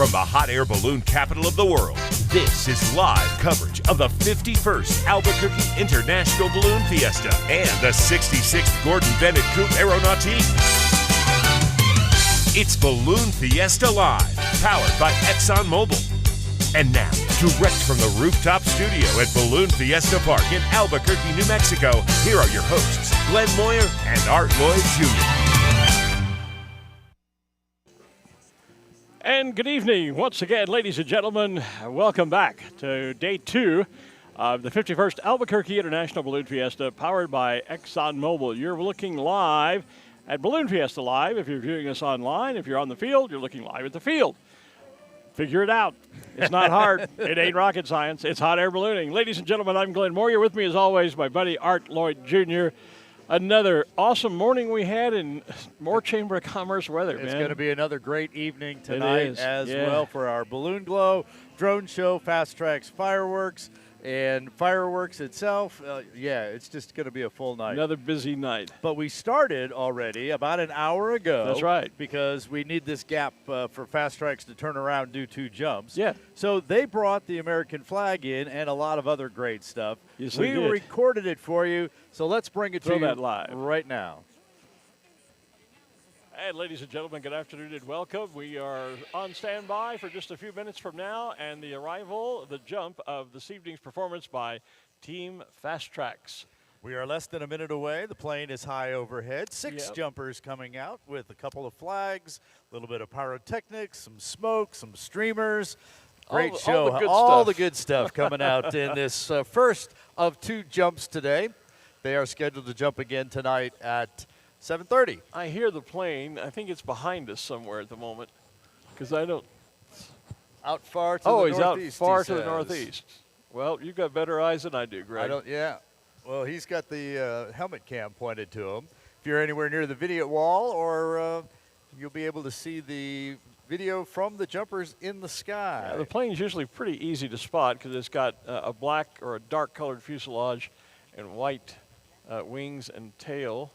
From the hot air balloon capital of the world, this is live coverage of the 51st Albuquerque International Balloon Fiesta and the 66th Gordon Bennett Coupe Aeronautique. It's Balloon Fiesta Live, powered by ExxonMobil. And now, direct from the rooftop studio at Balloon Fiesta Park in Albuquerque, New Mexico, here are your hosts, Glen Moyer and Lloyd Jr. And good evening once again, ladies and gentlemen. Welcome back to day 2 of the 51st Albuquerque International Balloon Fiesta, powered by ExxonMobil. You're looking live at Balloon Fiesta Live. If you're viewing us online, if you're on the field, you're looking live at the field. Figure it out. It's not hard. It ain't rocket science. It's hot air ballooning. Ladies and gentlemen, I'm Glen Moyer. With me, as always, my buddy Lloyd Jr. Another awesome morning we had and more Chamber of Commerce weather, It's man. going to be another great evening tonight as well for our balloon glow, drone show, Fastrax fireworks, and fireworks itself. It's just going to be a full night. Another busy night. But we started already about an hour ago. That's right. Because we need this gap for Fastrax to turn around and do 2 jumps. Yeah. So they brought the American flag in and a lot of other great stuff. Yes, we they did. recorded it for you, so let's bring it to you that live right now. And ladies and gentlemen, good afternoon and welcome. We are on standby for just a few minutes from now and the arrival, the jump of this evening's performance by Team Fastrax. We are less than a minute away. The plane is high overhead. 6 jumpers coming out with a couple of flags, a little bit of pyrotechnics, some smoke, some streamers. Great show. All the good stuff coming out in this first of 2 jumps today. They are scheduled to jump again tonight at 7:30. I hear the plane. I think it's behind us somewhere at the moment because I don't. Out far to the northeast. Oh, he's out far he to the says. northeast. Well, you've got better eyes than I do, Greg. Well, he's got the helmet cam pointed to him. If you're anywhere near the video wall, or you'll be able to see the video from the jumpers in the sky. Yeah, the plane's usually pretty easy to spot because it's got a black or a dark colored fuselage and white wings and tail.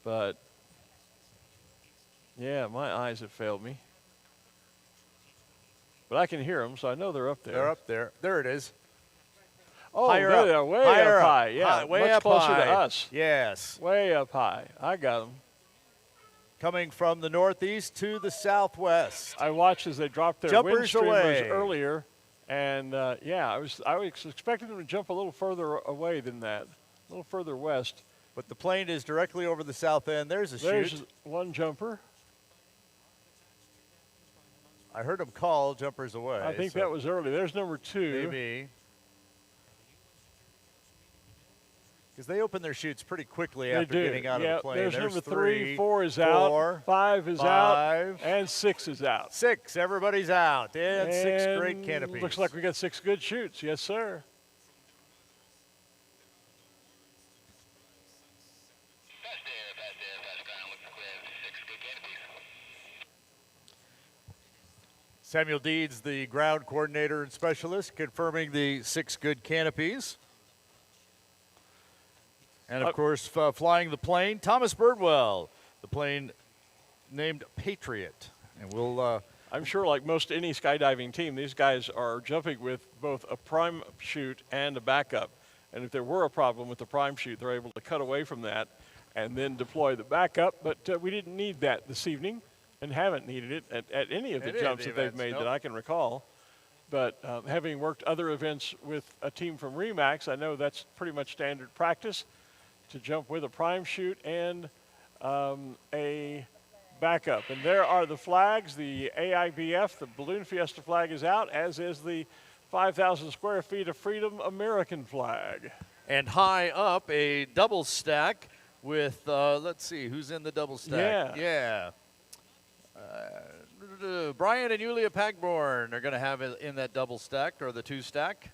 But, yeah, my eyes have failed me. But I can hear them, so I know they're up there. They're up there. There it is. Oh, higher there up. they are, way Higher up up. high. Yeah, way much up closer high. to us. Yes. Way up high. I got them. Coming from the northeast to the southwest. I watched as they dropped their Jumpers wind streamers away. earlier, and I was expecting them to jump a little further away than that, a little further west. But the plane is directly over the south end. There's a There's chute. one jumper. I heard him call jumpers away. I think that was early. There's number 2. Maybe. Because they open their chutes pretty quickly after getting out of the plane. There's number 3, 4 4 is out, 5 is out, and 6 is out. 6, everybody's out. And 6 great canopies. Looks like we got 6 good chutes. Yes, sir. Samuel Deeds, the ground coordinator and specialist, confirming the 6 good canopies. And, of course, flying the plane, Thomas Birdwell, the plane named Patriot. And we'll I'm sure like most any skydiving team, these guys are jumping with both a prime chute and a backup. And if there were a problem with the prime chute, they're able to cut away from that and then deploy the backup. But we didn't need that this evening and haven't needed it at any of the jumps that they've made that I can recall. But having worked other events with a team from Remax, I know that's pretty much standard practice to jump with a prime chute and a backup. And there are the flags. The AIBF, the Balloon Fiesta flag, is out, as is the 5,000 square feet of Freedom American flag. And high up, a double stack with, let's see, who's in the double stack? Yeah. Brian and Yulia Pagborn are going to have it in that double stack, or the 2 stack.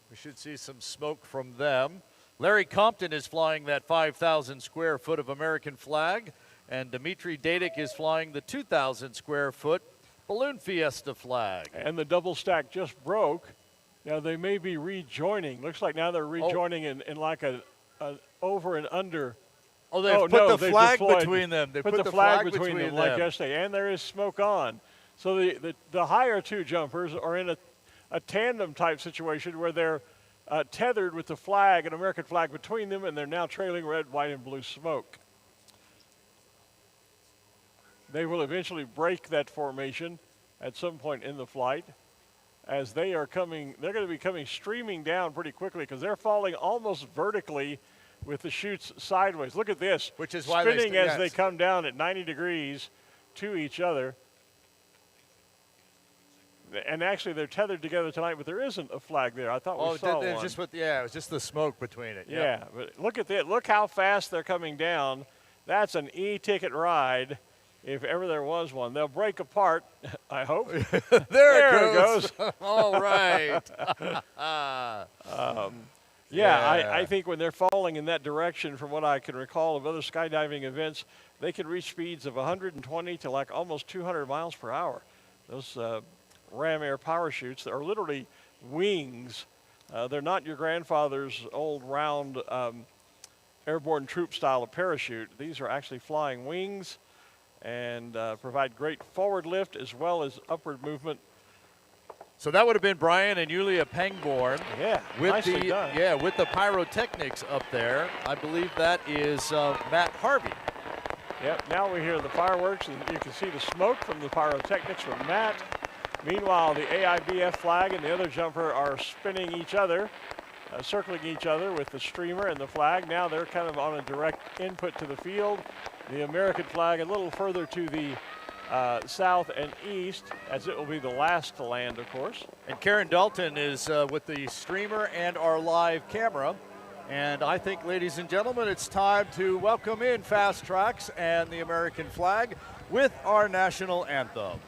We should see some smoke from them. Larry Compton is flying that 5,000 square foot of American flag, and Dimitri Dadik is flying the 2,000 square foot Balloon Fiesta flag. And the double stack just broke. Now they may be rejoining. Looks like now they're rejoining in like a over and under Oh, they put the flag between them. They put the flag between them like yesterday, and there is smoke on. So the higher two jumpers are in a tandem type situation where they're tethered with the flag, an American flag between them, and they're now trailing red, white, and blue smoke. They will eventually break that formation at some point in the flight. As they are coming, they're going to be coming streaming down pretty quickly because they're falling almost vertically with the chutes sideways. Look at this. Which is why spinning as they come down at 90 degrees to each other. And actually, they're tethered together tonight, but there isn't a flag there. I thought we saw one. It was just the smoke between it. Yeah, but look at that. Look how fast they're coming down. That's an e-ticket ride, if ever there was one. They'll break apart, I hope. there it goes. All right. I think when they're falling in that direction, from what I can recall of other skydiving events, they can reach speeds of 120 to like almost 200 miles per hour. Those Ram Air power chutes that are literally wings. They're not your grandfather's old round airborne troop style of parachute. These are actually flying wings and provide great forward lift as well as upward movement. So that would have been Brian and Yulia Pangborn. Yeah, with nicely done. Yeah, with the pyrotechnics up there. I believe that is Matt Harvey. Yep, now we hear the fireworks, and you can see the smoke from the pyrotechnics from Matt. Meanwhile, the AIBF flag and the other jumper are spinning each other, circling each other with the streamer and the flag. Now they're kind of on a direct input to the field. The American flag a little further to the south and east, as it will be the last to land, of course. And Karen Dalton is with the streamer and our live camera. And I think, ladies and gentlemen, it's time to welcome in Fastrax and the American flag with our national anthem.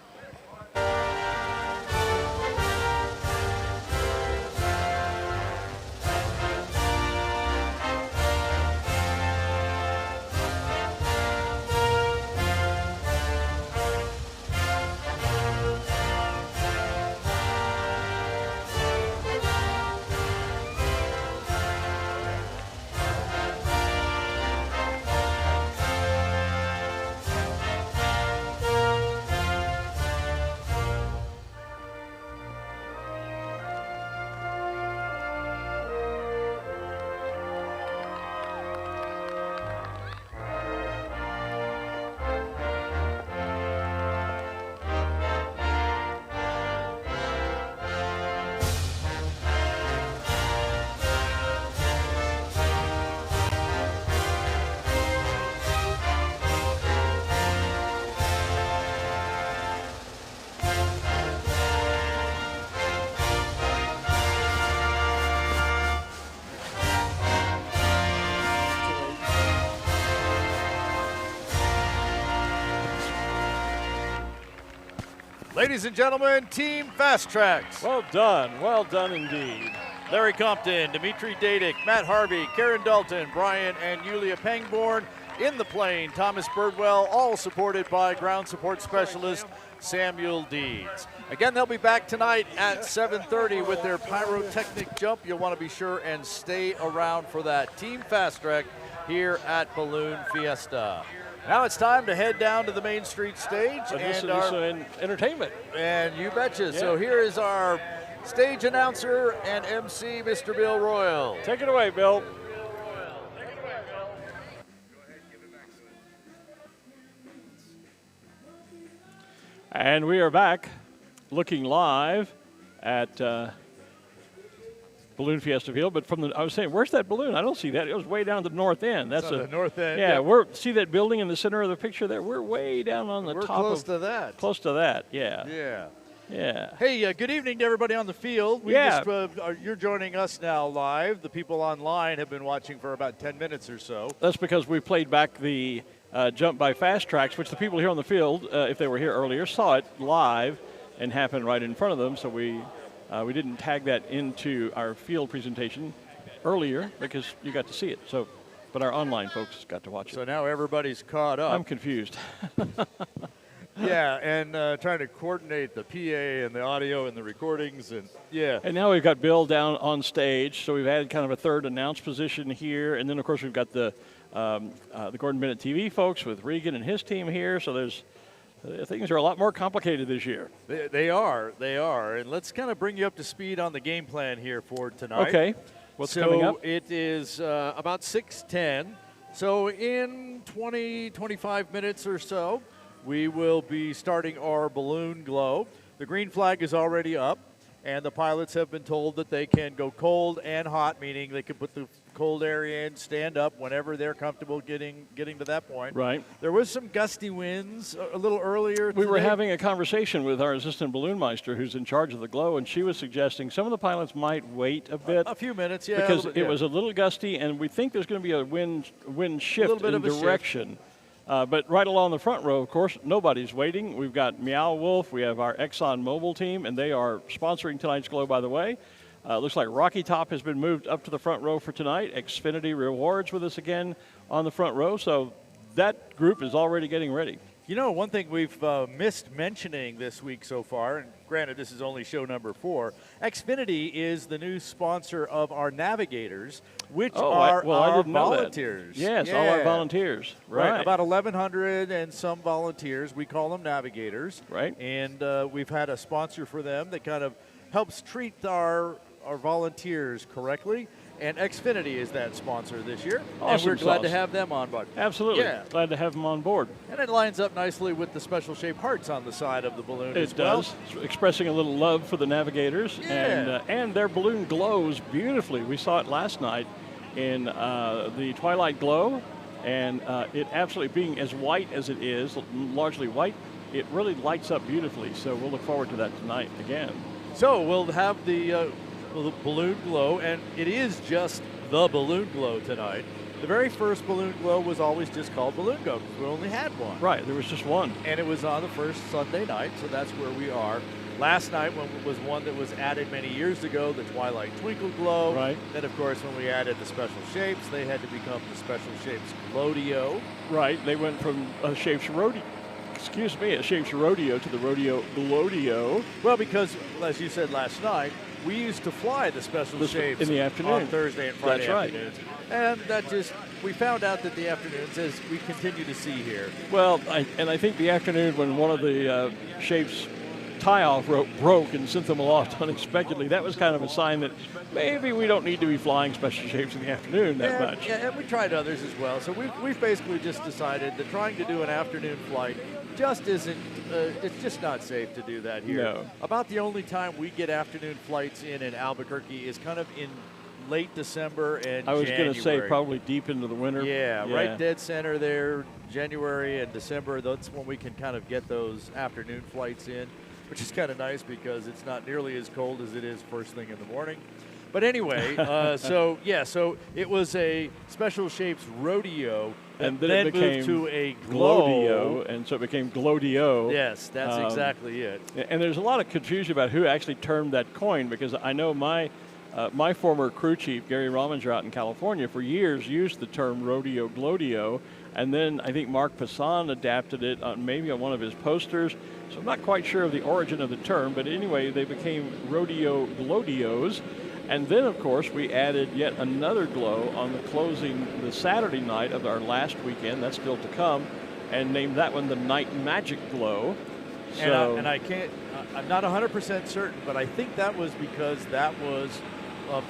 Ladies and gentlemen, Team Fastrax. Well done indeed. Larry Compton, Dimitri Dadik, Matt Harvey, Karen Dalton, Brian and Yulia Pangborn in the plane. Thomas Birdwell, all supported by ground support specialist Samuel Deeds. Again, they'll be back tonight at 7:30 with their pyrotechnic jump. You'll want to be sure and stay around for that. Team Fastrax here at Balloon Fiesta. Now it's time to head down to the Main Street stage. And our entertainment. And you betcha. Yeah. So here is our stage announcer and MC, Mr. Bill Royal. Take it away, Bill. And we are back looking live at Balloon Fiesta Field, but I was saying, where's that balloon? I don't see that. It was way down to the north end. That's the north end. Yeah, see that building in the center of the picture there? We're way down on the top. We're close to that. Close to that, yeah. Yeah. Yeah. Hey, good evening to everybody on the field. You're joining us now live. The people online have been watching for about 10 minutes or so. That's because we played back the jump by Fastrax, which the people here on the field, if they were here earlier, saw it live and happened right in front of them, so we didn't tag that into our field presentation earlier because you got to see it. So, but our online folks got to watch it. So now everybody's caught up. I'm confused. Yeah, and trying to coordinate the PA and the audio and the recordings, and yeah. And now we've got Bill down on stage, so we've added kind of a third announce position here, and then of course we've got the the Gordon Bennett TV folks with Regan and his team here. So there's things are a lot more complicated this year. They are. And let's kind of bring you up to speed on the game plan here for tonight. Okay. What's coming up? So it is about 6:10. So in 20, 25 minutes or so, we will be starting our balloon glow. The green flag is already up, and the pilots have been told that they can go cold and hot, meaning they can put the cold air in, stand up whenever they're comfortable getting to that point. Right. There was some gusty winds a little earlier We were today. having a conversation with our assistant balloon meister who's in charge of the glow, and she was suggesting some of the pilots might wait a bit. A few minutes, yeah. Because a little bit, it was a little gusty, and we think there's going to be a wind shift bit in of a shift. direction. But right along the front row, of course, nobody's waiting. We've got Meow Wolf. We have our Exxon Mobil team, and they are sponsoring tonight's glow, by the way. Looks like Rocky Top has been moved up to the front row for tonight. Xfinity Rewards with us again on the front row. So that group is already getting ready. You know, one thing we've missed mentioning this week so far, and granted this is only show number 4, Xfinity is the new sponsor of our navigators, which are I our didn't know that. volunteers. Yes, all our volunteers. Right. About 1,100 and some volunteers. We call them navigators. Right. And we've had a sponsor for them that kind of helps treat our volunteers correctly. And Xfinity is that sponsor this year. Awesome and we're glad sauce. to have them on board. Absolutely. Yeah. Glad to have them on board. And it lines up nicely with the special shaped hearts on the side of the balloon as It well. does, expressing a little love for the navigators, Yeah. and their balloon glows beautifully. We saw it last night in the twilight glow, and it absolutely being as white as it is, largely white, it really lights up beautifully. So we'll look forward to that tonight again. So we'll have the balloon glow, and it is just the balloon glow tonight. The very first balloon glow was always just called balloon glow because we only had one. Right, there was just one. And it was on the first Sunday night, so that's where we are. Last night was one that was added many years ago, the Twilight Twinkle Glow. Right. Then, of course, when we added the special shapes, they had to become the special shapes Glodio. Right, they went from a Shapes Rodeo. Excuse me, a Shapes Rodeo to the Rodeo Glodio. Well, because, as you said last night, we used to fly the special shapes in the afternoon. on Thursday and Friday That's right. afternoons. And that just, we found out that the afternoons, as we continue to see here. Well, I think the afternoon when one of the Shapes tie-off rope broke and sent them aloft unexpectedly, that was kind of a sign that maybe we don't need to be flying special shapes in the afternoon that much. Yeah, and we tried others as well. So we've basically just decided that trying to do an afternoon flight just isn't, it's just not safe to do that here. No. About the only time we get afternoon flights in Albuquerque is kind of in late December and I was January. going to say probably deep into the winter. Yeah, right dead center there, January and December. That's when we can kind of get those afternoon flights in, which is kind of nice because it's not nearly as cold as it is first thing in the morning. But anyway, so it was a special shapes rodeo, and then it became moved to a glow. and so it became Glodio. Yes, that's exactly it. And there's a lot of confusion about who actually termed that coin, because I know my former crew chief, Gary Rominger, out in California, for years used the term Rodeo Glodio, and then I think Mark Passan adapted it maybe on one of his posters. So I'm not quite sure of the origin of the term, but anyway, they became Rodeo Glodios. And then, of course, we added yet another glow on the Saturday night of our last weekend. That's still to come, and named that one the Night Magic Glow. So, and I can't, I'm not 100% certain, but I think that was because that was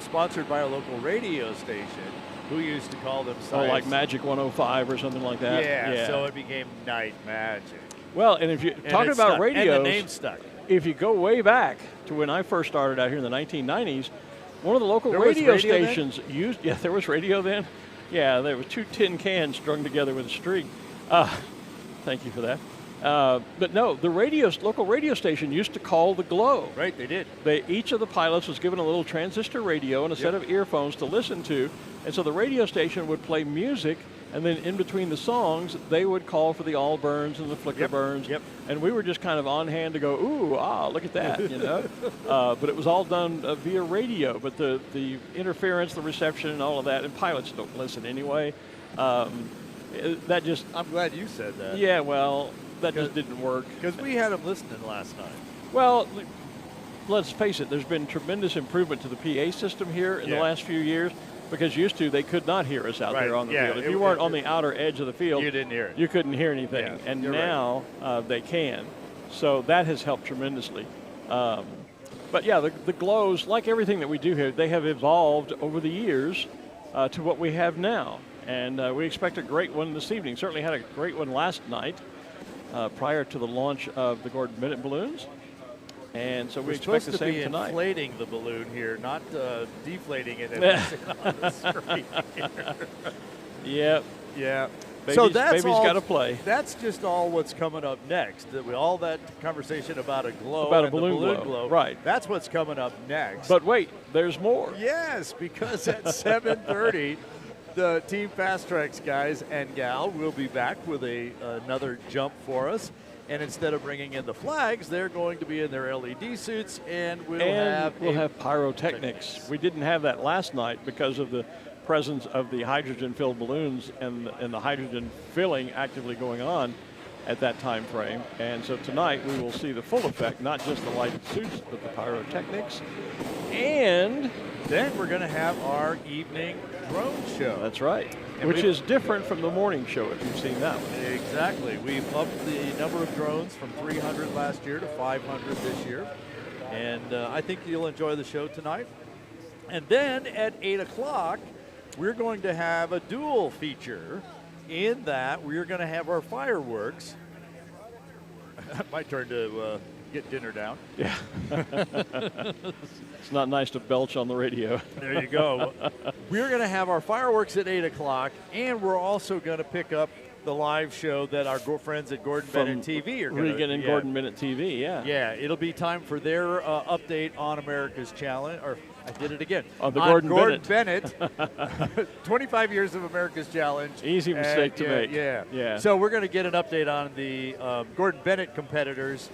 sponsored by a local radio station who used to call themselves. like Magic 105 or something like that. Yeah, so it became Night Magic. Well, and if you talking about stuck, radios, and the name stuck. If you go way back to when I first started out here in the 1990s, one of the local There was radio radio stations used. Yeah, there was radio then. Yeah, there were 2 tin cans strung together with a string. Thank you for that. But no, the local radio station used to call the glow. Right, they did. Each of the pilots was given a little transistor radio and a set of earphones to listen to, and so the radio station would play music, and then in between the songs, they would call for the all burns and the flicker burns. Yep. And we were just kind of on hand to go, ooh, look at that, you know. But it was all done via radio. But the interference, the reception, and all of that, and pilots don't listen anyway. That just. I'm glad you said that. Yeah, well, that just didn't work. Because we had them listening last night. Well, let's face it, there's been tremendous improvement to the PA system here in the last few years. because used to they could not hear us out Right, there on the yeah, field. If it- you weren't it- on the outer edge of the field, You didn't hear it. you couldn't hear anything. Yeah, And you're now they can. So that has helped tremendously. But yeah, the glows, like everything that we do here, they have evolved over the years to what we have now. And we expect a great one this evening. Certainly had a great one last night prior to the launch of the Gordon Bennett balloons. And so we We're expect the supposed to same be tonight. inflating the balloon here, not deflating it as we see on the screen here. Yep. Yeah. Baby's got to play. That's just all what's coming up next. All that conversation about a glow About a and the balloon glow. Right. That's what's coming up next. But wait, there's more. yes, because at 7:30, the Team Fastrax guys and gal will be back with another jump for us. And instead of bringing in the flags, they're going to be in their LED suits, and we'll have pyrotechnics. We didn't have that last night because of the presence of the hydrogen-filled balloons and the hydrogen filling actively going on at that time frame. And so tonight we will see the full effect, not just the lighted suits, but the pyrotechnics. And then we're going to have our evening drone show. that's right, And which is different from the morning show if you've seen that one. Exactly. We've upped the number of drones from 300 last year to 500 this year. And I think you'll enjoy the show tonight. And then at 8 o'clock, we're going to have a dual feature in that we're going to have our fireworks. My turn to get dinner down. Yeah. It's not nice to belch on the radio. There you go. We're going to have our fireworks at 8 o'clock, and we're also going to pick up the live show that our friends at Gordon Bennett TV are going to Regan and Gordon Bennett TV, yeah. Yeah, it'll be time for their update on America's Challenge, or I did it again. On the on Gordon Bennett. 25 years of America's Challenge. Easy mistake to make. Yeah. So we're going to get an update on the Gordon Bennett competitors.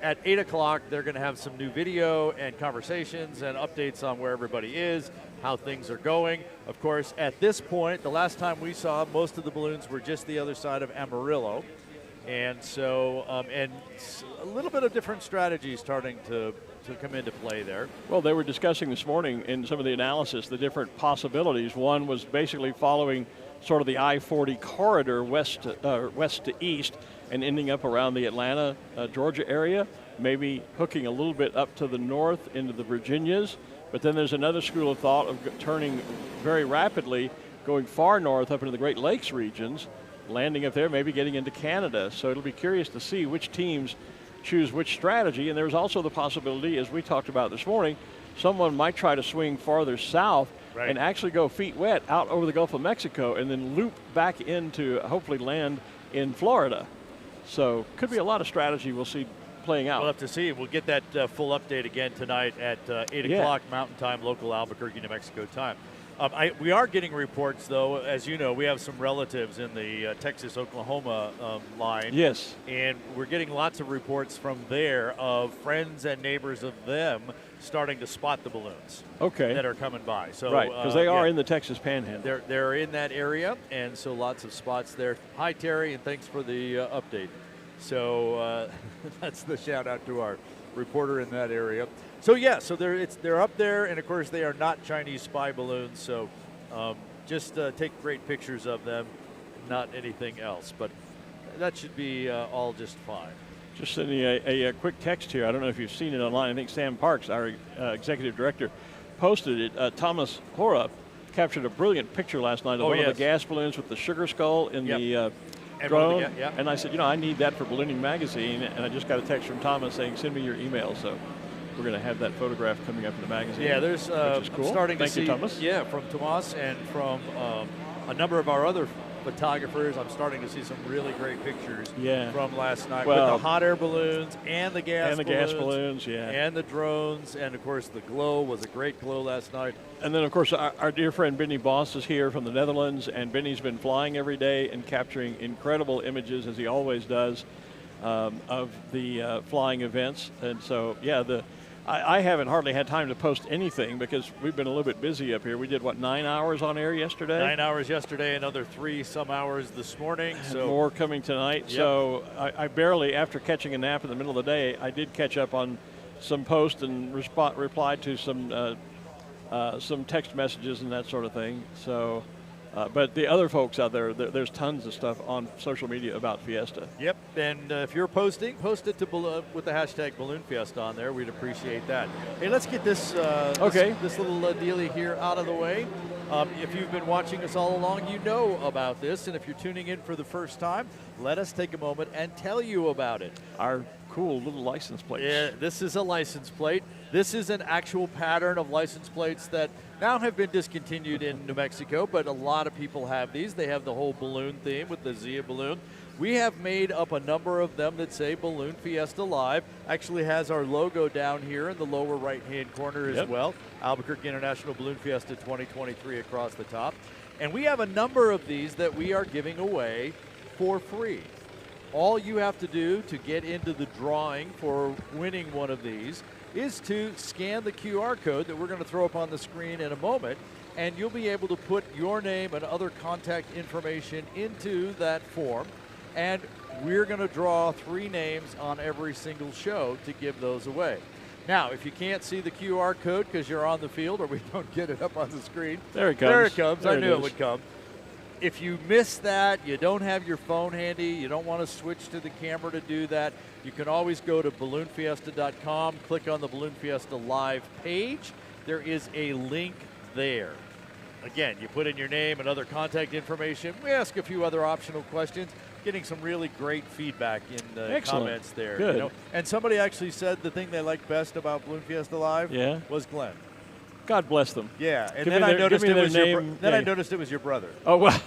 At 8 o'clock, they're going to have some new video and conversations and updates on where everybody is, how things are going. Of course, at this point, the last time we saw, most of the balloons were just the other side of Amarillo. And so, and a little bit of different strategies starting to come into play there. Well, they were discussing this morning in some of the analysis the different possibilities. One was basically following sort of the I-40 corridor west to east and ending up around the Atlanta, Georgia area, maybe hooking a little bit up to the north into the Virginias. But then there's another school of thought of turning very rapidly, going far north up into the Great Lakes regions, landing up there, maybe getting into Canada. So it'll be curious to see which teams choose which strategy. And there's also the possibility, as we talked about this morning, someone might try to swing farther south and actually go feet wet out over the Gulf of Mexico and then loop back into hopefully land in Florida. So could be a lot of strategy we'll see playing out. We'll have to see. We'll get that full update again tonight at 8 o'clock Mountain Time, local Albuquerque, New Mexico time. We are getting reports, though, as you know, we have some relatives in the Texas-Oklahoma line. Yes. And we're getting lots of reports from there of friends and neighbors of them starting to spot the balloons that are coming by. So, right, because they are in the Texas Panhandle. They're in that area, and so lots of spots there. Hi, Terry, and thanks for the update. So that's the shout-out to our reporter in that area. So yeah, so they're up there, and of course they are not Chinese spy balloons. So just take great pictures of them, not anything else. But that should be all just fine. Just sending a quick text here. I don't know if you've seen it online. I think Sam Parks, our executive director, posted it. Thomas Hora captured a brilliant picture last night of one of the gas balloons with the sugar skull in the drone. And I said, I need that for Ballooning Magazine. And I just got a text from Thomas saying, send me your email. So we're going to have that photograph coming up in the magazine. Yeah, there's which is cool. Starting Thank to see, you, Thomas. Yeah, from Tomas and from a number of our other photographers. I'm starting to see some really great pictures from last night with the hot air balloons and the gas balloons. And the drones, and of course the glow was a great glow last night. And then of course our dear friend Benny Boss is here from the Netherlands, and Benny's been flying every day and capturing incredible images, as he always does, of the flying events. And so I haven't hardly had time to post anything because we've been a little bit busy up here. We did, 9 hours on air yesterday? 9 hours yesterday, another 3-some hours this morning. So more coming tonight. Yep. So I barely, after catching a nap in the middle of the day, I did catch up on some posts and replied to some some text messages and that sort of thing. So, but the other folks out there, there's tons of stuff on social media about Fiesta. Yep, and if you're posting, post it to with the hashtag Balloon Fiesta on there. We'd appreciate that. Hey, let's get this this little dealie here out of the way. If you've been watching us all along, you know about this, and if you're tuning in for the first time, let us take a moment and tell you about it. Our cool little license plates. Yeah, this is a license plate. This is an actual pattern of license plates that now have been discontinued in New Mexico, but a lot of people have these. They have the whole balloon theme with the Zia balloon. We have made up a number of them that say Balloon Fiesta Live. Actually has our logo down here in the lower right-hand corner as well. Albuquerque International Balloon Fiesta 2023 across the top. And we have a number of these that we are giving away for free. All you have to do to get into the drawing for winning one of these is to scan the QR code that we're going to throw up on the screen in a moment, and you'll be able to put your name and other contact information into that form, and we're going to draw 3 names on every single show to give those away. Now, if you can't see the QR code because you're on the field or we don't get it up on the screen. There it comes. There it comes. There I knew it it would come. If you miss that, you don't have your phone handy, you don't want to switch to the camera to do that, you can always go to balloonfiesta.com, click on the Balloon Fiesta Live page. There is a link there. Again, you put in your name and other contact information. We ask a few other optional questions, getting some really great feedback in the comments there. Good. You know? And somebody actually said the thing they liked best about Balloon Fiesta Live was Glen. God bless them. Yeah, and then I noticed it was I noticed it was your brother. Oh well.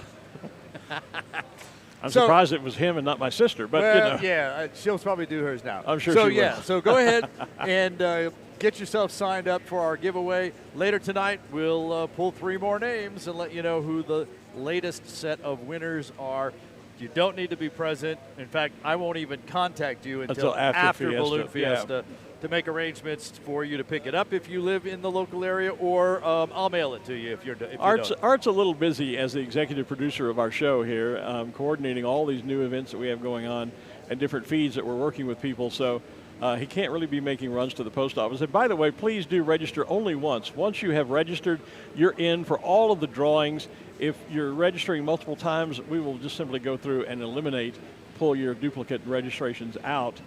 I'm surprised it was him and not my sister, but well, you know. Yeah, she'll probably do hers now. I'm sure she will. Yeah, so go ahead and get yourself signed up for our giveaway. Later tonight, we'll pull 3 more names and let you know who the latest set of winners are. You don't need to be present. In fact, I won't even contact you until after Balloon Fiesta to make arrangements for you to pick it up if you live in the local area, or I'll mail it to you if you don't. Art's a little busy as the executive producer of our show here, coordinating all these new events that we have going on and different feeds that we're working with people. So he can't really be making runs to the post office. And by the way, please do register only once. Once you have registered, you're in for all of the drawings. If you're registering multiple times, we will just simply go through and pull your duplicate registrations out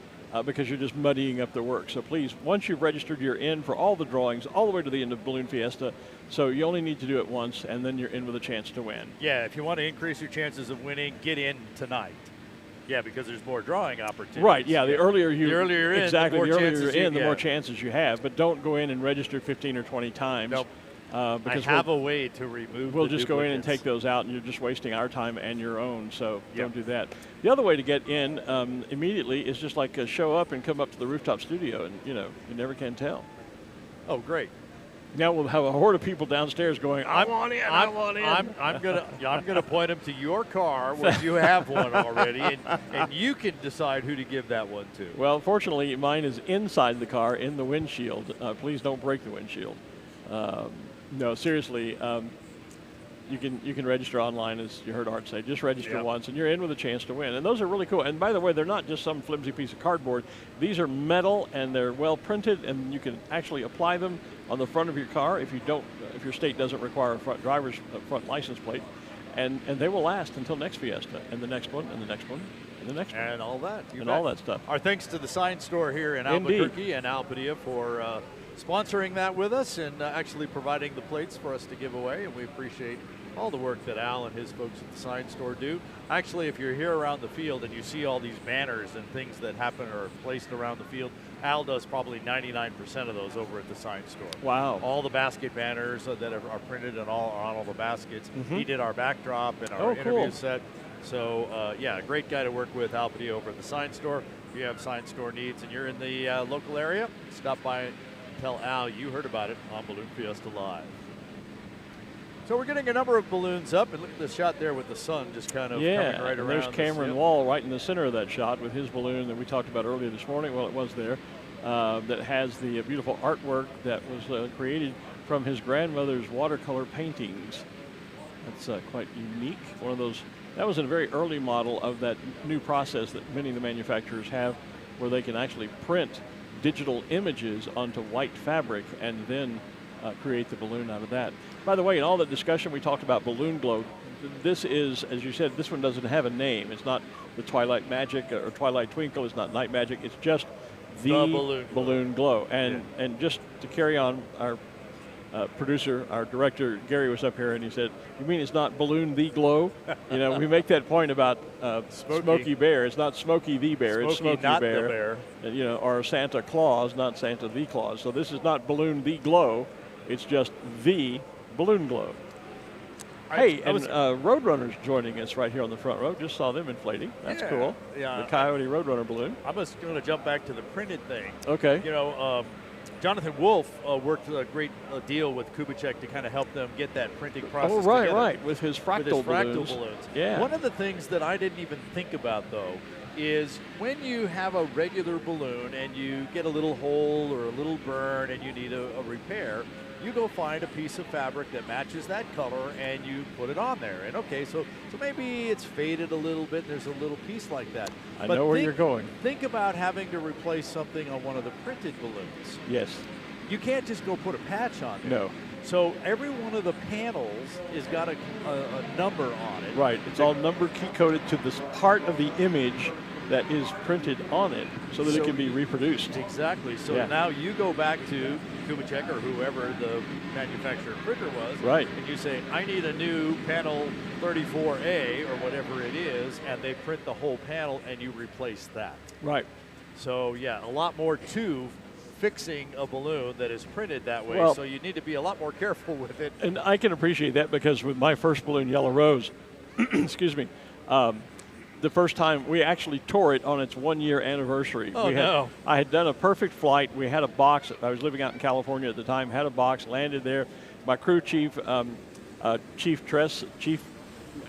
because you're just muddying up the work. So please, once you've registered, you're in for all the drawings all the way to the end of Balloon Fiesta. So you only need to do it once, and then you're in with a chance to win. Yeah, if you want to increase your chances of winning, get in tonight. Yeah, because there's more drawing opportunities. Right, yeah, the earlier you're in, exactly, the earlier you're in, the more chances you have. But don't go in and register 15 or 20 times. Nope. Because I have a way to remove We'll the just go in and duplicates. take those out, and you're just wasting our time and your own, so don't do that. The other way to get in immediately is just like show up and come up to the rooftop studio, and you never can tell. Oh, great. Now we'll have a horde of people downstairs going, I want in. I'm gonna point them to your car where you have one already, and you can decide who to give that one to. Well, fortunately, mine is inside the car in the windshield. Please don't break the windshield. No, seriously, you can register online, as you heard Art say. Just register once, and you're in with a chance to win. And those are really cool. And by the way, they're not just some flimsy piece of cardboard. These are metal, and they're well printed, and you can actually apply them on the front of your car if your state doesn't require a front license plate. And they will last until next Fiesta, and the next one, and the next one, and the next one. And all that. All that stuff. Our thanks to the sign store here in Albuquerque and Alpadilla for sponsoring that with us and actually providing the plates for us to give away, and we appreciate all the work that Al and his folks at the sign store do. Actually, if you're here around the field and you see all these banners and things that happen or are placed around the field, Al does probably 99% of those over at the sign store. Wow. All the basket banners that are printed and on all the baskets. He did our backdrop and our interview set. So, yeah, a great guy to work with, Alpady, over at the sign store. If you have sign store needs and you're in the local area, stop by and tell Al you heard about it on Balloon Fiesta Live. So we're getting a number of balloons up, and look at the shot there with the sun just kind of coming right around. There's Cameron Wall right in the center of that shot with his balloon that we talked about earlier this morning. Well, it was there. That has the beautiful artwork that was created from his grandmother's watercolor paintings. That's quite unique. One of those, that was a very early model of that new process that many of the manufacturers have, where they can actually print digital images onto white fabric and then create the balloon out of that. By the way, in all the discussion we talked about balloon glow, this is, as you said, this one doesn't have a name. It's not the Twilight Magic or Twilight Twinkle. It's not Night Magic. It's just the balloon glow. And just to carry on, our producer, our director, Gary was up here and he said, "You mean it's not Balloon the Glow?" You know, we make that point about Smokey Bear. It's not Smokey the Bear. It's Smokey not Bear. The bear. You know, or Santa Claus, not Santa the Claus. So this is not Balloon the Glow. It's just the Balloon Glow. Roadrunner's joining us right here on the front row. Just saw them inflating. That's cool. Yeah. The Coyote Roadrunner balloon. I'm just going to jump back to the printed thing. Okay. You know, Jonathan Wolf worked a great deal with Kubitschek to kind of help them get that printing process together. Right. With his fractal balloons. Yeah. One of the things that I didn't even think about, though, is when you have a regular balloon and you get a little hole or a little burn and you need a repair, you go find a piece of fabric that matches that color and you put it on there. And okay, so maybe it's faded a little bit. There's a little piece like that. I know where you're going. Think about having to replace something on one of the printed balloons. Yes. You can't just go put a patch on there. No. So every one of the panels has got a number on it. Right. It's all number key coded to this part of the image that is printed on it so that it can be reproduced. Exactly. So now you go back to Kubitschek or whoever the manufacturer printer was. Right. And you say, I need a new panel 34A or whatever it is, and they print the whole panel and you replace that. Right. So yeah, a lot more to fixing a balloon that is printed that way, so you need to be a lot more careful with it. And I can appreciate that because with my first balloon, Yellow Rose, excuse me, the first time we actually tore it on its 1 year anniversary. I had done a perfect flight. We had a box. I was living out in California at the time, had a box, landed there. My crew chief,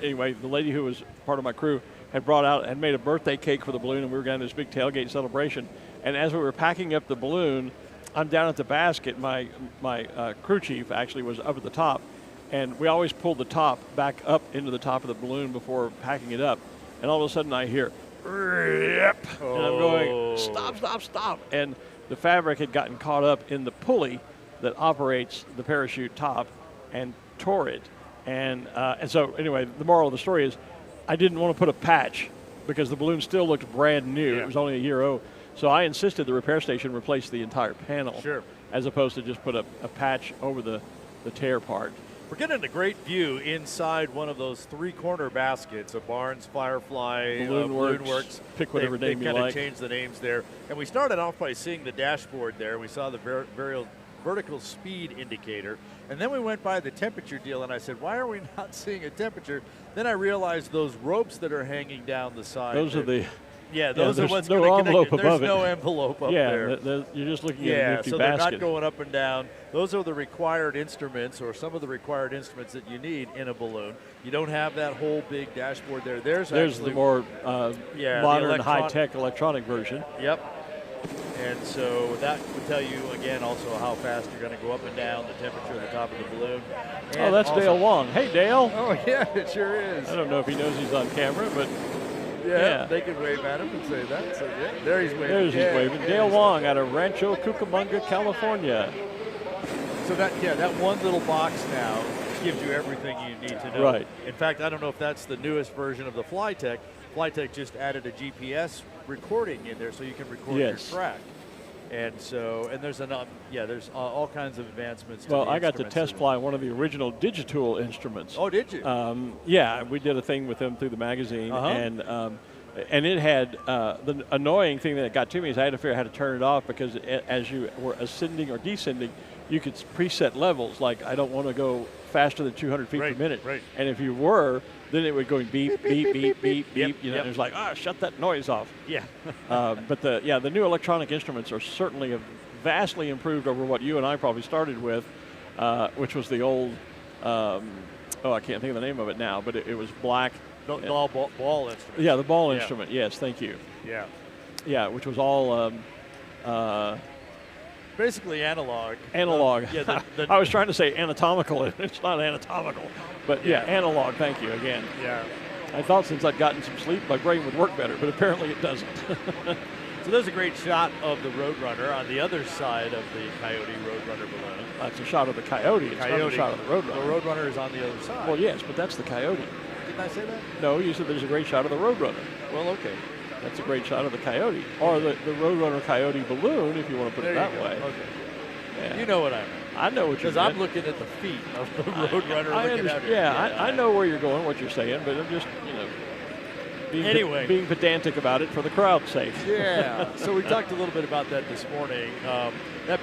anyway, the lady who was part of my crew had made a birthday cake for the balloon, and we were going to this big tailgate celebration. And as we were packing up the balloon, I'm down at the basket. My crew chief actually was up at the top, and we always pulled the top back up into the top of the balloon before packing it up. And all of a sudden I hear, "Rip," and I'm going, stop. And the fabric had gotten caught up in the pulley that operates the parachute top and tore it. And so anyway, the moral of the story is I didn't want to put a patch because the balloon still looked brand new. It was only a year old. So I insisted the repair station replace the entire panel as opposed to just put a patch over the tear part. We're getting a great view inside one of those three-corner baskets, a Barnes, Firefly, Balloon Works. Pick whatever name you like. They kind of changed the names there. And we started off by seeing the dashboard there. We saw the vertical speed indicator. And then we went by the temperature deal, and I said, why are we not seeing a temperature? Then I realized those ropes that are hanging down the side. Those are the... Yeah, those are what's no going to envelope connect it. above There's no envelope up there. Yeah, you're just looking at an empty so basket. They're not going up and down. Those are the required instruments, or some of the required instruments that you need in a balloon. You don't have that whole big dashboard there. There's the more modern, high-tech electronic version. Yep. And so that would tell you, again, also how fast you're going to go up and down, the temperature at the top of the balloon. And that's Dale Wong. Hey, Dale. Oh, yeah, it sure is. I don't know if he knows he's on camera, but... Yeah, they can wave at him and say that. So, there he's waving. There's he's waving. Dale Wong out of Rancho Cucamonga, California. So that one little box now gives you everything you need to know. Right. In fact, I don't know if that's the newest version of the Flytech. Flytech just added a GPS recording in there so you can record your track. And so, there's all kinds of advancements. Well, I got to test fly one of the original Digitool instruments. Oh, did you? Yeah, we did a thing with them through the magazine, and it had the annoying thing that got to me is I had to figure out how to turn it off because as you were ascending or descending, you could preset levels. Like I don't want to go faster than 200 feet per minute, and if you were, then it would go beep, beep, beep, beep, beep. You know, it was like, shut that noise off. Yeah. But the new electronic instruments are certainly vastly improved over what you and I probably started with, which was the old, I can't think of the name of it now, but it was black. Ball instrument. Yeah, the ball instrument. Yes, thank you. Yeah. Yeah, which was all basically analog. Analog. Yeah, I was trying to say anatomical. It's not anatomical. But analog, thank you again. Yeah. I thought since I'd gotten some sleep, my brain would work better, but apparently it doesn't. So there's a great shot of the Roadrunner on the other side of the Coyote Roadrunner balloon. That's a shot of the Coyote. It's not a shot of the Roadrunner. The Roadrunner is on the other side. Well, yes, but that's the Coyote. Didn't I say that? No, you said there's a great shot of the Roadrunner. Well, okay. That's a great shot of the Coyote. Or the Roadrunner Coyote balloon, if you want to put it that way. Okay. Yeah. You know what I mean. I know what you're Because I'm looking at the feet of the Roadrunner looking at me. I know where you're going, what you're saying, but I'm just, being pedantic about it for the crowd's sake. Yeah. So we talked a little bit about that this morning. That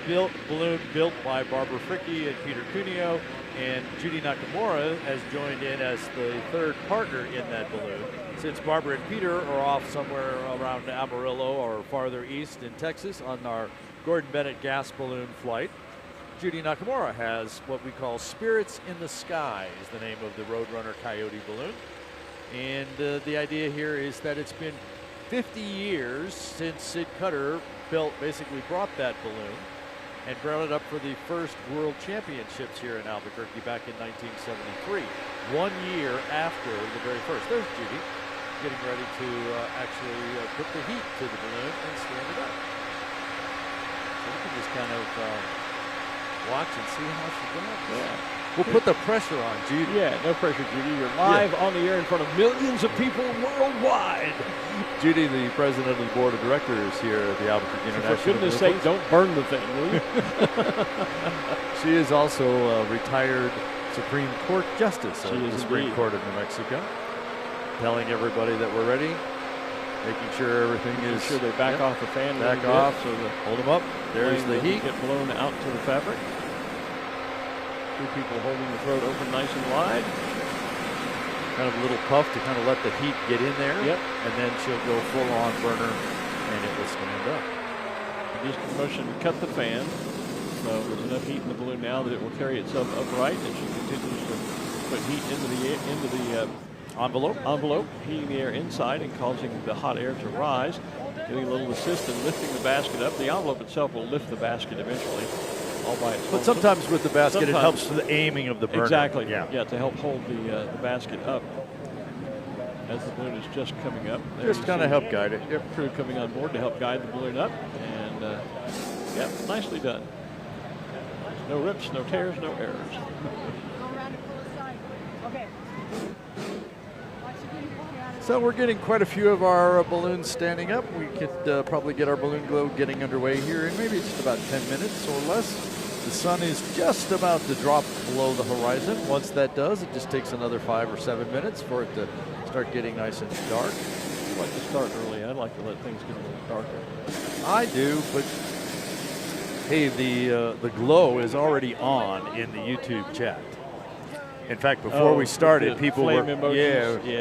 balloon built by Barbara Fricke and Peter Cuneo, and Judy Nakamura has joined in as the third partner in that balloon. Since Barbara and Peter are off somewhere around Amarillo or farther east in Texas on our Gordon Bennett gas balloon flight, Judy Nakamura has what we call Spirits in the Sky is the name of the Roadrunner Coyote balloon. And the idea here is that it's been 50 years since Sid Cutter basically brought that balloon and brought it up for the first World Championships here in Albuquerque back in 1973. 1 year after the very first. There's Judy getting ready to actually put the heat to the balloon and stand it up. So we can just kind of watch and see how she does. Yeah. We'll put the pressure on Judy. Yeah, no pressure, Judy. You're live on the air in front of millions of people worldwide. Judy, the president of the board of directors here at the Albuquerque International. For goodness sake, don't burn the thing, will you? She is also a retired Supreme Court Justice of the Supreme Court of New Mexico. Telling everybody that we're ready, making sure everything is. Sure they back off the fan. Back off. So hold them up. There's the heat. Get blown out to the fabric. Two people holding the throat open nice and wide. Kind of a little puff to kind of let the heat get in there. Yep. And then she'll go full on burner and it will stand up. Just motion to cut the fan. So there's enough heat in the balloon now that it will carry itself upright, and she continues to put heat into the envelope, heating the air inside and causing the hot air to rise, giving a little assist in lifting the basket up. The envelope itself will lift the basket eventually. All by itself. But sometimes with the basket, it helps for the aiming of the burner. Exactly. Yeah, to help hold the basket up as the balloon is just coming up. Just kind of help guide it. Yep. Crew coming on board to help guide the balloon up, and nicely done. No rips, no tears, no errors. So we're getting quite a few of our balloons standing up. We could probably get our balloon glow getting underway here in maybe just about 10 minutes or less. The sun is just about to drop below the horizon. Once that does, it just takes another 5 or 7 minutes for it to start getting nice and dark. I like to start early. I like to let things get a little darker. I do, but hey, the glow is already on in the YouTube chat. In fact, before we started, people were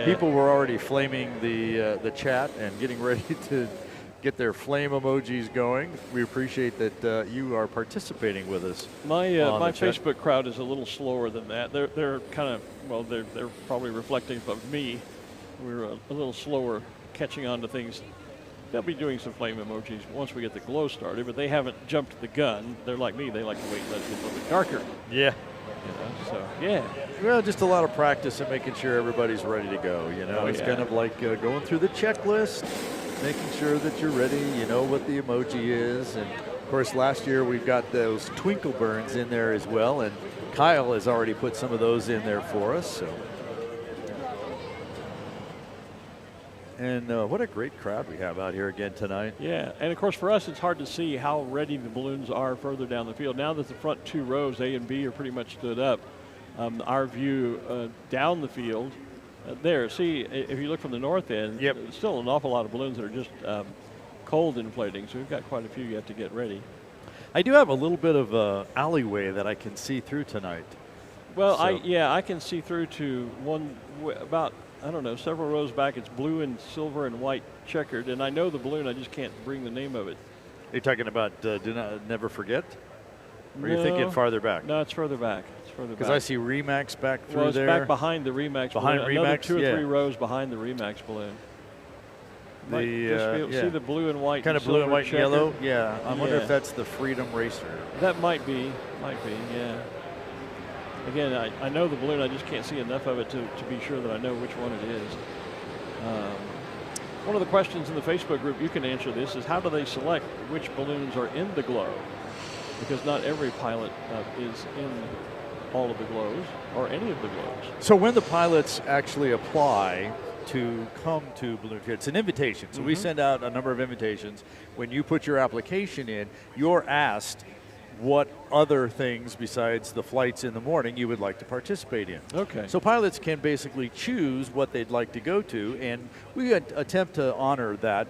people were already flaming the chat and getting ready to get their flame emojis going. We appreciate that you are participating with us. My Facebook crowd is a little slower than that. They're kind of they're probably reflective of me. We're a little slower catching on to things. They'll be doing some flame emojis once we get the glow started, but they haven't jumped the gun. They're like me. They like to wait and let it get a little bit darker. Yeah. Yeah. Well, just a lot of practice and making sure everybody's ready to go. It's kind of like going through the checklist, making sure that you're ready. You know what the emoji is, and of course, last year we've got those twinkle burns in there as well, and Kyle has already put some of those in there for us. So. And what a great crowd we have out here again tonight. Yeah, and of course for us it's hard to see how ready the balloons are further down the field. Now that the front two rows, A and B, are pretty much stood up, our view down the field, see, if you look from the north end, there's still an awful lot of balloons that are just cold inflating, so we've got quite a few yet to get ready. I do have a little bit of alleyway that I can see through tonight. Well, I can see through to about, I don't know, several rows back. It's blue and silver and white checkered, and I know the balloon. I just can't bring the name of it. Are you talking about Never Forget? Or are you thinking farther back? No, it's further back. Because I see Remax back through there. It's back behind the Remax balloon. Remax, another 2 or 3 rows behind the Remax balloon. See the blue and white. Kind of blue and white and yellow. Yeah. I wonder if that's the Freedom Racer. That might be. Yeah. Again, I know the balloon. I just can't see enough of it to be sure that I know which one it is. One of the questions in the Facebook group, you can answer this, is how do they select which balloons are in the glow? Because not every pilot is in all of the glows or any of the glows. So when the pilots actually apply to come to Balloon Fiesta, it's an invitation. So we send out a number of invitations. When you put your application in, you're asked what other things besides the flights in the morning you would like to participate in. Okay. So pilots can basically choose what they'd like to go to, and we attempt to honor that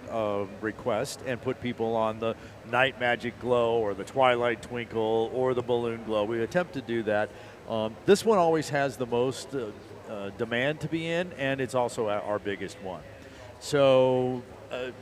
request and put people on the Night Magic Glow or the Twilight Twinkle or the Balloon Glow. We attempt to do that. This one always has the most demand to be in, and it's also our biggest one. So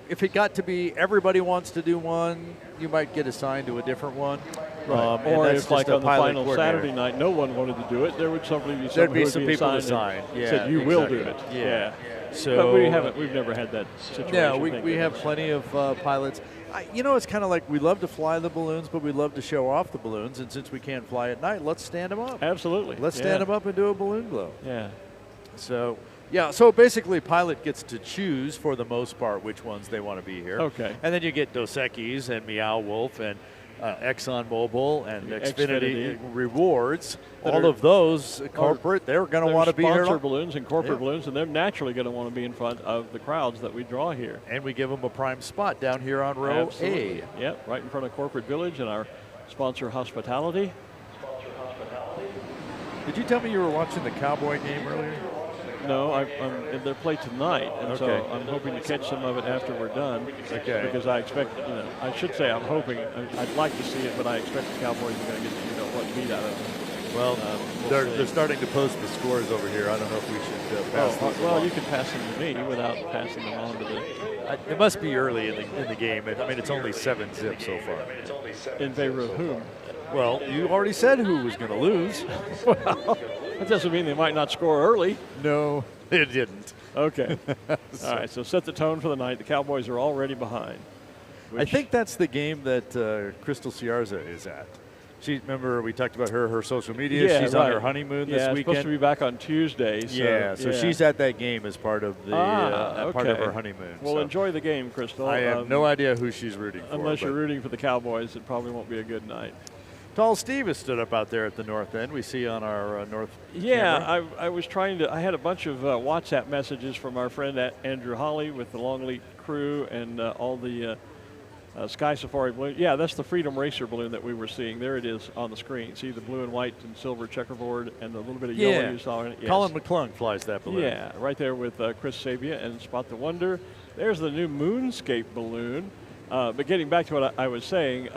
if it got to be everybody wants to do one, you might get assigned to a different one. Right. Or if, like on the final Saturday night, no one wanted to do it, there would simply be There'd be who some would be people assigned assigned. Yeah, said you will do it. Yeah. So, but we've never had that situation. Yeah, we have plenty of pilots. It's kind of like we love to fly the balloons, but we love to show off the balloons. And since we can't fly at night, let's stand them up. Absolutely. Let's stand them up and do a balloon glow. Yeah. So, so basically pilot gets to choose for the most part which ones they want to be here. Okay. And then you get Dos Equis and Meow Wolf and ExxonMobil and Xfinity rewards. All of those corporate, they're going to want to be here. Sponsor balloons and corporate balloons, and they're naturally going to want to be in front of the crowds that we draw here. And we give them a prime spot down here on row Absolutely. A. Yep, right in front of Corporate Village and our sponsor Hospitality. Did you tell me you were watching the Cowboy game earlier? No, they're played tonight, and so I'm hoping to catch some of it after we're done. Okay. Because I expect, I should say I'm hoping, I'd like to see it, but I expect the Cowboys are going to get, what beat out of them. Well, they're starting to post the scores over here. I don't know if we should pass these well, along. you can pass them to me without passing them on to the... It must be early in the game. I mean, it's only 7-zip so far. In favor of whom? Well, you already said who was going to lose. Well, that doesn't mean they might not score early. No, it didn't. Okay. All right, so set the tone for the night. The Cowboys are already behind. I think that's the game that Crystal Ciarza is at. Remember we talked about her social media. Yeah, she's on her honeymoon this weekend. Supposed to be back on Tuesday. So she's at that game as part of the part of her honeymoon. Well, enjoy the game, Crystal. I have no idea who she's rooting for. Unless you're rooting for the Cowboys, it probably won't be a good night. Tall Steve has stood up out there at the north end. We see on our north camera. I was trying to, I had a bunch of WhatsApp messages from our friend Andrew Holly with the Longleat crew and all the Sky Safari balloon. Yeah, that's the Freedom Racer balloon that we were seeing. There it is on the screen. See the blue and white and silver checkerboard and the little bit of yellow you saw in it? Yes. Colin McClung flies that balloon. Yeah, right there with Chris Sabia and Spot the Wonder. There's the new Moonscape balloon. But getting back to what I was saying,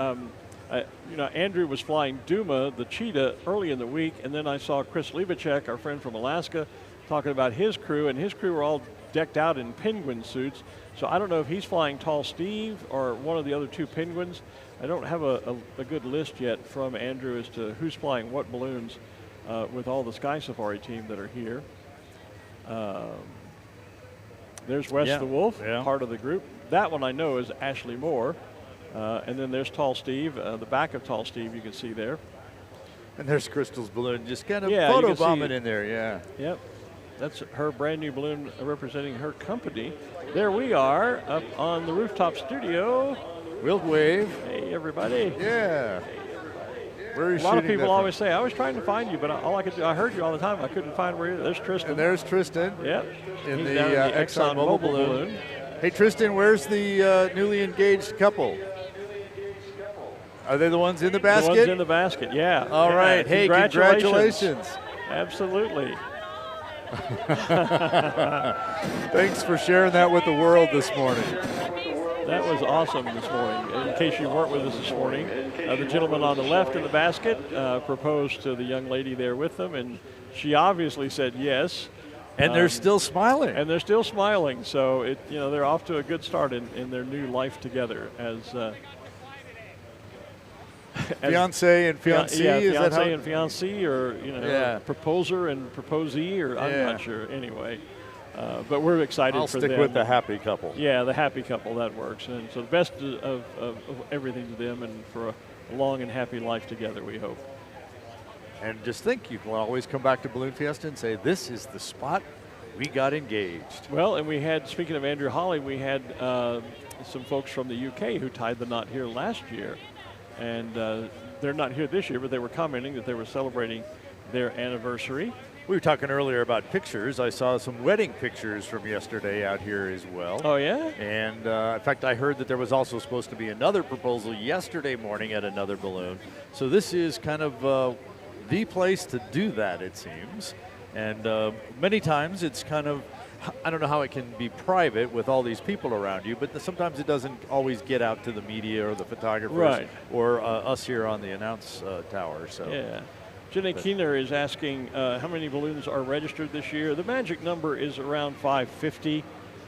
Andrew was flying Duma, the Cheetah, early in the week, and then I saw Chris Libacek, our friend from Alaska, talking about his crew, and his crew were all decked out in penguin suits. So I don't know if he's flying Tall Steve or one of the other two penguins. I don't have a good list yet from Andrew as to who's flying what balloons with all the Sky Safari team that are here. There's Wes the Wolf, part of the group. That one I know is Ashley Moore. And then there's Tall Steve, the back of Tall Steve you can see there. And there's Crystal's balloon just kind of photobombing in there, Yep. That's her brand new balloon representing her company. There we are up on the rooftop studio. We'll wave. Hey, everybody. Yeah. A lot of people always say, I was trying to find you, but all I could do, I heard you all the time. I couldn't find where you are. There's Tristan. And there's Tristan. Yep. In the ExxonMobil balloon. Hey, Tristan, where's the newly engaged couple? Are they the ones in the basket? The ones in the basket, yeah. All right. Hey, congratulations. Absolutely. Thanks for sharing that with the world this morning. That was awesome this morning. In case you weren't with us this morning, the gentleman on the left in the basket proposed to the young lady there with them, and she obviously said yes. And they're still smiling. And they're still smiling. So they're off to a good start in their new life together as fiancé and fiancée. Yeah, is that how? Fiancé and fiancée, or proposer and proposee, or I'm not sure. Anyway, but we're excited I'll for stick them. with the happy couple. Yeah, the happy couple, that works. And so the best of everything to them, and for a long and happy life together, we hope. And just think, you can always come back to Balloon Fiesta and say, this is the spot we got engaged. Well, and we had, speaking of Andrew Hawley, we had some folks from the UK who tied the knot here last year. And they're not here this year, but they were commenting that they were celebrating their anniversary. We were talking earlier about pictures. I saw some wedding pictures from yesterday out here as well. Oh, yeah? And in fact, I heard that there was also supposed to be another proposal yesterday morning at another balloon. So this is kind of the place to do that, it seems. And many times it's kind of, I don't know how it can be private with all these people around you, but sometimes it doesn't always get out to the media or the photographers, right, or us here on the announce tower. So yeah. Jenny Keener is asking how many balloons are registered this year. The magic number is around 550.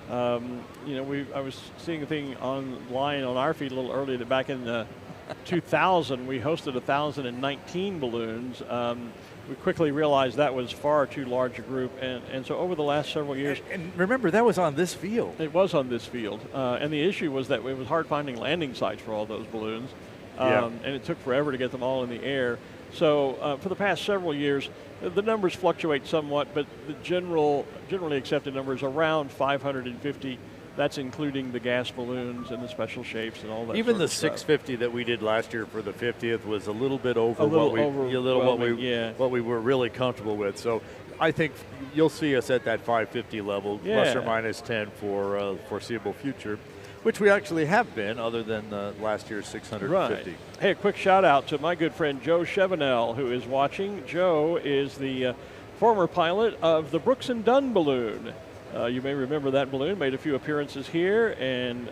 You know, I was seeing a thing online on our feed a little earlier that back in 2000 we hosted 1,019 balloons. We quickly realized that was far too large a group, and so over the last several years. And remember, that was on this field. It was on this field, and the issue was that it was hard finding landing sites for all those balloons, and it took forever to get them all in the air. So for the past several years, the numbers fluctuate somewhat, but the generally accepted number is around 550. That's including the gas balloons and the special shapes and all that. Even sort the of stuff. 650 that we did last year for the 50th was a little bit over what we were really comfortable with. So I think you'll see us at that 550 level, plus or minus 10 for foreseeable future, which we actually have been, other than last year's 650. Right. Hey, a quick shout out to my good friend Joe Chevenel, who is watching. Joe is the former pilot of the Brooks and Dunn balloon. You may remember that balloon, made a few appearances here, and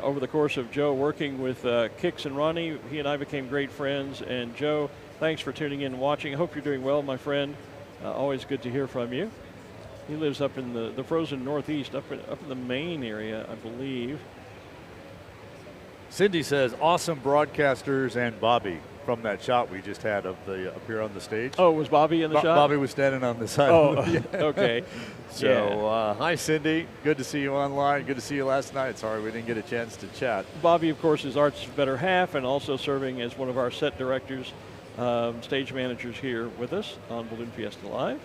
over the course of Joe working with Kix and Ronnie, he and I became great friends. And Joe, thanks for tuning in and watching. I hope you're doing well, my friend. Always good to hear from you. He lives up in the frozen Northeast, up in the Maine area, I believe. Cindy says, awesome broadcasters and Bobby from that shot we just had of the up here on the stage. Oh, was Bobby in the shot? Bobby was standing on the side. Oh, okay. So, hi, Cindy. Good to see you online. Good to see you last night. Sorry we didn't get a chance to chat. Bobby, of course, is Art's better half and also serving as one of our set directors, stage managers here with us on Balloon Fiesta Live.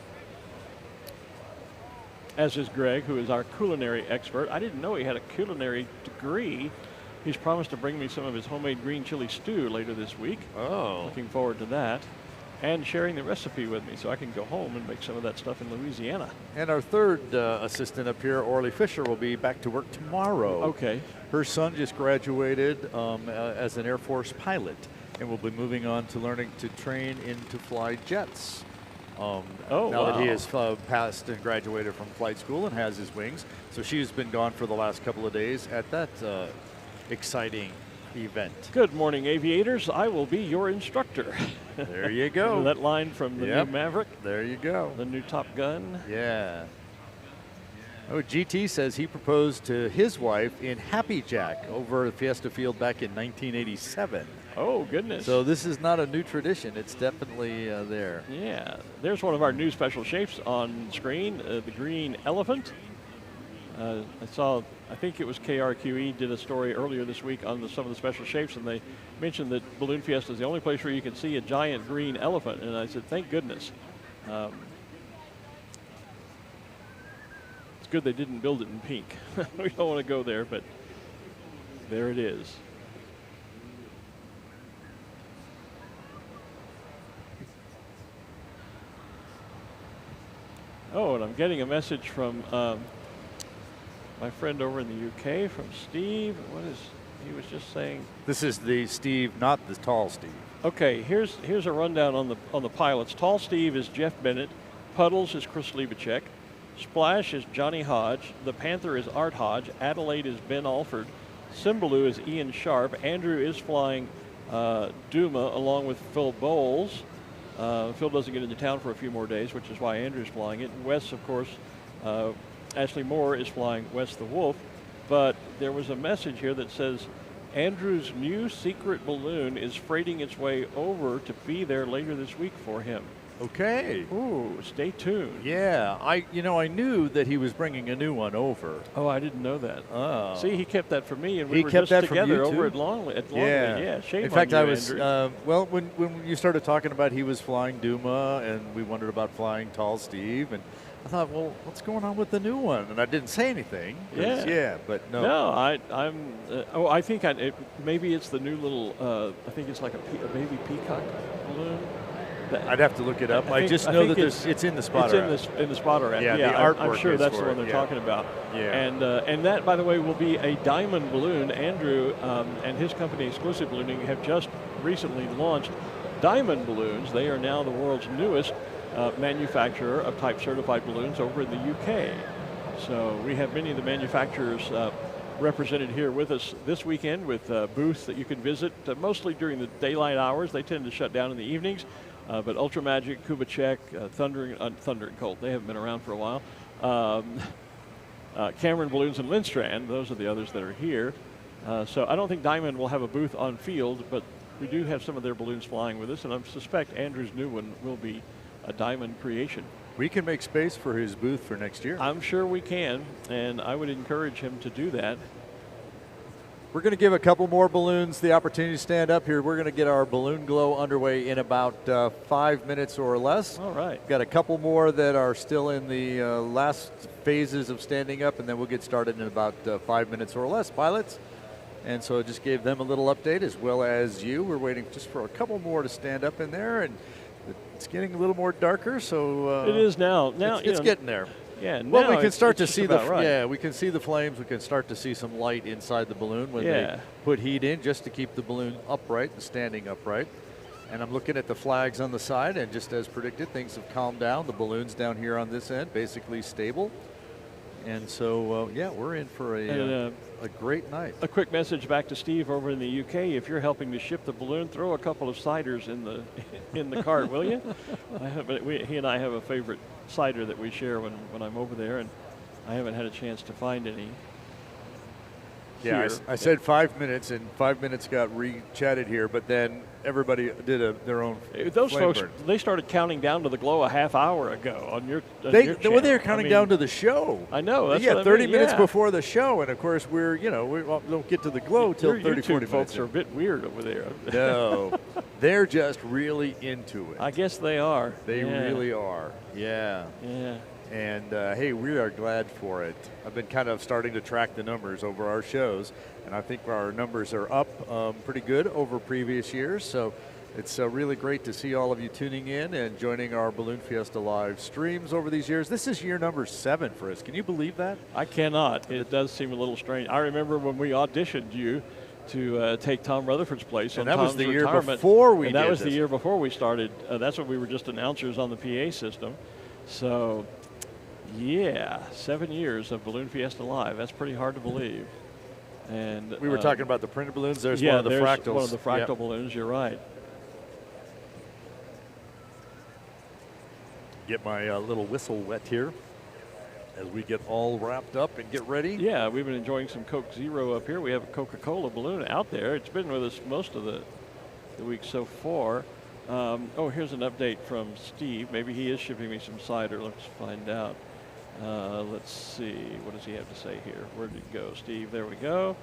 As is Greg, who is our culinary expert. I didn't know he had a culinary degree. He's promised to bring me some of his homemade green chili stew later this week. Oh. Looking forward to that. And sharing the recipe with me so I can go home and make some of that stuff in Louisiana. And our third assistant up here, Orly Fisher, will be back to work tomorrow. Okay. Her son just graduated as an Air Force pilot and will be moving on to learning to train to fly jets. Now that he has passed and graduated from flight school and has his wings. So she's been gone for the last couple of days at that exciting event. Good morning, aviators. I will be your instructor. There you go. Remember that line from the new Maverick? There you go. The new Top Gun? Yeah. Oh, GT says he proposed to his wife in Happy Jack over at Fiesta Field back in 1987. Oh, goodness. So this is not a new tradition. It's definitely there. Yeah. There's one of our new special shapes on screen, the green elephant. I think it was KRQE did a story earlier this week on some of the special shapes, and they mentioned that Balloon Fiesta is the only place where you can see a giant green elephant. And I said, thank goodness. It's good they didn't build it in pink. We don't want to go there, but there it is. Oh, and I'm getting a message from my friend over in the UK, from Steve. He was just saying? This is the Steve, not the tall Steve. Okay, here's a rundown on the pilots. Tall Steve is Jeff Bennett. Puddles is Chris Liebacek. Splash is Johnny Hodge. The Panther is Art Hodge. Adelaide is Ben Alford. Cymbaloo is Ian Sharp. Andrew is flying Duma along with Phil Bowles. Phil doesn't get into town for a few more days, which is why Andrew's flying it. And Wes, of course, Ashley Moore is flying Wes the Wolf. But there was a message here that says Andrew's new secret balloon is freighting its way over to be there later this week for him. Okay. Ooh, stay tuned. Yeah, I knew that he was bringing a new one over. Oh, I didn't know that. Oh. See, he kept that from me, and we He were kept just that from you together over too? at Longley. Yeah, shame In fact, on you, I was Andrew. when you started talking about he was flying Duma, and we wondered about flying Tall Steve, and I thought, well, what's going on with the new one? And I didn't say anything. Yeah. But no. No, I'm. I think maybe it's the new little. I think it's like a baby peacock balloon. I'd have to look it up. I just know that it's in the spotter. It's in the spotter app. Yeah, the I'm artwork sure that's the for one they're it, talking about. Yeah. And that, by the way, will be a diamond balloon. Andrew and his company, Exclusive Ballooning, have just recently launched diamond balloons. They are now the world's newest manufacturer of type certified balloons over in the UK. So we have many of the manufacturers represented here with us this weekend with booths that you can visit, mostly during the daylight hours. They tend to shut down in the evenings. But Ultra Magic, Kubitschek, Thunder and Colt, they haven't been around for a while. Cameron Balloons and Lindstrand, those are the others that are here. So I don't think Diamond will have a booth on field, but we do have some of their balloons flying with us, and I suspect Andrew's new one will be a Diamond creation. We can make space for his booth for next year. I'm sure we can, and I would encourage him to do that. We're going to give a couple more balloons the opportunity to stand up here. We're going to get our balloon glow underway in about 5 minutes or less. All right. Got a couple more that are still in the last phases of standing up, and then we'll get started in about 5 minutes or less, pilots. And so I just gave them a little update, as well as you. We're waiting just for a couple more to stand up in there, and it's getting a little more darker, so it is now. Now it's getting there. Yeah. Well, we can start to see see we can see the flames. We can start to see some light inside the balloon when they put heat in, just to keep the balloon upright and standing upright. And I'm looking at the flags on the side, and just as predicted, things have calmed down. The balloon's down here on this end, basically stable. And so, we're in for a great night. A quick message back to Steve over in the UK. If you're helping to ship the balloon, throw a couple of ciders in the cart, will you? He and I have a favorite cider that we share when I'm over there, and I haven't had a chance to find any. Yeah, I said 5 minutes, and 5 minutes got re-chatted here, but then everybody did their own. Those folks, burn. they started counting down to the glow a half hour ago on your. They were counting down to the show. I know. That's 30 minutes before the show, and of course we don't get to the glow till 30, 40 minutes. Folks are a bit weird over there. No, they're just really into it. I guess they are. They really are. Yeah. Yeah. And, hey, we are glad for it. I've been kind of starting to track the numbers over our shows, and I think our numbers are up pretty good over previous years. So it's really great to see all of you tuning in and joining our Balloon Fiesta live streams over these years. This is year number 7 for us. Can you believe that? I cannot. It does seem a little strange. I remember when we auditioned you to take Tom Rutherford's place on Tom's retirement. And that was the year before we did that was this. The year before we started. That's when we were just announcers on the PA system. So... yeah, 7 years of Balloon Fiesta Live. That's pretty hard to believe. And we were talking about the printed balloons. There's one of the fractals. One of the fractal balloons. You're right. Get my little whistle wet here as we get all wrapped up and get ready. Yeah, we've been enjoying some Coke Zero up here. We have a Coca-Cola balloon out there. It's been with us most of the week so far. Here's an update from Steve. Maybe he is shipping me some cider. Let's find out. Let's see. What does he have to say here? Where did it go, Steve? There we go.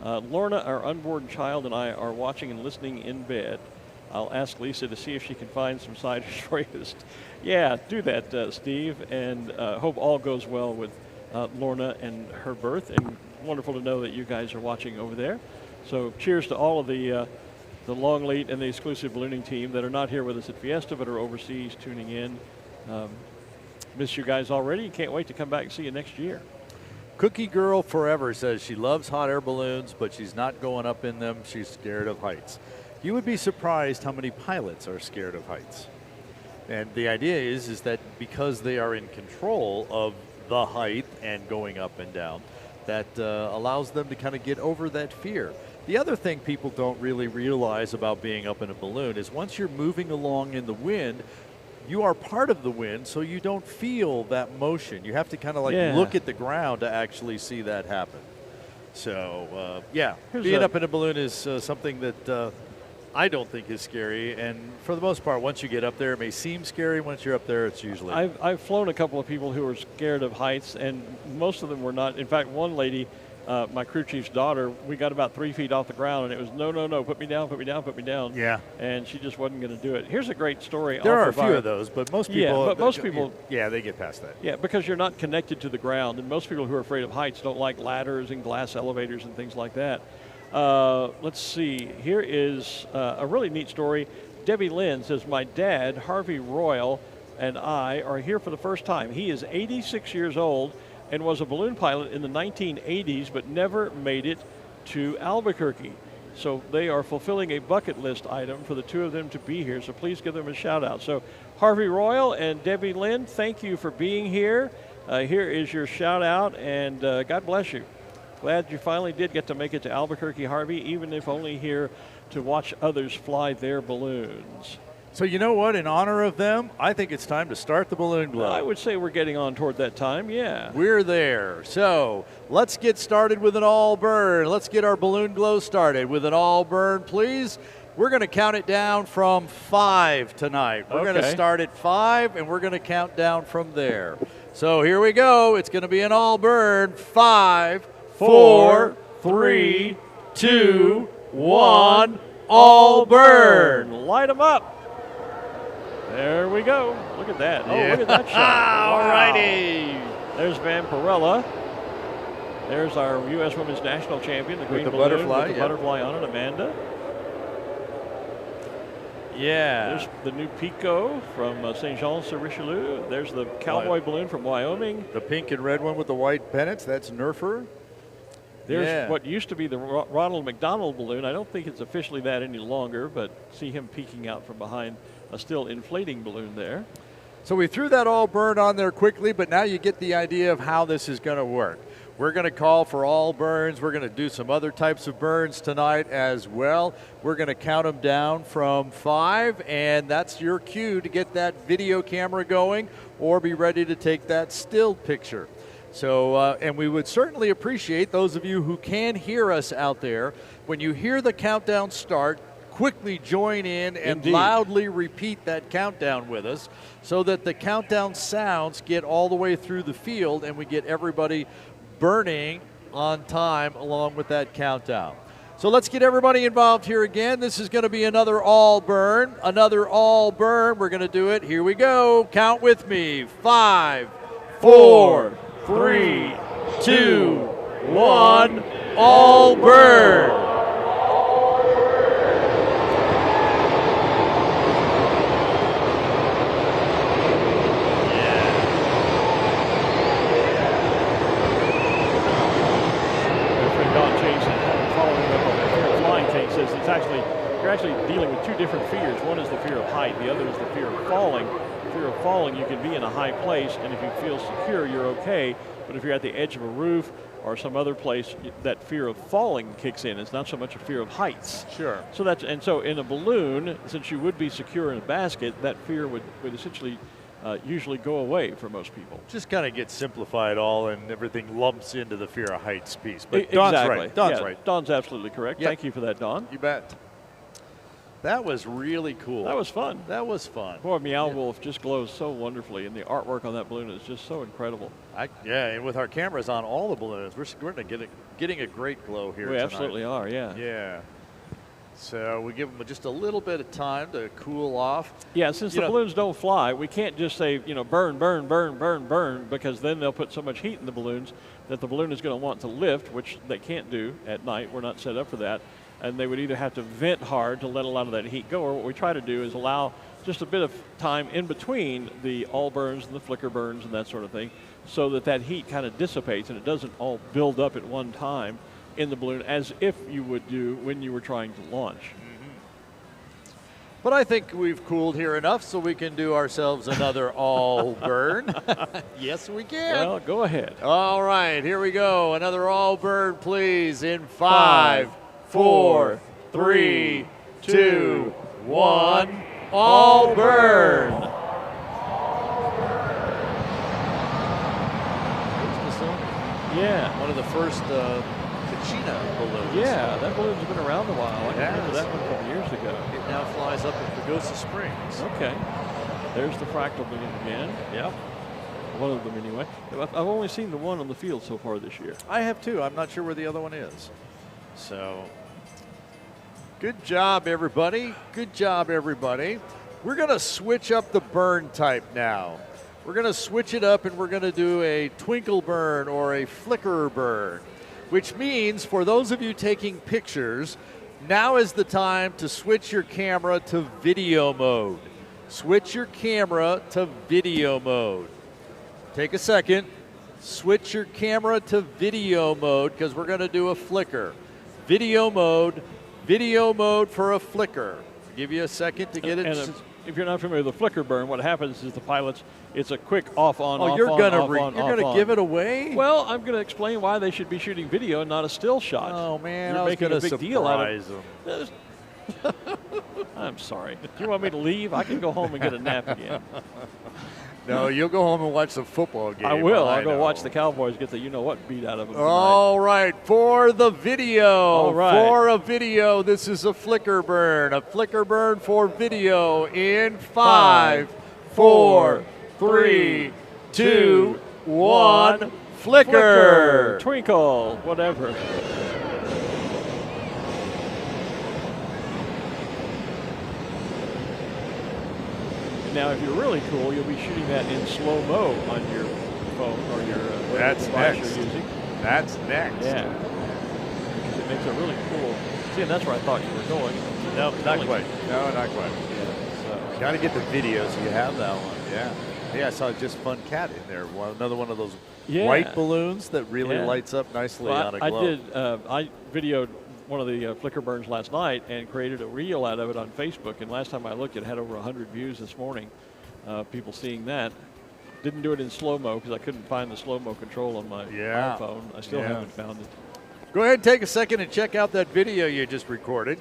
Lorna, our unborn child, and I are watching and listening in bed. I'll ask Lisa to see if she can find some ciders for you. Yeah, do that, Steve, and hope all goes well with Lorna and her birth. And wonderful to know that you guys are watching over there. So cheers to all of the Longleat and the Exclusive Ballooning team that are not here with us at Fiesta but are overseas tuning in. Miss you guys already. Can't wait to come back and see you next year. Cookie Girl Forever says she loves hot air balloons, but she's not going up in them. She's scared of heights. You would be surprised how many pilots are scared of heights. And the idea is that because they are in control of the height and going up and down, that allows them to kind of get over that fear. The other thing people don't really realize about being up in a balloon is once you're moving along in the wind, you are part of the wind, so you don't feel that motion. You have to kind of look at the ground to actually see that happen. So, being up in a balloon is something that I don't think is scary. And for the most part, once you get up there, it may seem scary. Once you're up there, it's usually. I've flown a couple of people who were scared of heights, and most of them were not. In fact, one lady my crew chief's daughter, we got about 3 feet off the ground, and it was no, put me down, put me down, put me down. Yeah. And she just wasn't going to do it. Here's a great story. There are a few of those, but most people. Yeah, but most people. Yeah, they get past that. Yeah, because you're not connected to the ground, and most people who are afraid of heights don't like ladders and glass elevators and things like that. Let's see. Here is a really neat story. Debbie Lynn says, my dad, Harvey Royal, and I are here for the first time. He is 86 years old and was a balloon pilot in the 1980s, but never made it to Albuquerque. So they are fulfilling a bucket list item for the two of them to be here, so please give them a shout out. So Harvey Royal and Debbie Lynn, thank you for being here. Here is your shout out, and God bless you. Glad you finally did get to make it to Albuquerque, Harvey, even if only here to watch others fly their balloons. So you know what? In honor of them, I think it's time to start the balloon glow. I would say we're getting on toward that time, yeah. We're there. So let's get started with an all burn. Let's get our balloon glow started with an all burn, please. We're going to count it down from 5 tonight. We're going to start at 5, and we're going to count down from there. So here we go. It's going to be an all burn. 5, 4, 3, 2, 1, all burn. Light them up. There we go. Look at that. Oh, look at that shot. All righty. There's Vampirella. There's our U.S. Women's National Champion, the green balloon butterfly, with the butterfly on it, Amanda. Yeah. There's the new Pico from St. Jean-sur-Richelieu. There's the cowboy balloon from Wyoming. The pink and red one with the white pennants, that's Nerfer. There's what used to be the Ronald McDonald balloon. I don't think it's officially that any longer, but see him peeking out from behind a still inflating balloon there. So we threw that all burn on there quickly, but now you get the idea of how this is going to work. We're going to call for all burns. We're going to do some other types of burns tonight as well. We're going to count them down from 5, and that's your cue to get that video camera going or be ready to take that still picture. So, and we would certainly appreciate those of you who can hear us out there. When you hear the countdown start, quickly join in and loudly repeat that countdown with us so that the countdown sounds get all the way through the field and we get everybody burning on time along with that countdown. So let's get everybody involved here again. This is going to be another all burn. Another all burn. We're going to do it. Here we go. Count with me. 5, 4, 3, 2, 1. All burn. You're actually dealing with 2 different fears. One is the fear of height. The other is the fear of falling. Fear of falling, you can be in a high place, and if you feel secure, you're okay. But if you're at the edge of a roof or some other place, that fear of falling kicks in. It's not so much a fear of heights. Sure. So in a balloon, since you would be secure in a basket, that fear would essentially usually go away for most people. Just kind of gets simplified all, and everything lumps into the fear of heights piece. But exactly. Don's right. Don's right. Don's absolutely correct. Yep. Thank you for that, Don. You bet. That was really cool. That was fun. That was fun. Boy, Meow Wolf just glows so wonderfully, and the artwork on that balloon is just so incredible. And with our cameras on all the balloons, we're getting a great glow here We tonight. absolutely are, yeah. Yeah. So we give them just a little bit of time to cool off. Yeah, since the balloons don't fly, we can't just say, burn, burn, burn, burn, burn, because then they'll put so much heat in the balloons that the balloon is going to want to lift, which they can't do at night. We're not set up for that. And they would either have to vent hard to let a lot of that heat go, or what we try to do is allow just a bit of time in between the all burns and the flicker burns and that sort of thing, so that heat kind of dissipates and it doesn't all build up at one time in the balloon as if you would do when you were trying to launch. Mm-hmm. But I think we've cooled here enough so we can do ourselves another all burn. Yes, we can. Well, go ahead. All right, here we go. Another all burn, please, in 5, 4, 3, 2, 1. All burn. Yeah. One of the first Kachina balloons. Yeah, that balloon's been around a while. I can remember that one from years ago. It now flies up in Pagosa Springs. Okay. There's the fractal balloon again. Yep. one of them anyway. I've only seen the one on the field so far this year. I have too. I'm not sure where the other one is. So, good job, everybody. Good job, everybody. We're going to switch up the burn type now. We're going to switch it up and we're going to do a twinkle burn or a flicker burn, which means for those of you taking pictures, now is the time to switch your camera to video mode. Switch your camera to video mode. Take a second, switch your camera to video mode because we're going to do a flicker. Video mode for a flicker. Give you a second to get it. And if you're not familiar with the flicker burn, what happens is the pilots, it's a quick off, on, oh, off, you're on, gonna off, on, you're going to give it away? Well, I'm going to explain why they should be shooting video and not a still shot. Oh, man, You're I was making going a to big deal out of surprise them. I'm sorry. Do you want me to leave? I can go home and get a nap again. No, you'll go home and watch the football game. I will. I'll know. go watch the Cowboys get the you-know-what beat out of them tonight. All right, for the video. All right. For a video, this is a flicker burn. A flicker burn for video in 5, 4, 3, 2, 1. Flicker. Twinkle. Whatever. Now, if you're really cool, you'll be shooting that in slow-mo on your phone or your whatever device you're using. That's next. Yeah. Because it makes a really cool. See, and that's where I thought you were going. No, not quite. No, not quite. Yeah, so. Got to get the video so you have that one. Yeah. Yeah, I saw Just Fun Cat in there. Another one of those white balloons that really lights up nicely on a globe. I videoed one of the flicker burns last night and created a reel out of it on Facebook. And last time I looked, it had over 100 views this morning. People seeing that. Didn't do it in slow-mo because I couldn't find the slow-mo control on my iPhone. I still haven't found it. Go ahead and take a second and check out that video you just recorded.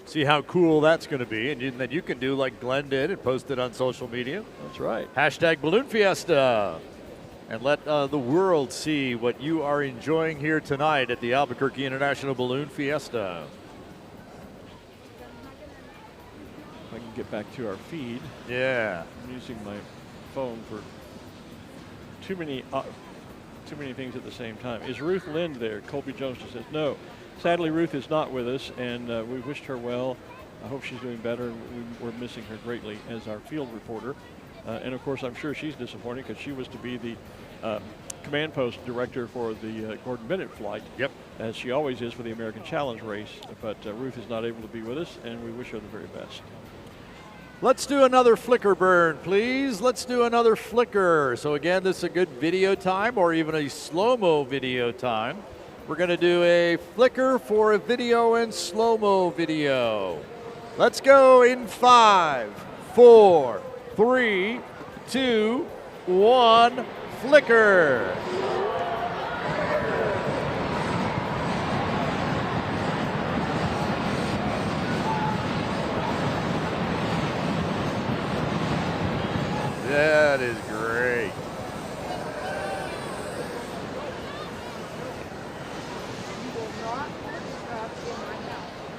See how cool that's going to be. And then you can do like Glen did and post it on social media. That's right. Hashtag Balloon Fiesta. And let the world see what you are enjoying here tonight at the Albuquerque International Balloon Fiesta. If I can get back to our feed. Yeah. I'm using my phone for too many things at the same time. Is Ruth Lind there? Colby Jones just says no. Sadly, Ruth is not with us, and we wished her well. I hope she's doing better. We're missing her greatly as our field reporter. And of course, I'm sure she's disappointed because she was to be the command post director for the Gordon Bennett flight. Yep. As she always is for the American Challenge race. But Ruth is not able to be with us, and we wish her the very best. Let's do another flicker burn, please. Let's do another flicker. So again, this is a good video time or even a slow-mo video time. We're going to do a flicker for a video and slow-mo video. Let's go in 5, 4, 3, 2, 1, flicker. That is great.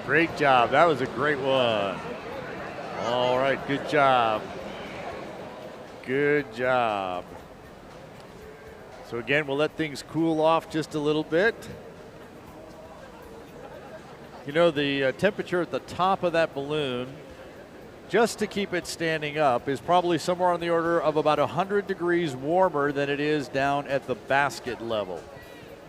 Great job. That was a great one. All right, good job. Good job. So again, we'll let things cool off just a little bit. You know, the temperature at the top of that balloon, just to keep it standing up, is probably somewhere on the order of about 100 degrees warmer than it is down at the basket level.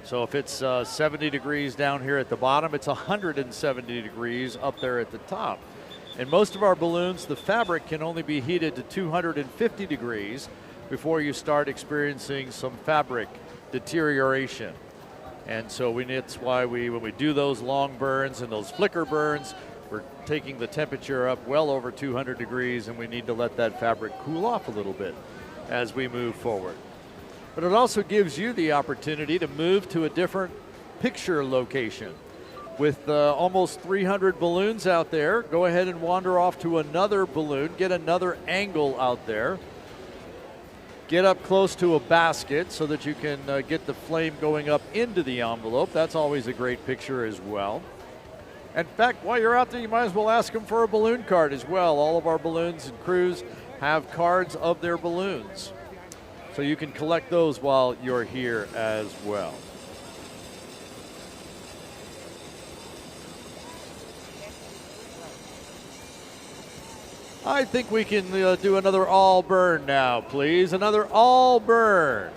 So if it's 70 degrees down here at the bottom, it's 170 degrees up there at the top. In most of our balloons, the fabric can only be heated to 250 degrees before you start experiencing some fabric deterioration. And so that's why when we do those long burns and those flicker burns, we're taking the temperature up well over 200 degrees, and we need to let that fabric cool off a little bit as we move forward. But it also gives you the opportunity to move to a different picture location. With almost 300 balloons out there, go ahead and wander off to another balloon, get another angle out there. Get up close to a basket so that you can get the flame going up into the envelope. That's always a great picture as well. In fact, while you're out there, you might as well ask them for a balloon card as well. All of our balloons and crews have cards of their balloons. So you can collect those while you're here as well. I think we can do another all burn now, please. Another all burn.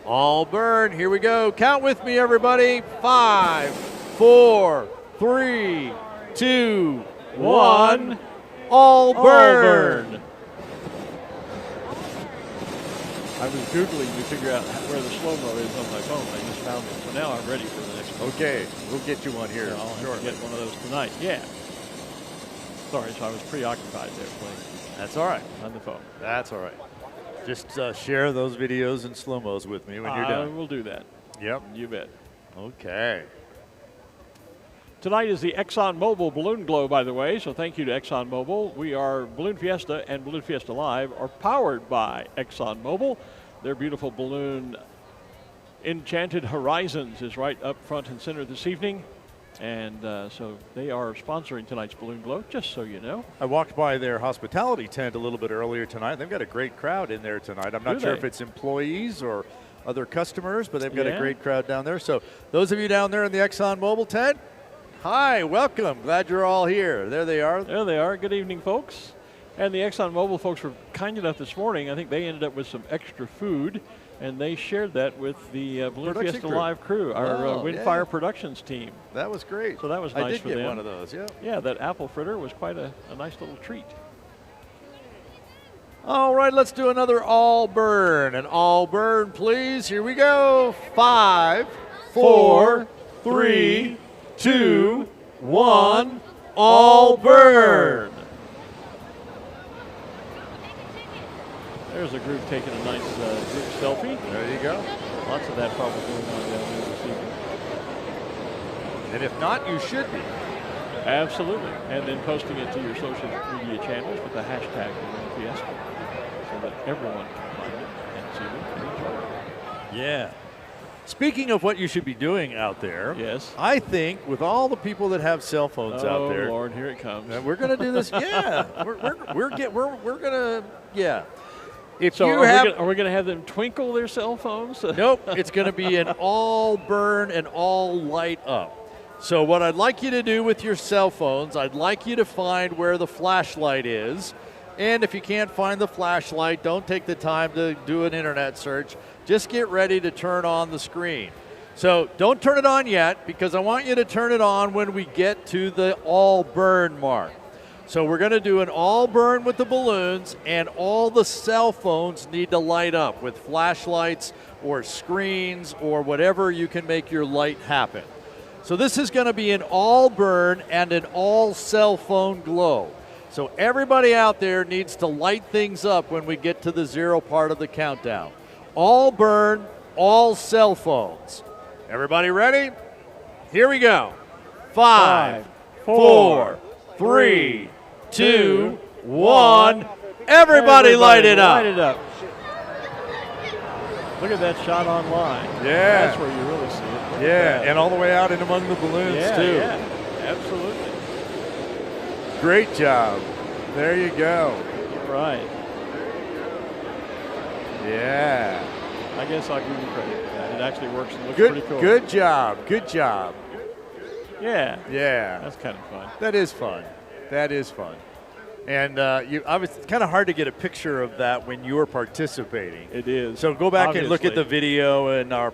All burn. Here we go. Count with me, everybody. 5, 4, 3, 2, 1. All burn. I was Googling to figure out where the slow-mo is on my phone. I just found it. So now I'm ready for the next one. Okay, we'll get you one here. Yeah, I'll have to get one of those tonight. Yeah. Sorry, so I was preoccupied there playing. That's all right. On the phone. That's all right. Just share those videos and slow-mos with me when you're done. I will do that. Yep. You bet. Okay. Tonight is the ExxonMobil Balloon Glow, by the way, so thank you to ExxonMobil. We are Balloon Fiesta and Balloon Fiesta Live are powered by ExxonMobil. Their beautiful balloon Enchanted Horizons is right up front and center this evening. And so they are sponsoring tonight's Balloon Glow, just so you know. I walked by their hospitality tent a little bit earlier tonight. They've got a great crowd in there tonight. I'm not sure if it's employees or other customers, but they've got a great crowd down there. So those of you down there in the ExxonMobil tent, hi, welcome. Glad you're all here. There they are. There they are. Good evening, folks. And the ExxonMobil folks were kind enough this morning. I think they ended up with some extra food, and they shared that with the Balloon Fiesta Live crew, our Windfire Productions team. That was great. So that was nice for them. I did get one of those, yeah. Yeah, that apple fritter was quite a nice little treat. All right, let's do another all burn. An all burn, please. Here we go. 5, 4, 3, 2, 1. All burn. There's a group taking a nice group selfie. There you go. Lots of that probably going on down there this evening. And if not, you should be. Absolutely. And then posting it to your social media channels with the hashtag Balloon Fiesta so that everyone can find it and see it and enjoy it. Yeah. Speaking of what you should be doing out there, yes, I think with all the people that have cell phones out there, oh Lord, here it comes. We're going to do this. Yeah, we're going to. Yeah. If so you are we going to have them twinkle their cell phones? Nope. It's going to be an all burn and all light up. So what I'd like you to do with your cell phones, I'd like you to find where the flashlight is. And if you can't find the flashlight, don't take the time to do an internet search. Just get ready to turn on the screen. So don't turn it on yet, because I want you to turn it on when we get to the all burn mark. So we're going to do an all burn with the balloons, and all the cell phones need to light up with flashlights or screens or whatever you can make your light happen. So this is going to be an all burn and an all cell phone glow. So everybody out there needs to light things up when we get to the 0 part of the countdown. All burn, all cell phones. Everybody ready? Here we go. 5, 4, 3, 2, 1. Everybody light it up. Light it up. Look at that shot online. Yeah. That's where you really see it. Yeah, and all the way out and among the balloons, too. Yeah, absolutely. Great job. There you go. Right. Yeah. I guess I'll give you credit for that. It actually works and looks Good, pretty cool. good job. Good job. Yeah. Yeah. That's kind of fun. That is fun. That is fun. And it's kind of hard to get a picture of that when you're participating. It is. So go back and look at the video, and our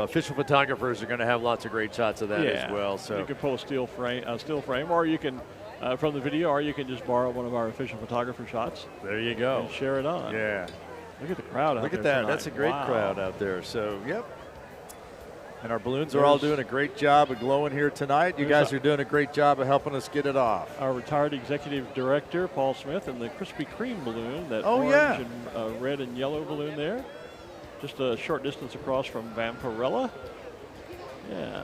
official photographers are going to have lots of great shots of that as well. So you can pull a still frame, or you can from the video, or you can just borrow one of our official photographer shots. There you go. And share it on. Yeah. Look at the crowd out there. Look at that. Tonight. That's a great crowd out there. So, yep. And our balloons are all doing a great job of glowing here tonight. You guys are doing a great job of helping us get it off. Our retired executive director, Paul Smith, and the Krispy Kreme balloon, that orange and red and yellow balloon there. Just a short distance across from Vampirella. Yeah.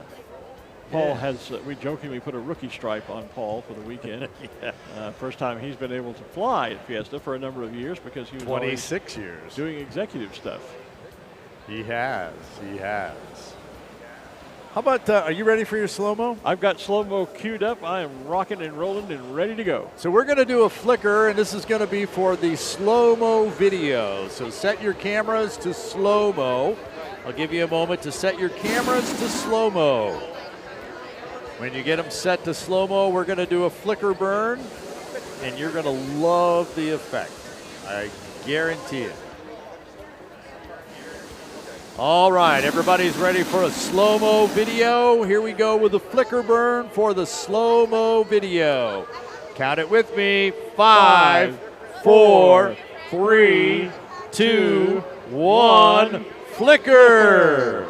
Paul has, we jokingly put a rookie stripe on Paul for the weekend. First time he's been able to fly at Fiesta for a number of years, because he was 26 years doing executive stuff. He has. How about, are you ready for your slow-mo? I've got slow-mo queued up. I am rocking and rolling and ready to go. So we're going to do a flicker, and this is going to be for the slow-mo video. So set your cameras to slow-mo. I'll give you a moment to set your cameras to slow-mo. When you get them set to slow-mo, we're going to do a flicker burn, and you're going to love the effect. I guarantee it. All right, everybody's ready for a slow-mo video. Here we go with the flicker burn for the slow-mo video. Count it with me. 5, 4, 3, 2, 1, flicker.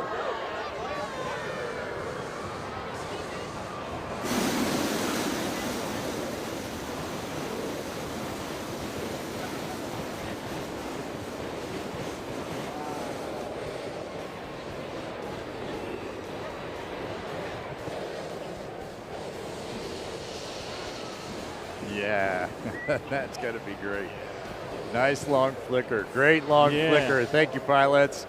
Yeah, that's going to be great. Nice long flicker. Great long flicker. Thank you, pilots.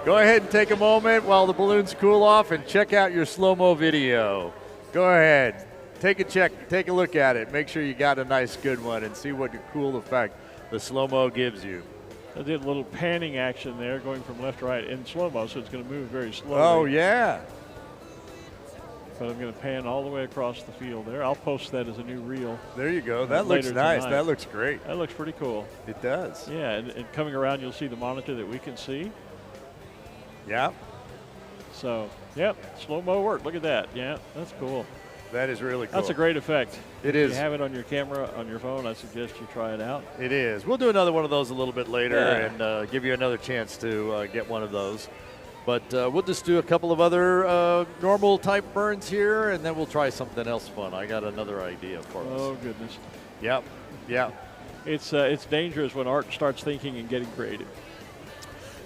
Go ahead and take a moment while the balloons cool off and check out your slow-mo video. Go ahead. Take a look at it. Make sure you got a nice good one and see what a cool effect the slow-mo gives you. I did a little panning action there, going from left to right in slow-mo, so it's going to move very slowly. Oh, yeah. But I'm going to pan all the way across the field there. I'll post that as a new reel. There you go. That looks nice. Tonight. That looks great. That looks pretty cool. It does. Yeah, and coming around, you'll see the monitor that we can see. Yeah. So, yep, slow-mo work. Look at that. Yeah, that's cool. That is really cool. That's a great effect. It is. is. If you have it on your camera, on your phone, I suggest you try it out. It is. We'll do another one of those a little bit later and give you another chance to get one of those. But we'll just do a couple of other normal type burns here, and then we'll try something else fun. I got another idea for us. Oh, goodness. Yep. Yeah. It's dangerous when art starts thinking and getting creative.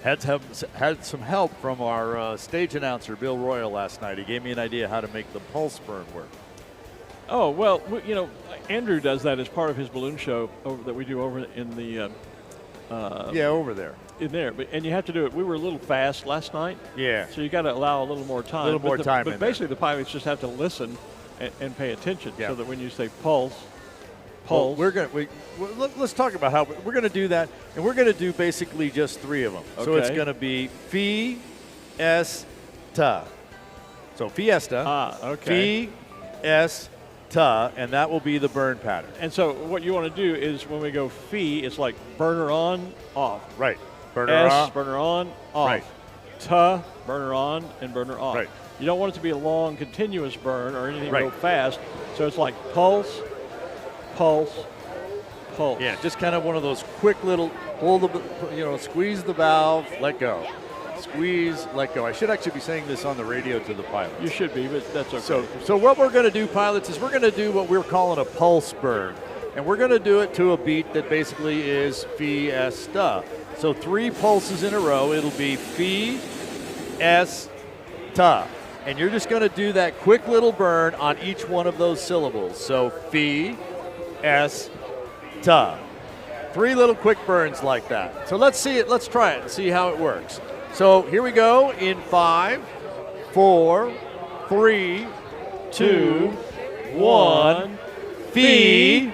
Had some help from our stage announcer, Bill Royal, last night. He gave me an idea how to make the pulse burn work. Oh, well, you know, Andrew does that as part of his balloon show that we do over in the over there. In there, and you have to do it. We were a little fast last night. Yeah. So you got to allow a little more time. But basically, the pilots just have to listen and pay attention, so that when you say pulse. Well, let's talk about how we're going to do that, and we're going to do basically just 3 of them. Okay. So it's going to be Fiesta. So Fiesta. Okay. Fiesta, and that will be the burn pattern. And so what you want to do is when we go Fee, it's like burner on, off. Right. Burner S, on. burner on, off. Right. Ta, burner on, and burner off. Right. You don't want it to be a long, continuous burn or anything real fast. So it's like pulse, pulse, pulse. Yeah, just kind of one of those quick little, squeeze the valve, let go. Squeeze, let go. I should actually be saying this on the radio to the pilots. You should be, but that's okay. So what we're going to do, pilots, is we're going to do what we're calling a pulse burn. And we're going to do it to a beat that basically is Fiesta. So 3 pulses in a row. It'll be Fiesta. And you're just going to do that quick little burn on each one of those syllables. So Fiesta. 3 little quick burns like that. So let's see it. Let's try it and see how it works. So here we go in 5, 4, 3, 2, 1. Fiesta.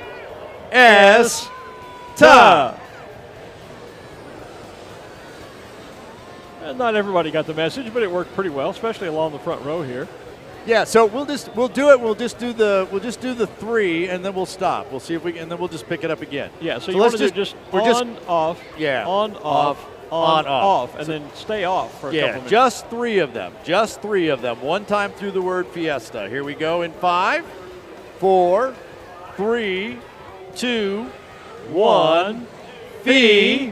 Not everybody got the message, but it worked pretty well, especially along the front row here. Yeah, so we'll do it. We'll just do the 3, and then we'll stop. We'll see if we can, and then we'll just pick it up again. Yeah, so you want to do on, off, on, off, on, off, and then stay off for a couple minutes. Just 3 of them. Just 3 of them. One time through the word Fiesta. Here we go in 5, 4, 3, 2, 1. Fiesta.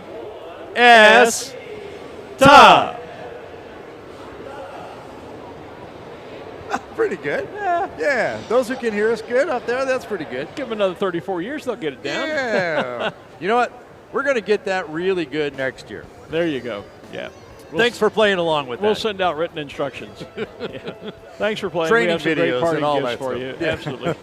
Pretty good. Yeah. Those who can hear us good up there, that's pretty good. Give them another 34 years, they'll get it down. Yeah. You know what? We're going to get that really good next year. There you go. Yeah. Thanks for playing along with that. We'll send out written instructions. Yeah. Thanks for playing. Training we have some videos great party and all gifts that for stuff. you. Absolutely.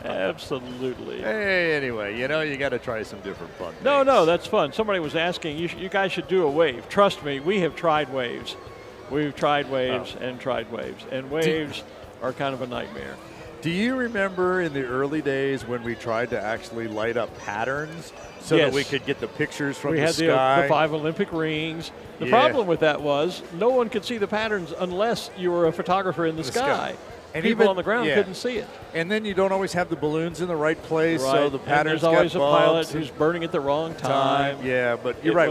Absolutely. Hey, anyway, you got to try some different fun things. No, that's fun. Somebody was asking, you guys should do a wave. Trust me, we have tried waves. We've tried waves and tried waves, and waves are kind of a nightmare. Do you remember in the early days when we tried to actually light up patterns so that we could get the pictures from the sky? We had the 5 Olympic rings. The problem with that was no one could see the patterns unless you were a photographer in the sky. And people on the ground couldn't see it. And then you don't always have the balloons in the right place, so the patterns got bumped. There's always a pilot who's burning at the wrong time. Yeah, but you're right.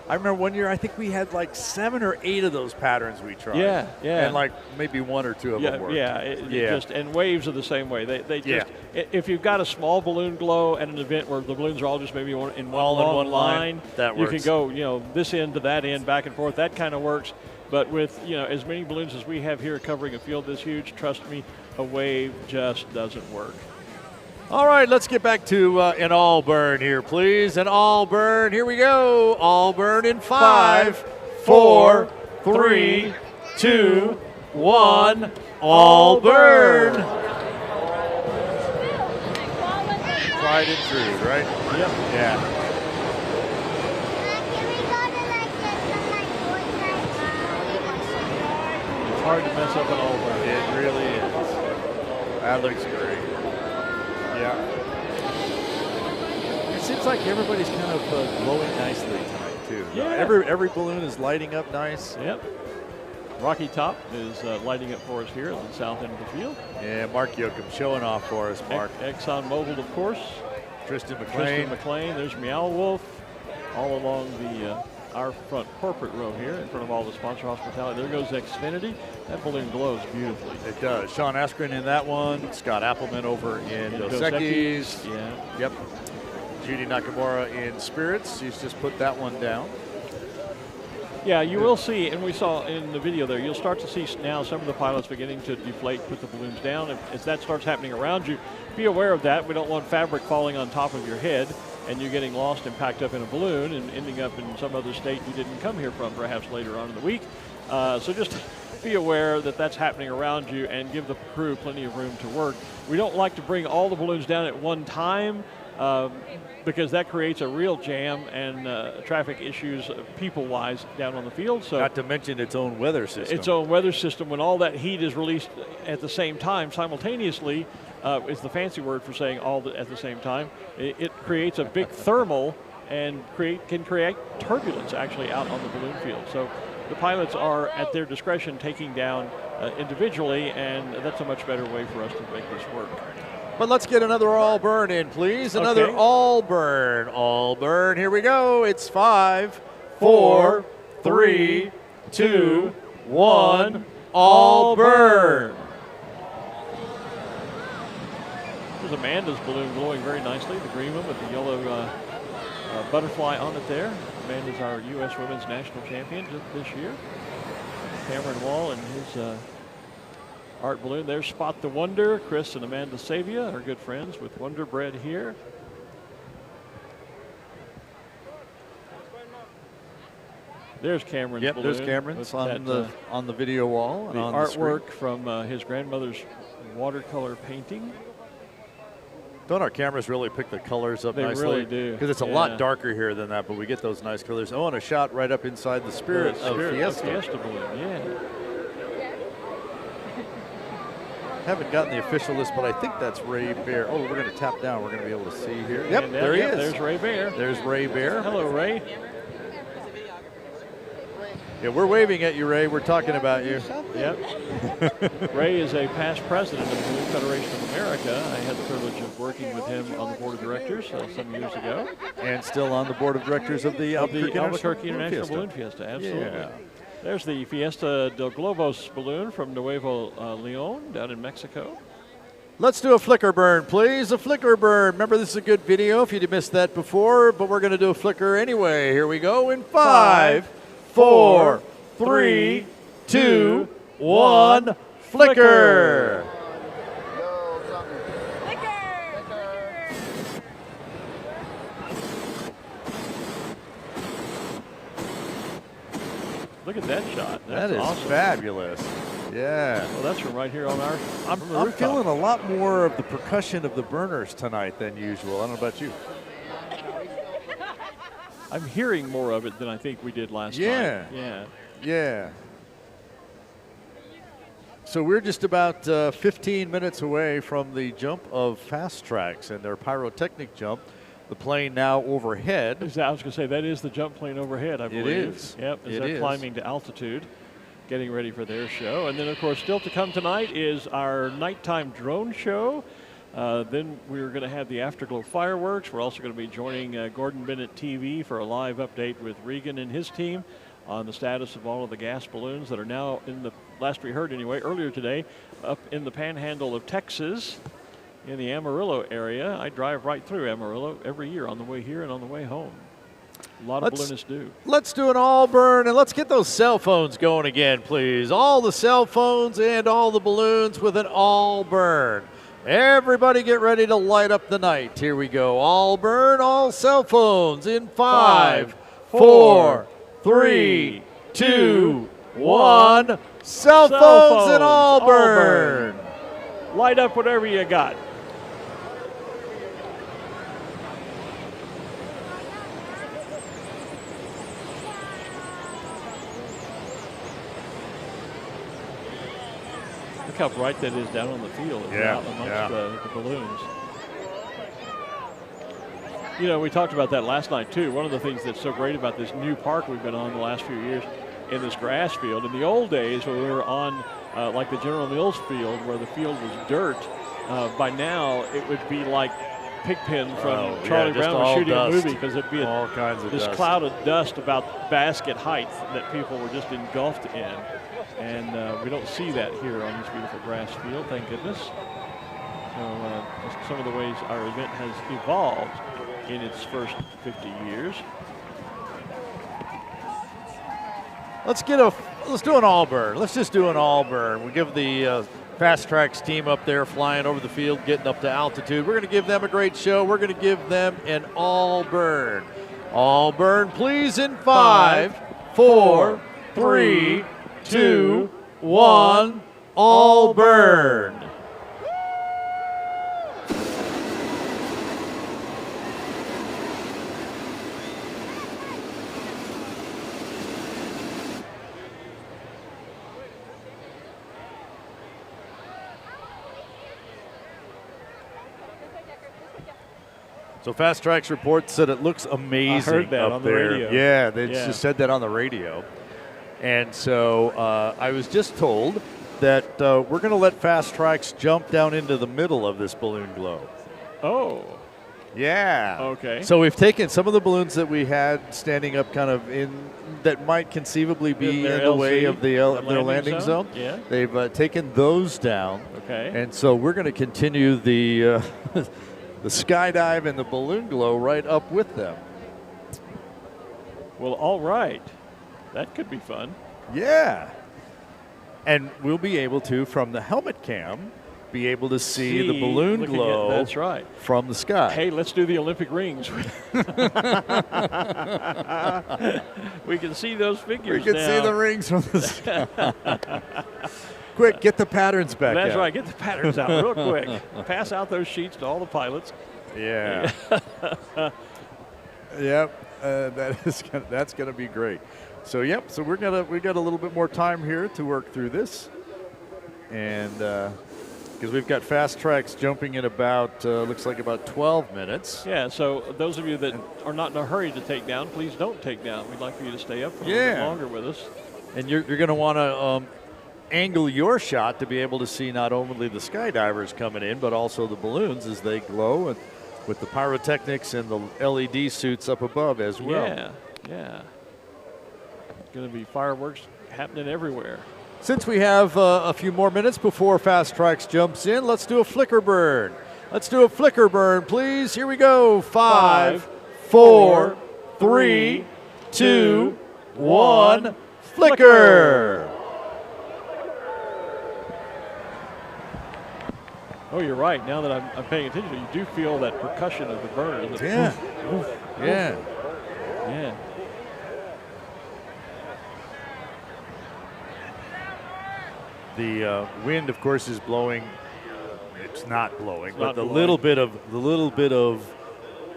I remember one year, I think we had like 7 or 8 of those patterns we tried. Yeah. And like maybe 1 or 2 of them worked. And waves are the same way. They just, if you've got a small balloon glow at an event where the balloons are all just maybe in one line, that works. You can go, this end to that end, back and forth. That kind of works. But with as many balloons as we have here covering a field this huge, trust me, a wave just doesn't work. All right, let's get back to an all burn here, please. An all burn. Here we go. All burn in 5, 4, 3, 2, 1. All burn. Tried and true, right? Yep. Yeah. Hard to mess up an all burn. It really is. That looks great. Yeah. It seems like everybody's kind of glowing nicely tonight too. Yeah. Every balloon is lighting up nice. Yep. Rocky Top is lighting up for us here on the south end of the field. Yeah, Mark Yoakum showing off for us, Mark. Exxon Mobil, of course. Tristan McLean. There's Meow Wolf all along the our front corporate row here in front of all the sponsor hospitality. There goes Xfinity. That balloon glows beautifully. It does. Sean Askren in that one. Scott Appleman over in Dos Equis. Yeah. Yep. Judy Nakamura in Spirits. She's just put that one down. Yeah, you will see, and we saw in the video there, you'll start to see now some of the pilots beginning to deflate, put the balloons down. As that starts happening around you, be aware of that. We don't want fabric falling on top of your head and you getting lost and packed up in a balloon and ending up in some other state you didn't come here from perhaps later on in the week. So just be aware that that's happening around you and give the crew plenty of room to work. We don't like to bring all the balloons down at one time because that creates a real jam and traffic issues people-wise down on the field. So not to mention its own weather system. Its own weather system. When all that heat is released at the same time, simultaneously, is the fancy word for saying at the same time, it creates a big thermal and can create turbulence actually out on the balloon field. So the pilots are at their discretion taking down individually, and that's a much better way for us to make this work. But let's get another all burn in, please. Another all burn. All burn. Here we go. It's 5, 4, 3, 2, 1. All burn. There's Amanda's balloon glowing very nicely, the green one with the yellow butterfly on it there. Amanda's our U.S. Women's National Champion this year. Cameron Wall and his art balloon. There's Spot the Wonder. Chris and Amanda Savia are good friends with Wonder Bread here. There's Cameron's balloon. There's Cameron's on the video wall. The artwork from his grandmother's watercolor painting. Don't our cameras really pick the colors up nicely? They really do. Because it's a lot darker here than that, but we get those nice colors. Oh, and a shot right up inside the Spirit of Fiesta. Fiesta balloon, yeah. Haven't gotten the official list, but I think that's Ray Bear. Oh, we're going to tap down. We're going to be able to see here. Yep, there he is. There's Ray Bear. There's Ray Bear. Hello, Ray. Yeah, we're waving at you, Ray. We're talking about you. Yep. Ray is a past president of the Balloon Federation of America. I had the privilege of working with him on the board of directors some years ago. And still on the board of directors of the Albuquerque International Balloon Fiesta. Absolutely. Yeah. There's the Fiesta del Globos balloon from Nuevo Leon down in Mexico. Let's do a flicker burn, please. A flicker burn. Remember, this is a good video if you missed that before, but we're going to do a flicker anyway. Here we go in 5, 4, 3, 2, 1. Flicker. Look at that shot. That is awesome. Fabulous. Yeah. Well, that's from right here on our I'm feeling a lot more of the percussion of the burners tonight than usual. I don't know about you. I'm hearing more of it than I think we did last time. Yeah. Yeah. Yeah. So we're just about 15 minutes away from the jump of Fastrax and their pyrotechnic jump. The plane now overhead. I was going to say, that is the jump plane overhead, I believe. It is. Yep, as they're climbing to altitude, getting ready for their show. And then, of course, still to come tonight is our nighttime drone show. Then we're going to have the Afterglow fireworks. We're also going to be joining Gordon Bennett TV for a live update with Regan and his team on the status of all of the gas balloons that are now in the, last we heard anyway, earlier today, up in the panhandle of Texas in the Amarillo area. I drive right through Amarillo every year on the way here and on the way home. A lot of balloonists do. Let's do an all burn, and let's get those cell phones going again, please. All the cell phones and all the balloons with an all burn. Everybody get ready to light up the night. Here we go. All burn, all cell phones in 5, 4, 3, 2, 1. Cell phones and all burn. Light up whatever you got. Look how bright that is down on the field out amongst the balloons. You know, we talked about that last night, too. One of the things that's so great about this new park we've been on the last few years in this grass field, in the old days when we were on like the General Mills field where the field was dirt, by now it would be like Pigpen from Charlie Brown was shooting a movie, because it'd be all kinds of this cloud of dust about basket height that people were just engulfed in. And we don't see that here on this beautiful grass field, thank goodness. So just some of the ways our event has evolved in its first 50 years. Let's do an all burn. Let's just do an all burn. We give the Fastrax team up there flying over the field, getting up to altitude. We're going to give them a great show. We're going to give them an all burn. All burn, please, in 5, 4, 3, 2, 1. All burn. So Fastrax reports that it looks amazing. I heard that up on the there. radio. Yeah, they just said that on the radio. And so I was just told that we're going to let Fastrax jump down into the middle of this balloon glow. Oh. Yeah. Okay. So we've taken some of the balloons that we had standing up kind of in that might conceivably be in the way of their landing zone. Yeah. They've taken those down. Okay. And so we're going to continue the the skydive and the balloon glow right up with them. Well, all right. That could be fun. Yeah. And we'll be able to, from the helmet cam, be able to see the balloon glow that's right. from the sky. Hey, let's do the Olympic rings. We can see those figures We can now. see the rings from the sky. Quick, get the patterns back That's out. right. Get the patterns out real quick. Pass out those sheets to all the pilots. Yeah. Yep. That's gonna be great. So so we got a little bit more time here to work through this, and because we've got Fastrax jumping in about looks like about 12 minutes. Yeah. So those of you that are not in a hurry to take down, please don't take down. We'd like for you to stay up for a little bit longer with us. And you're going to want to angle your shot to be able to see not only the skydivers coming in, but also the balloons as they glow, and with the pyrotechnics and the LED suits up above as well. Yeah, yeah. It's going to be fireworks happening everywhere. Since we have a few more minutes before Fastrax jumps in, let's do a flicker burn. Let's do a flicker burn, please. Here we go. 5, 4, 3, 2, 1. Flicker. Oh, you're right. Now that I'm paying attention, you do feel that percussion of the burn. Yeah. Yeah. Yeah. The wind, of course, is blowing. It's not blowing, but the blowing. little bit of.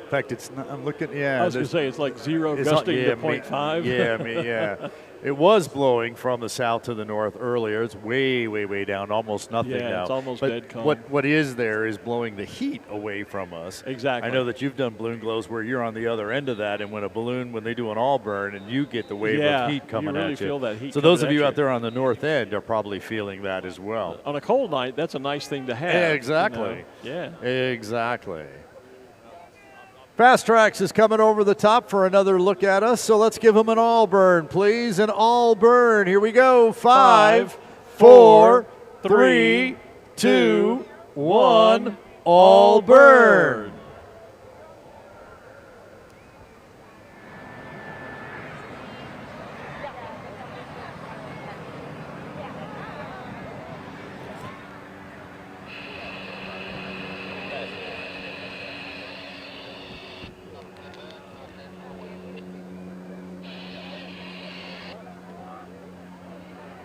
In fact, it's not. I'm looking. Yeah. I was going to say it's like zero gusting to 0.5. Yeah. It was blowing from the south to the north earlier. It's way, way, way down, almost nothing now. Yeah, it's almost but dead calm. What is there is blowing the heat away from us. Exactly. I know that you've done balloon glows where you're on the other end of that, and when they do an all burn, and you get the wave of heat coming you really at you. feel that heat. So those of you out there on the north end are probably feeling that as well. On a cold night, that's a nice thing to have. Exactly. You know? Yeah. Exactly. Fastrax is coming over the top for another look at us, so let's give him an all burn, please. An all burn. Here we go. 5, 4, 3, 2, 1. All burn.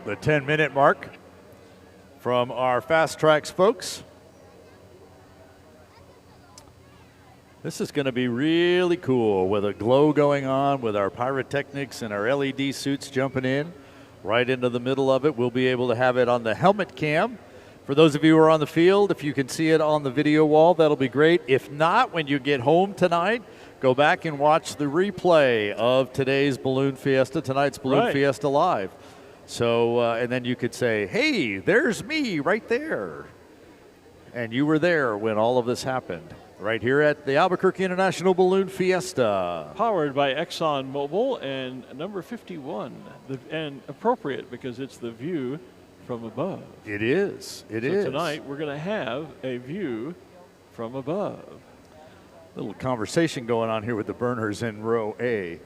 The 10-minute mark from our Fastrax folks. This is going to be really cool with a glow going on, with our pyrotechnics and our LED suits jumping in right into the middle of it. We'll be able to have it on the helmet cam. For those of you who are on the field, if you can see it on the video wall, that'll be great. If not, when you get home tonight, go back and watch the replay of today's Balloon Fiesta, tonight's Balloon Fiesta Live. So, and then you could say, hey, there's me right there. And you were there when all of this happened, right here at the Albuquerque International Balloon Fiesta. Powered by ExxonMobil and number 51. And appropriate because it's the view from above. It is. It is. Tonight we're going to have a view from above. Little conversation going on here with the burners in row A.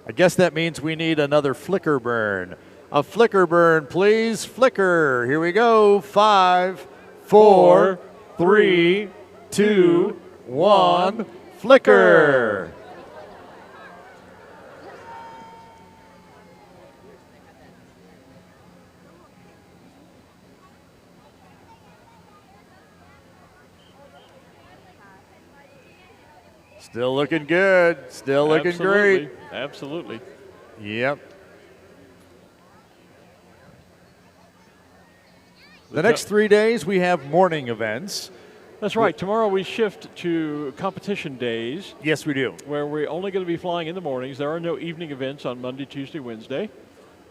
I guess that means we need another flicker burn. A flicker burn, please. Flicker. Here we go. 5, 4, 3, 2, 1. Flicker. Still looking good. Still looking great. Absolutely. Yep. The next 3 days, we have morning events. That's right. Tomorrow we shift to competition days. Yes, we do. Where we're only going to be flying in the mornings. There are no evening events on Monday, Tuesday, Wednesday.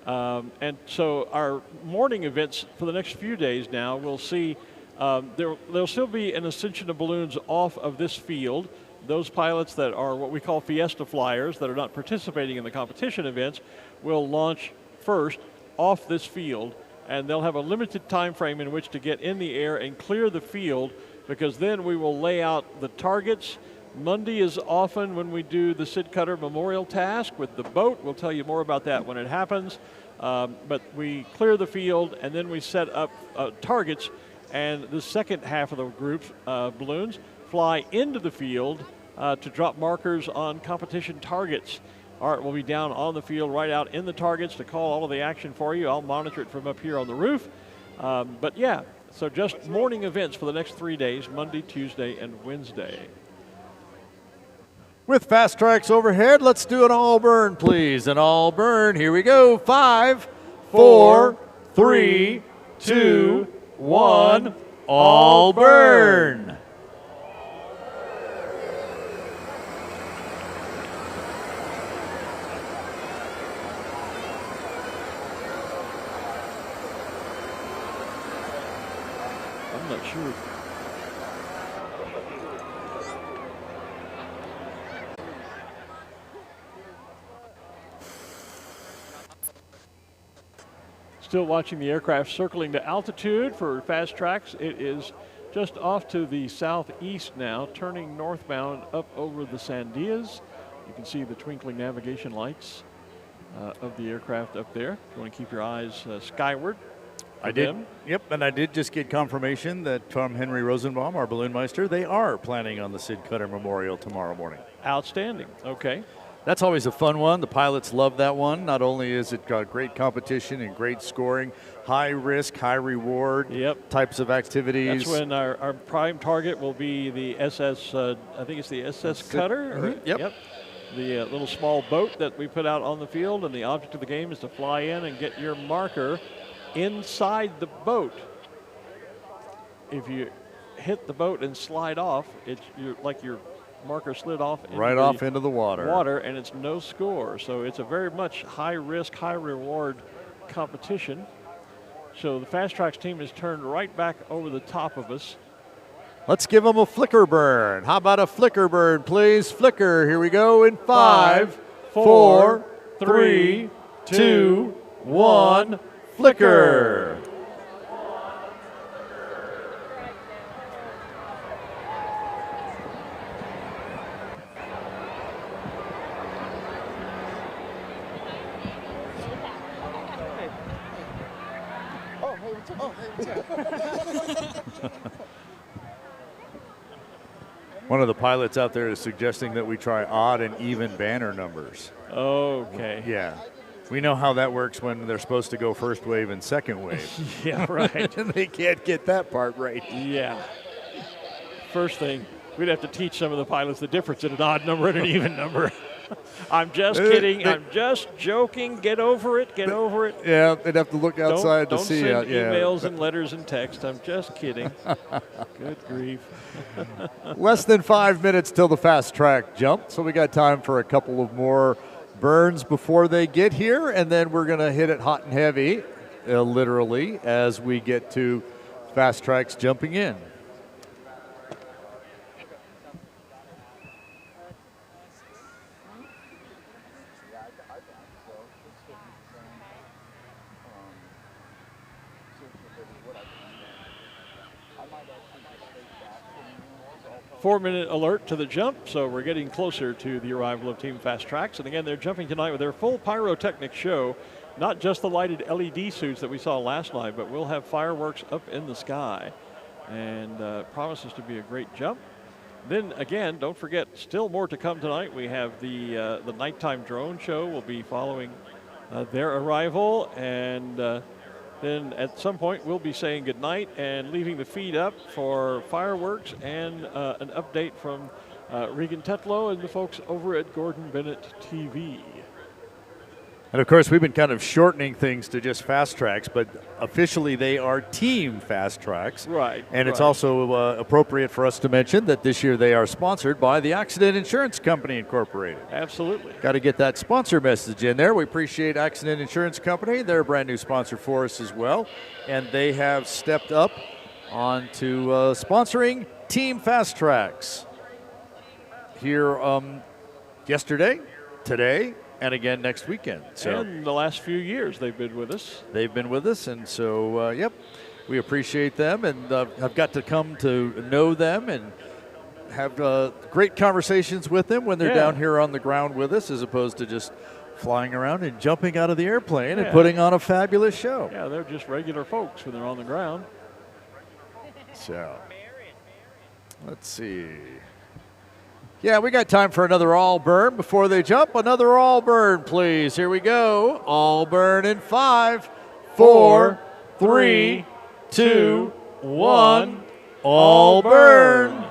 And so our morning events for the next few days now, we'll see there'll still be an ascension of balloons off of this field. Those pilots that are what we call Fiesta flyers that are not participating in the competition events will launch first off this field, and they'll have a limited time frame in which to get in the air and clear the field, because then we will lay out the targets. Monday is often when we do the Sid Cutter Memorial task with the boat. We'll tell you more about that when it happens. But we clear the field, and then we set up targets, and the second half of the group's balloons fly into the field to drop markers on competition targets. Art will be down on the field right out in the targets to call all of the action for you. I'll monitor it from up here on the roof. But yeah, so just morning events for the next 3 days, Monday, Tuesday, and Wednesday. With Fastrax overhead, let's do an all burn, please. An all burn. Here we go. 5, 4, 3, 2, 1. All burn. I'm not sure. Still watching the aircraft circling to altitude for Fastrax. It is just off to the southeast now, turning northbound up over the Sandias. You can see the twinkling navigation lights of the aircraft up there. If you want to keep your eyes skyward. I did. Yep, and I did just get confirmation that from Henry Rosenbaum, our balloon meister, they are planning on the Sid Cutter Memorial tomorrow morning. Outstanding. Okay. That's always a fun one. The pilots love that one. Not only is it got great competition and great scoring, high risk, high reward types of activities. That's when our prime target will be the SS, I think it's the SS Cutter. Yep. the little small boat that we put out on the field, and the object of the game is to fly in and get your marker inside the boat. If you hit the boat and slide off, like your marker slid off into the water. And it's no score. So it's a very much high risk, high reward competition. So the Fastrax team has turned right back over the top of us. Let's give them a flicker burn. How about a flicker burn, please? Flicker, here we go in 5, 4, 3, 2, 1, flicker. One of the pilots out there is suggesting that we try odd and even banner numbers. Okay. Yeah. We know how that works when they're supposed to go first wave and second wave. Yeah, right. And they can't get that part right. Yeah. First thing, we'd have to teach some of the pilots the difference in an odd number and an even number. I'm just kidding. I'm just joking. Get over it. Get over it. Yeah, they'd have to look outside don't to see. Don't send emails and letters and text. I'm just kidding. Good grief. Less than 5 minutes till the fast track jump, so we got time for a couple of more burns before they get here, and then we're going to hit it hot and heavy, literally, as we get to fast tracks jumping in. Four-minute alert to the jump, so we're getting closer to the arrival of Team Fastrax. And again, they're jumping tonight with their full pyrotechnic show, not just the lighted LED suits that we saw last night, but we'll have fireworks up in the sky, and promises to be a great jump. Then again, don't forget, still more to come tonight. We have the nighttime drone show. Will be following their arrival, and then at some point we'll be saying goodnight and leaving the feed up for fireworks and an update from Regan Tetlow and the folks over at Gordon Bennett TV. And of course, we've been kind of shortening things to just Fast Tracks, but officially they are Team Fast Tracks. Right. And it's also appropriate for us to mention that this year they are sponsored by the Accident Insurance Company Incorporated. Absolutely. Got to get that sponsor message in there. We appreciate Accident Insurance Company. They're a brand new sponsor for us as well. And they have stepped up onto sponsoring Team Fast Tracks here yesterday, today, and again next weekend. So and the last few years they've been with us. They've been with us, and so, yep, we appreciate them, and I've got to come to know them and have great conversations with them when they're down here on the ground with us, as opposed to just flying around and jumping out of the airplane and putting on a fabulous show. Yeah, they're just regular folks when they're on the ground. So, let's see. Yeah, we got time for another all burn before they jump. Another all burn, please. Here we go. All burn in 5, 4, 3, 2, 1. All burn.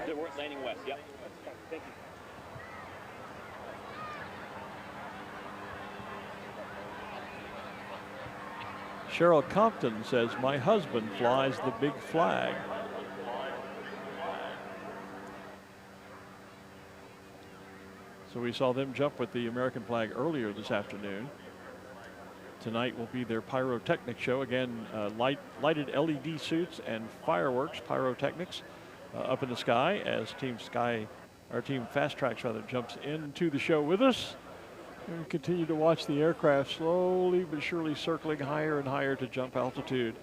We're landing west, yep. Thank you. Cheryl Compton says, my husband flies the big flag. So we saw them jump with the American flag earlier this afternoon. Tonight will be their pyrotechnic show. Again, lighted LED suits and fireworks, pyrotechnics, up in the sky as Team Fastrax rather jumps into the show with us. And we continue to watch the aircraft slowly but surely circling higher and higher to jump altitude.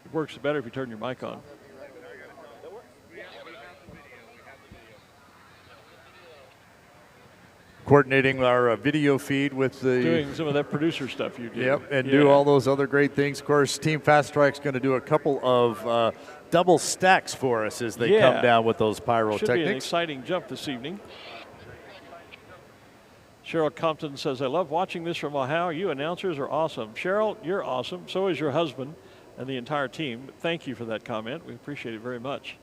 It works better if you turn your mic on. Coordinating our video feed with the... Doing some of that producer stuff you do. Yep, and do all those other great things. Of course, Team Fastrack's going to do a couple of double stacks for us as they come down with those pyrotechnics. Should be an exciting jump this evening. Cheryl Compton says, I love watching this from Ohio. You announcers are awesome. Cheryl, you're awesome. So is your husband and the entire team. Thank you for that comment. We appreciate it very much.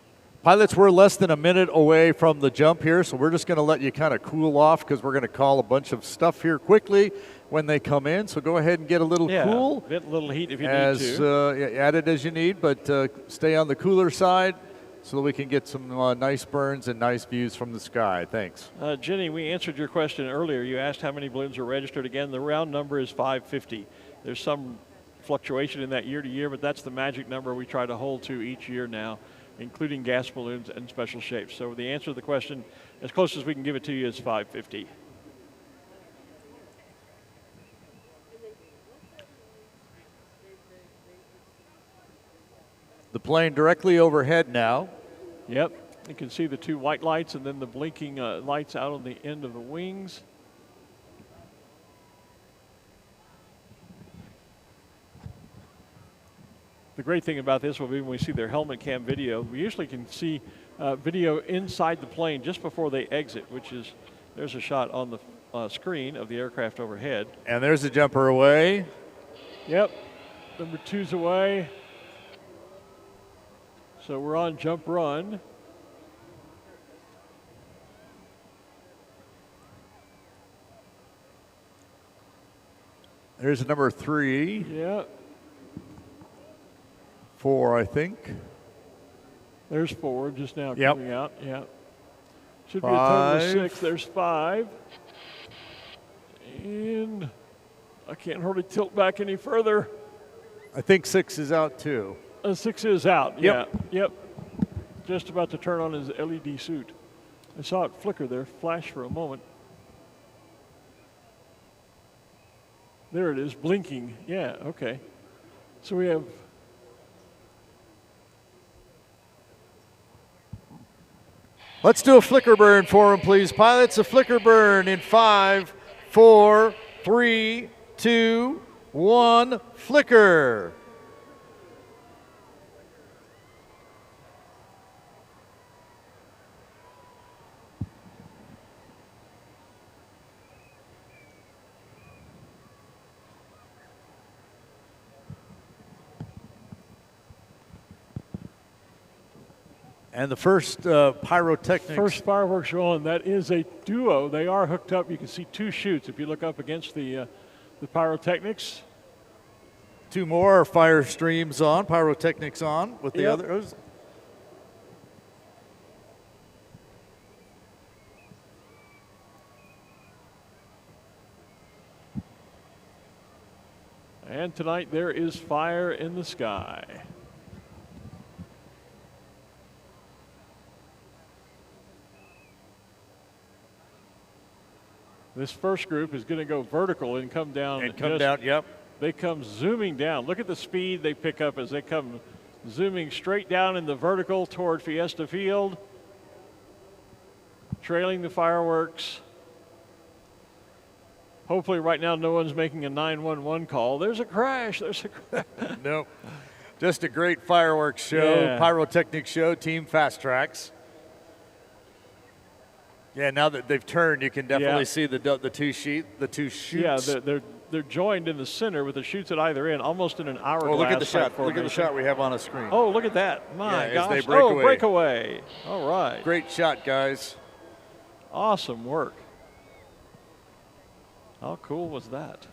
Pilots, we're less than a minute away from the jump here, so we're just going to let you kind of cool off because we're going to call a bunch of stuff here quickly when they come in. So go ahead and get a little cool. Get a little heat if you need to. Add it as you need, but stay on the cooler side so that we can get some nice burns and nice views from the sky. Thanks. Jenny, we answered your question earlier. You asked how many balloons are registered. Again, the round number is 550. There's some fluctuation in that year to year, but that's the magic number we try to hold to each year now, including gas balloons and special shapes. So the answer to the question, as close as we can give it to you, is 550. The plane directly overhead now. Yep, you can see the two white lights and then the blinking lights out on the end of the wings. The great thing about this will be when we see their helmet cam video, we usually can see video inside the plane just before they exit, which is, there's a shot on the screen of the aircraft overhead. And there's a jumper away. Yep, number 2's away. So we're on jump run. There's number 3. Yeah. 4, I think. There's 4 just now Yep. coming out. Yeah. Should 5. be a total of 6. There's 5. And I can't hardly tilt back any further. I think 6 is out too. 6 is out. Yep. Yeah. Yep. Just about to turn on his LED suit. I saw it flicker there, flash for a moment. There it is, blinking. Yeah, okay. So we have Let's do a flicker burn for him, please. Pilots, a flicker burn in 5, 4, 3, 2, 1, flicker. And the first pyrotechnics. first fireworks rolling. That is a duo. They are hooked up. You can see 2 chutes if you look up against the pyrotechnics. 2 more fire streams on, pyrotechnics on with the others. And tonight there is fire in the sky. This first group is going to go vertical and come down. And come down, yep. They come zooming down. Look at the speed they pick up as they come zooming straight down in the vertical toward Fiesta Field, trailing the fireworks. Hopefully right now no one's making a 911 call. There's a crash. There's a crash. Nope. Just a great fireworks show, Yeah. pyrotechnics show, Team Fastrax. Yeah, now that they've turned, you can definitely see the two shoots. Yeah, they're joined in the center with the chutes at either end, almost in an hourglass. Oh, look at the type shot. Look at the formation. shot we have on a screen. Oh, look at that. My Yeah, as gosh. they break away. Breakaway. All right. Great shot, guys. Awesome work. How cool was that?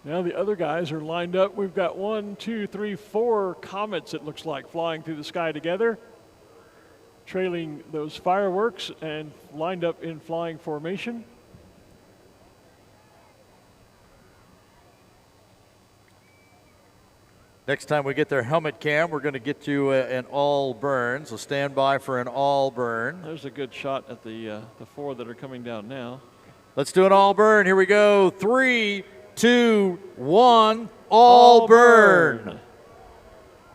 Now the other guys are lined up. We've got 1, 2, 3, 4 comets, it looks like, flying through the sky together, trailing those fireworks and lined up in flying formation. Next time we get their helmet cam, we're going to get you an all burn. So stand by for an all burn. There's a good shot at the 4 that are coming down now. Let's do an all burn. Here we go. 3, 2, 1. All burn.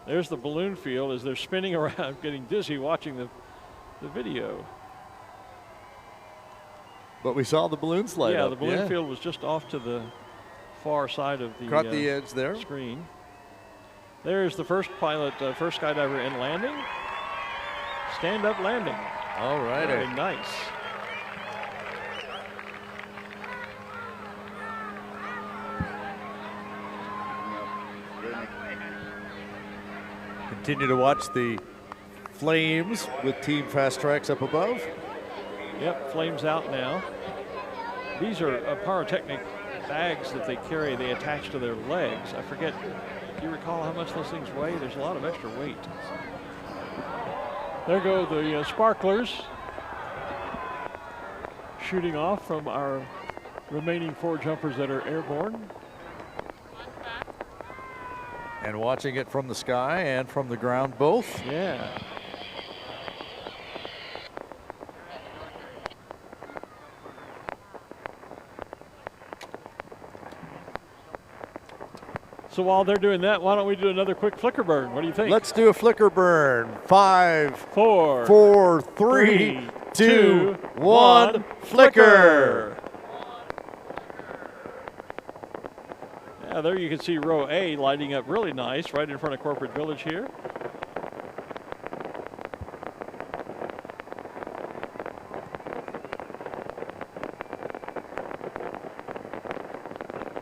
There's the balloon field as they're spinning around, getting dizzy watching the video. But we saw the balloons light up. Yeah, the balloon field was just off to the far side of the, Caught the edge there. Screen. There's the first pilot, first skydiver in landing. Stand-up landing. All right. Very nice. Continue to watch the flames with Team Fastrax up above. Yep, flames out now. These are pyrotechnic bags that they carry. They attach to their legs. I forget, do you recall how much those things weigh? There's a lot of extra weight. There go the sparklers shooting off from our remaining 4 jumpers that are airborne. And watching it from the sky and from the ground both. Yeah. So while they're doing that, why don't we do another quick flicker burn? What do you think? Let's do a flicker burn. 5, 4, 4, 3, 2, 1, flicker. Yeah, there you can see row A lighting up really nice right in front of Corporate Village here.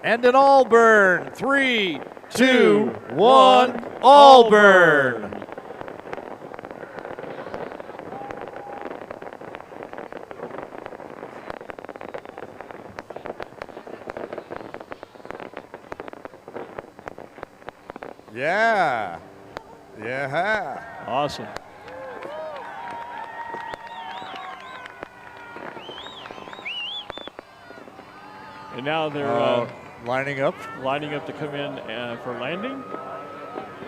And an all burn. 3, 2, 1, all burn. Yeah. Yeah. Awesome. And now they're lining up to come in for landing.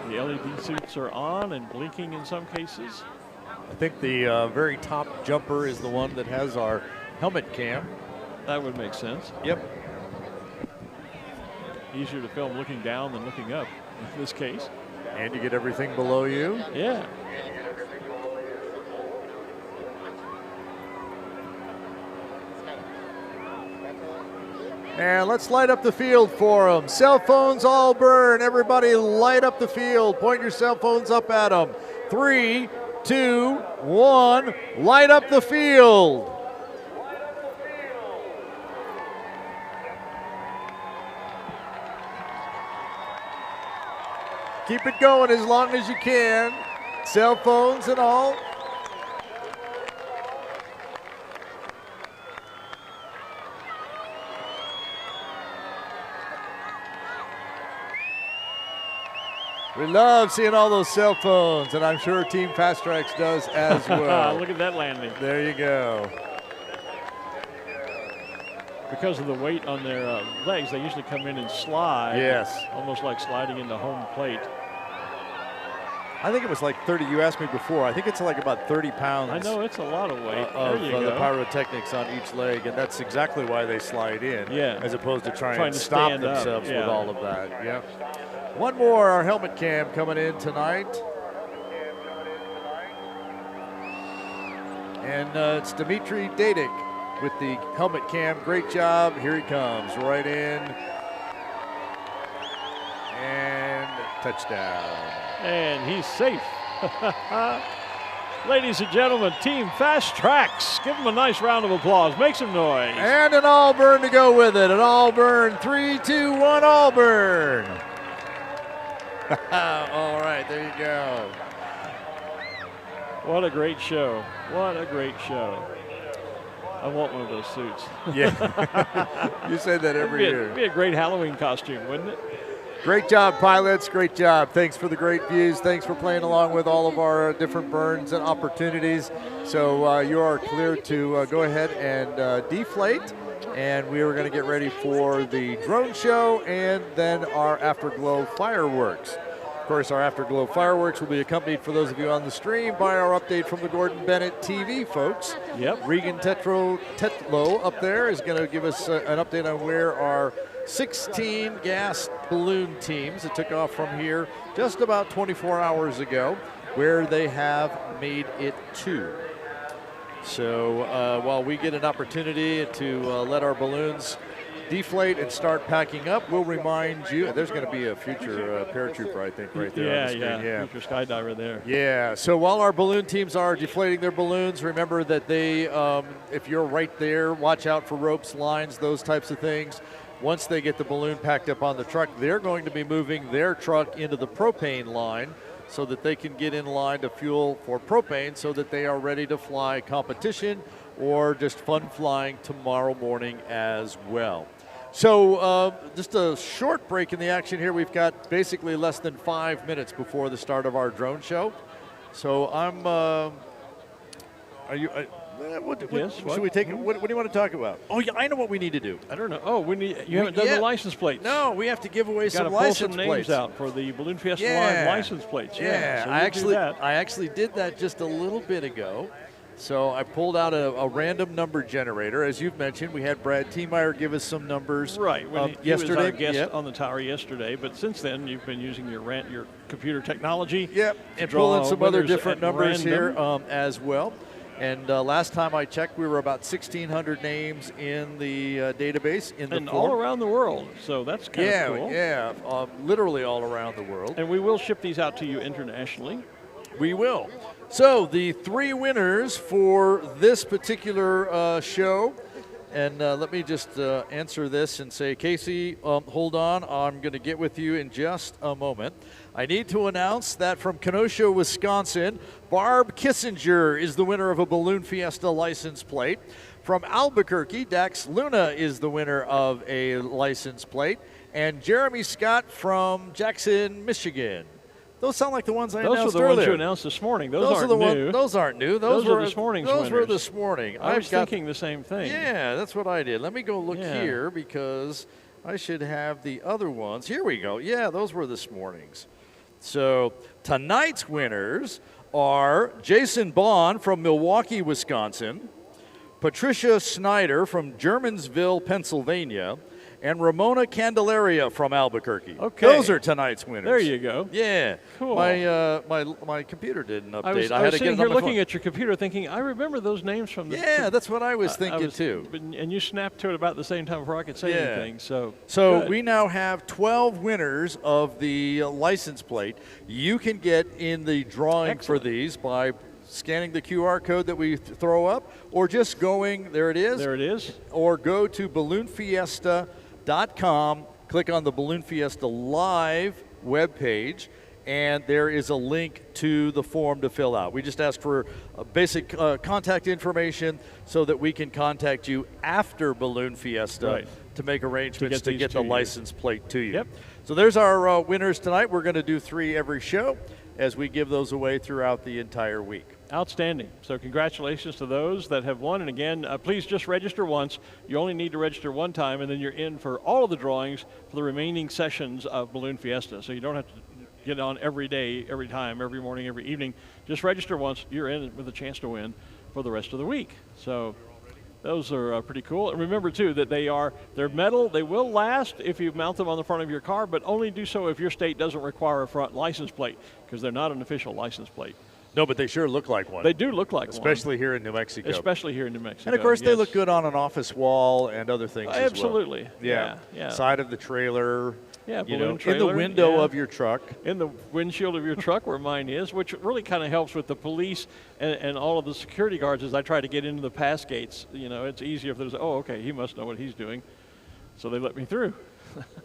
The LED suits are on and blinking in some cases. I think the very top jumper is the one that has our helmet cam. That would make sense. Yep. Easier to film looking down than looking up in this case. And you get everything below you. Yeah. And let's light up the field for them. Cell phones all burn. Everybody light up the field. Point your cell phones up at them. 3, 2, 1, light up the field. Keep it going as long as you can. Cell phones and all. We love seeing all those cell phones, and I'm sure Team Fastrax does as well. Look at that landing. There you go. Because of the weight on their legs, they usually come in and slide. Yes. Almost like sliding into home plate. I think it was like 30. You asked me before. I think it's like about 30 pounds. I know, it's a lot of weight. Of there you the go. pyrotechnics on each leg, and that's exactly why they slide in. Yeah. As opposed to trying to to stop stand up. themselves Yeah. with all of that. Yep. One more, our helmet cam coming in tonight. And it's Dmitry Dadik with the helmet cam. Great job. Here he comes, right in. And touchdown. And he's safe. Ladies and gentlemen, Team Fastrax. Give them a nice round of applause. Make some noise. And an all burn to go with it. An all burn. 3, 2, 1, all burn. All right, there you go. What a great show. What a great show. I want one of those suits. Yeah. You say that every year. It'd be a great Halloween costume, wouldn't it? Great job, pilots. Great job. Thanks for the great views. Thanks for playing along with all of our different burns and opportunities. So you are clear to go ahead and deflate. And we are going to get ready for the drone show and then our Afterglow fireworks. Of course, our Afterglow fireworks will be accompanied, for those of you on the stream, by our update from the Gordon Bennett TV folks. Yep. Regan Tetlow up there is going to give us an update on where our 16 gas balloon teams that took off from here just about 24 hours ago, where they have made it to. So while we get an opportunity to let our balloons deflate and start packing up, we'll remind you, there's going to be a future paratrooper, I think, right there on the screen. Yeah, future skydiver there. Yeah, so while our balloon teams are deflating their balloons, remember that they, if you're right there, watch out for ropes, lines, those types of things. Once they get the balloon packed up on the truck, they're going to be moving their truck into the propane line so that they can get in line to fuel for propane so that they are ready to fly competition or just fun flying tomorrow morning as well. So just a short break in the action here. We've got basically less than 5 minutes before the start of our drone show. So I'm, are you, should we take, what do you want to talk about? Oh, yeah, I know what we need to do. I don't know. Oh, you haven't done the license plates. No, we have to give away some pull license some names plates out for the Balloon Fiesta Live license plates. Yeah, so I actually did that just a little bit ago. So I pulled out a random number generator. As you've mentioned, we had Brad Tiemeyer give us some numbers. Right. Yesterday. He was our guest on the tower yesterday, but since then you've been using your computer technology. Yep, and pulling some other different numbers here as well. And last time I checked, we were about 1,600 names in the database in the and form. all around the world. So that's kind of cool. Yeah, literally all around the world. And we will ship these out to you internationally. We will. So the 3 winners for this particular show, and let me just answer this and say, Casey, hold on. I'm going to get with you in just a moment. I need to announce that from Kenosha, Wisconsin, Barb Kissinger is the winner of a Balloon Fiesta license plate. From Albuquerque, Dax Luna is the winner of a license plate. And Jeremy Scott from Jackson, Michigan. Those sound like the ones I announced earlier. Those are the ones you announced this morning. Those aren't new. Those aren't new. Those are this morning's winners. Those were this morning. I was thinking the same thing. Yeah, that's what I did. Let me go look here because I should have the other ones. Here we go. Yeah, those were this morning's. So tonight's winners are Jason Bond from Milwaukee, Wisconsin, Patricia Snyder from Germansville, Pennsylvania, and Ramona Candelaria from Albuquerque. Okay. Those are tonight's winners. There you go. Yeah. Cool. My computer didn't update. I was sitting here looking phone. at your computer thinking, I remember those names from the... Yeah, that's what I was thinking too. And you snapped to it about the same time before I could say anything. So we now have 12 winners of the license plate. You can get in the drawing for these by scanning the QR code that we throw up, or just going, there it is, or go to balloonfiesta.com, click on the Balloon Fiesta Live webpage, and there is a link to the form to fill out. We just ask for basic contact information so that we can contact you after Balloon Fiesta to make arrangements to get the license plate to you. Yep. So there's our winners tonight. We're going to do 3 every show as we give those away throughout the entire week. Outstanding. So congratulations to those that have won. And again, please just register once. You only need to register one time, and then you're in for all of the drawings for the remaining sessions of Balloon Fiesta. So you don't have to get on every day, every time, every morning, every evening. Just register once. You're in with a chance to win for the rest of the week. So those are pretty cool. And remember, too, that they're metal. They will last if you mount them on the front of your car, but only do so if your state doesn't require a front license plate, because they're not an official license plate. No, but they sure look like one. They do look like Especially here in New Mexico. Especially here in New Mexico. And, of course, they look good on an office wall and other things as well. Absolutely. Yeah. Side of the trailer. Yeah, balloon trailer. In the window of your truck. In the windshield of your truck where mine is, which really kind of helps with the police and all of the security guards as I try to get into the pass gates. You know, it's easier if there's, okay, he must know what he's doing. So they let me through.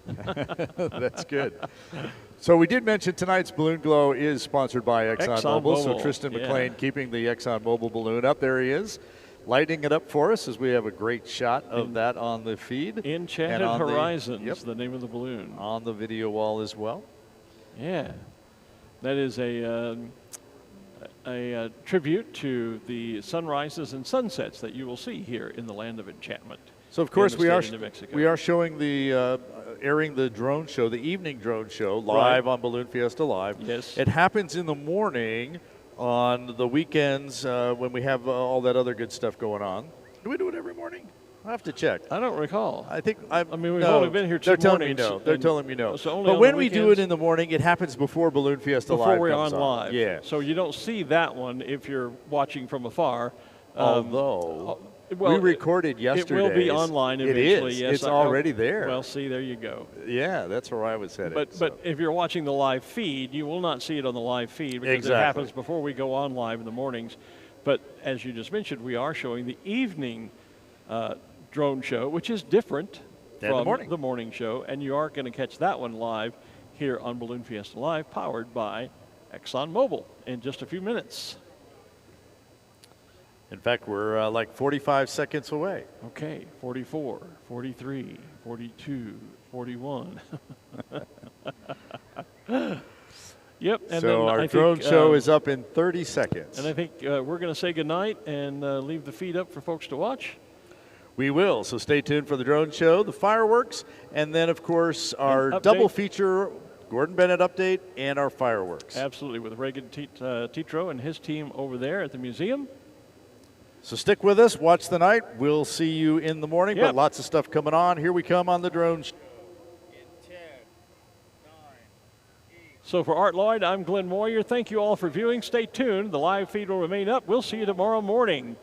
That's good. So we did mention tonight's Balloon Glow is sponsored by ExxonMobil. So Tristan McLean keeping the ExxonMobil balloon up. There he is, lighting it up for us as we have a great shot of that on the feed. Enchanted Horizons, the name of the balloon. On the video wall as well. Yeah. That is a tribute to the sunrises and sunsets that you will see here in the land of enchantment. So, of course, we are showing the airing the drone show, the evening drone show, live on Balloon Fiesta Live. Yes. It happens in the morning on the weekends when we have all that other good stuff going on. Do we do it every morning? I have to check. I don't recall. We've only been here 2 mornings. They're telling me no. So but when we do it in the morning, it happens before Balloon Fiesta Live Before we're comes on live. Yeah. So you don't see that one if you're watching from afar. Although... we recorded yesterday. It will be online eventually. It is. Yes, it's already there. Well, see, there you go. Yeah, that's where I was headed. But if you're watching the live feed, you will not see it on the live feed because it happens before we go on live in the mornings. But as you just mentioned, we are showing the evening drone show, which is different from the morning show, and you are going to catch that one live here on Balloon Fiesta Live, powered by ExxonMobil in just a few minutes. In fact, we're like 45 seconds away. Okay, 44, 43, 42, 41. Yep. And so then our I drone think, show is up in 30 seconds. And I think we're going to say goodnight and leave the feed up for folks to watch. We will. So stay tuned for the drone show, the fireworks, and then, of course, our double feature, Gordon Bennett update, and our fireworks. Absolutely, with Reagan Tetro and his team over there at the museum. So stick with us. Watch the night. We'll see you in the morning, but lots of stuff coming on. Here we come on the drone show. So for Art Lloyd, I'm Glen Moyer. Thank you all for viewing. Stay tuned. The live feed will remain up. We'll see you tomorrow morning.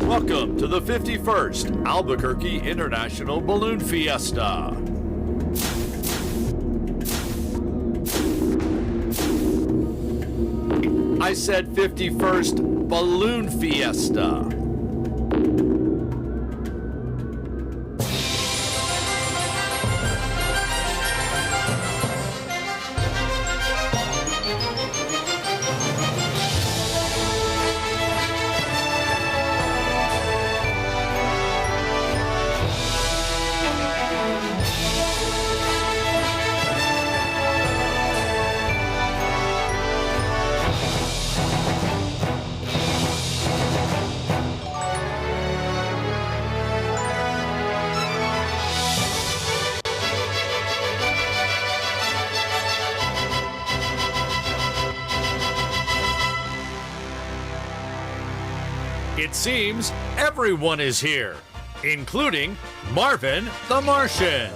Welcome to the 51st Albuquerque International Balloon Fiesta. I said 51st Balloon Fiesta. It seems everyone is here, including Marvin the Martian.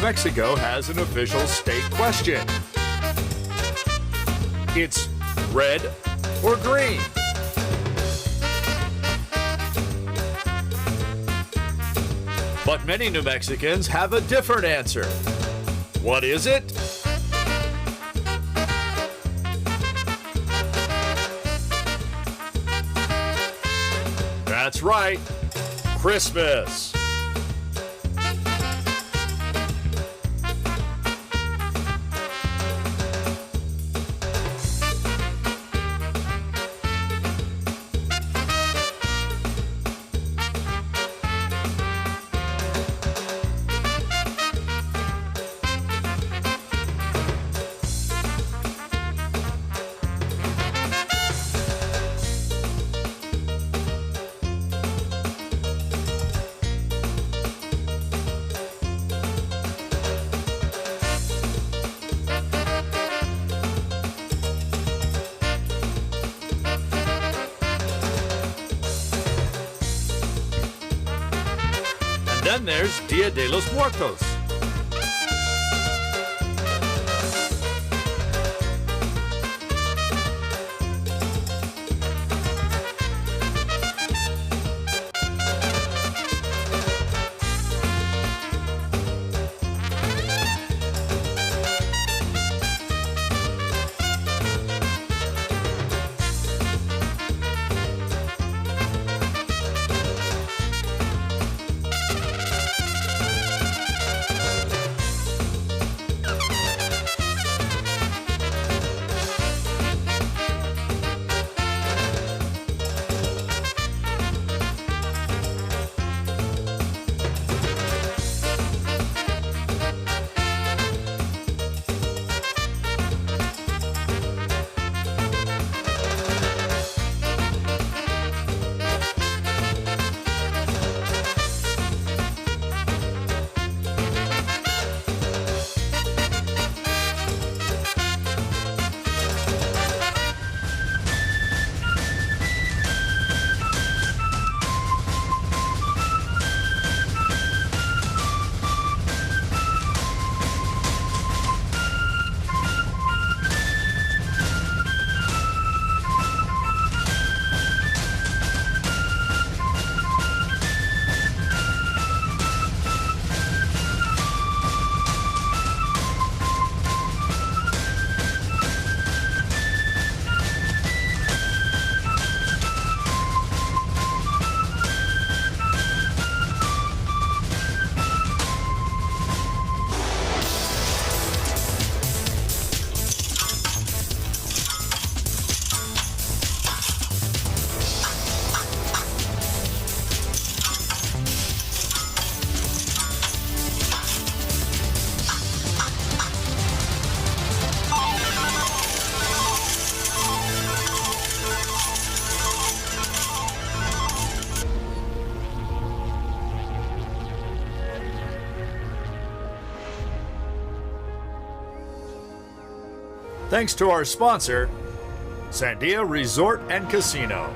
Mexico has an official state question. It's red or green. But many New Mexicans have a different answer. What is it? That's right, Christmas. Then there's Dia de los Muertos. Thanks to our sponsor, Sandia Resort and Casino.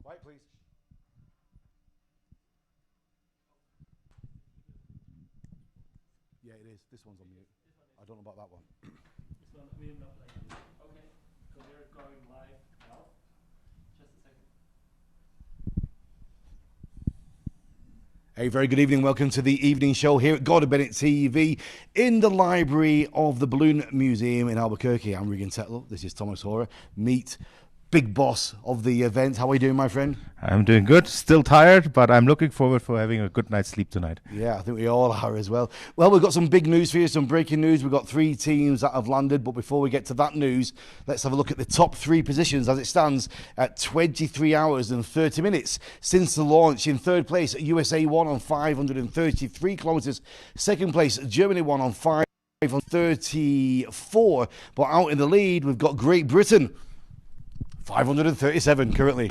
Quiet, please. Yeah, it is. This one's on mute. I don't know about that one. This one, we're not playing. Okay. So we're going live now. Just a second. A very good evening. Welcome to the evening show here at Bennett TV in the library of the Balloon Museum in Albuquerque. I'm Regan Tetlow. This is Thomas Horer. Meet big boss of the event. How are you doing, my friend? I'm doing good. Still tired, but I'm looking forward for having a good night's sleep tonight. Yeah, I think we all are as well. Well, we've got some big news for you, some breaking news. We've got 3 teams that have landed, but before we get to that news, let's have a look at the top 3 positions as it stands at 23 hours and 30 minutes since the launch. In third place, USA won on 533 kilometres. Second place, Germany won on 534. But out in the lead, we've got Great Britain. 537 currently.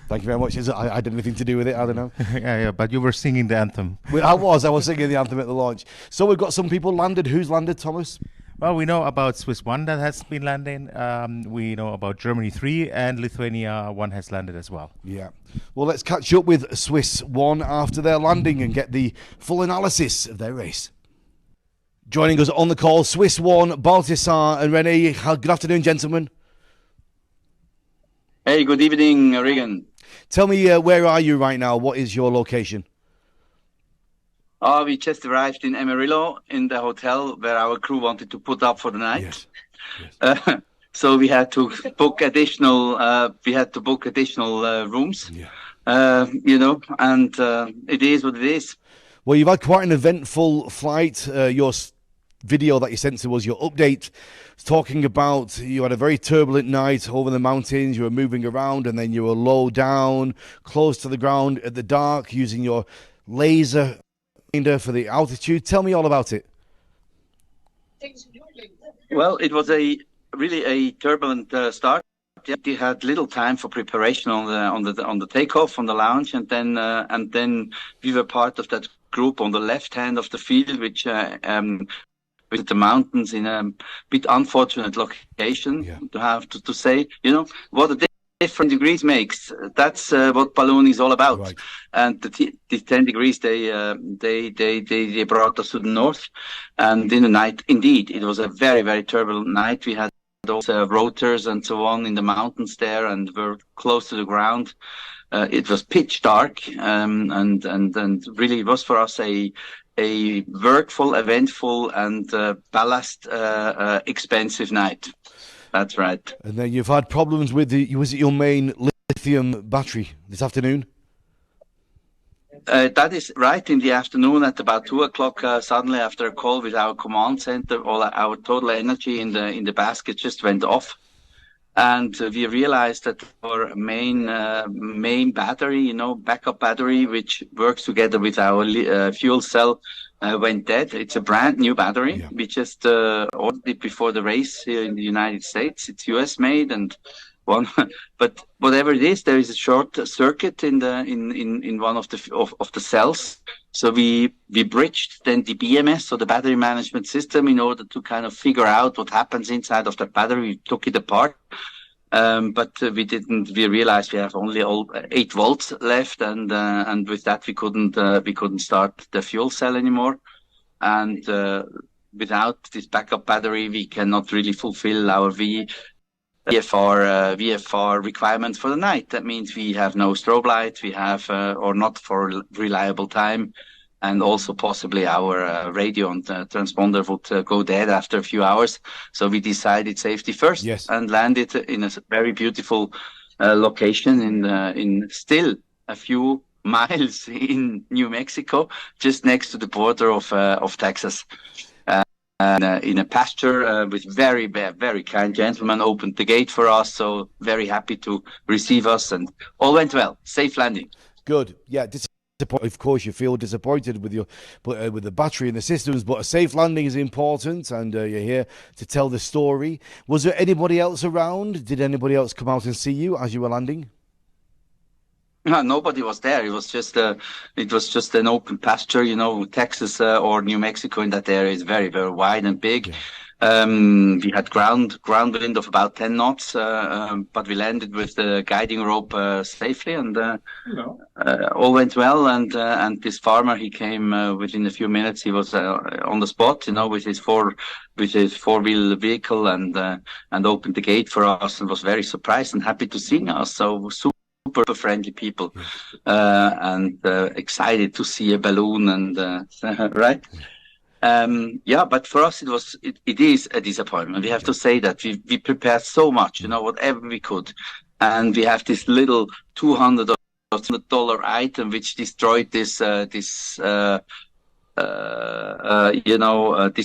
Thank you very much. I had anything to do with it, I don't know. yeah, but you were singing the anthem. Well, I was singing the anthem at the launch. So we've got some people landed. Who's landed, Thomas? Well, we know about Swiss 1 that has been landing. We know about Germany 3 and Lithuania 1 has landed as well. Yeah. Well, let's catch up with Swiss 1 after their landing and get the full analysis of their race. Joining us on the call, Swiss 1, Balthasar and René. Good afternoon, gentlemen. Hey, good evening, Regan. Tell me, where are you right now? What is your location? We just arrived in Amarillo in the hotel where our crew wanted to put up for the night. Yes. So we had to book additional. Rooms. Yeah. And it is what it is. Well, you've had quite an eventful flight. Your video that you sent to us, your update, talking about you had a very turbulent night over the mountains. You were moving around and then you were low down, close to the ground at the dark, using your laser finder for the altitude. Tell me all about it. Well, it was really a turbulent start. We had little time for preparation on the takeoff on the launch, and then we were part of that group on the left hand of the field, which with the mountains in a bit unfortunate location. Yeah. To have to say, what a different degrees makes. That's what balloon is all about. Right. And the 10 degrees they brought us to the north, and in the night, indeed, it was a very, very turbulent night. We had those rotors and so on in the mountains there, and were close to the ground. It was pitch dark, and really it was for us a workful, eventful, and ballast expensive night. That's right. And then you've had problems with was it your main lithium battery this afternoon? That is right. In the afternoon, at about 2:00, suddenly after a call with our command center, all our total energy in the basket just went off. And we realized that our main battery, backup battery, which works together with our fuel cell, went dead. It's a brand new battery. Yeah. We just ordered it before the race here in the United States. It's US made and one, but whatever it is, there is a short circuit in one of the cells. So we bridged then the BMS, so the battery management system, in order to kind of figure out what happens inside of the battery. We took it apart, but we realized we have only 8 volts left, and with that we couldn't start the fuel cell anymore, and without this backup battery we cannot really fulfill our VFR requirements for the night. That means we have no strobe light, we have or not for reliable time, and also possibly our radio and transponder would go dead after a few hours. So we decided safety first. Yes. And landed in a very beautiful location in still a few miles in New Mexico, just next to the border of Texas. And in a pasture with very, very kind gentlemen opened the gate for us. So very happy to receive us, and all went well. Safe landing. Good. Yeah. Of course, you feel disappointed with with the battery and the systems, but a safe landing is important, and you're here to tell the story. Was there anybody else around? Did anybody else come out and see you as you were landing? No, nobody was there. It was just an open pasture. Texas or New Mexico in that area is very, very wide and big. Yeah. We had ground wind of about 10 knots, but we landed with the guiding rope safely, and all went well. And this farmer, he came within a few minutes. He was on the spot, with his four-wheel vehicle, and opened the gate for us, and was very surprised and happy to see us. So super friendly people, and excited to see a balloon, and right. But for us it is a disappointment. We have to say that we prepared so much, whatever we could, and we have this little $200 item which destroyed this this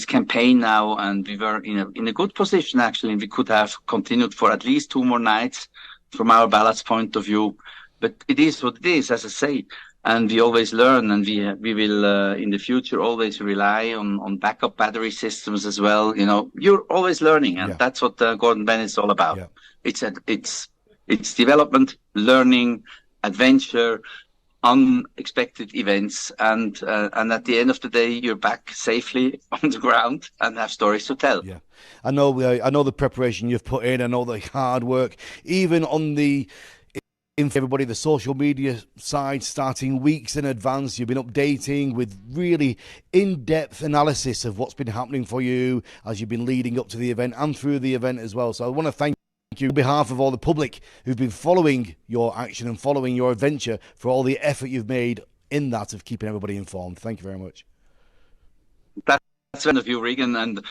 campaign now, and we were in a good position actually. We could have continued for at least 2 more nights from our ballast point of view, but it is what it is, as I say. And we always learn, and we will in the future always rely on backup battery systems as well. You're always learning, and that's what Gordon Bennett is all about. Yeah. It's development, learning, adventure, unexpected events, and at the end of the day, you're back safely on the ground and have stories to tell. Yeah, I know the preparation you've put in. I know the hard work, even on the. Everybody, the social media side, starting weeks in advance. You've been updating with really in-depth analysis of what's been happening for you as you've been leading up to the event and through the event as well. So I want to thank you on behalf of all the public who've been following your action and following your adventure, for all the effort you've made in that of keeping everybody informed. Thank you very much. That's one of you, Regan, and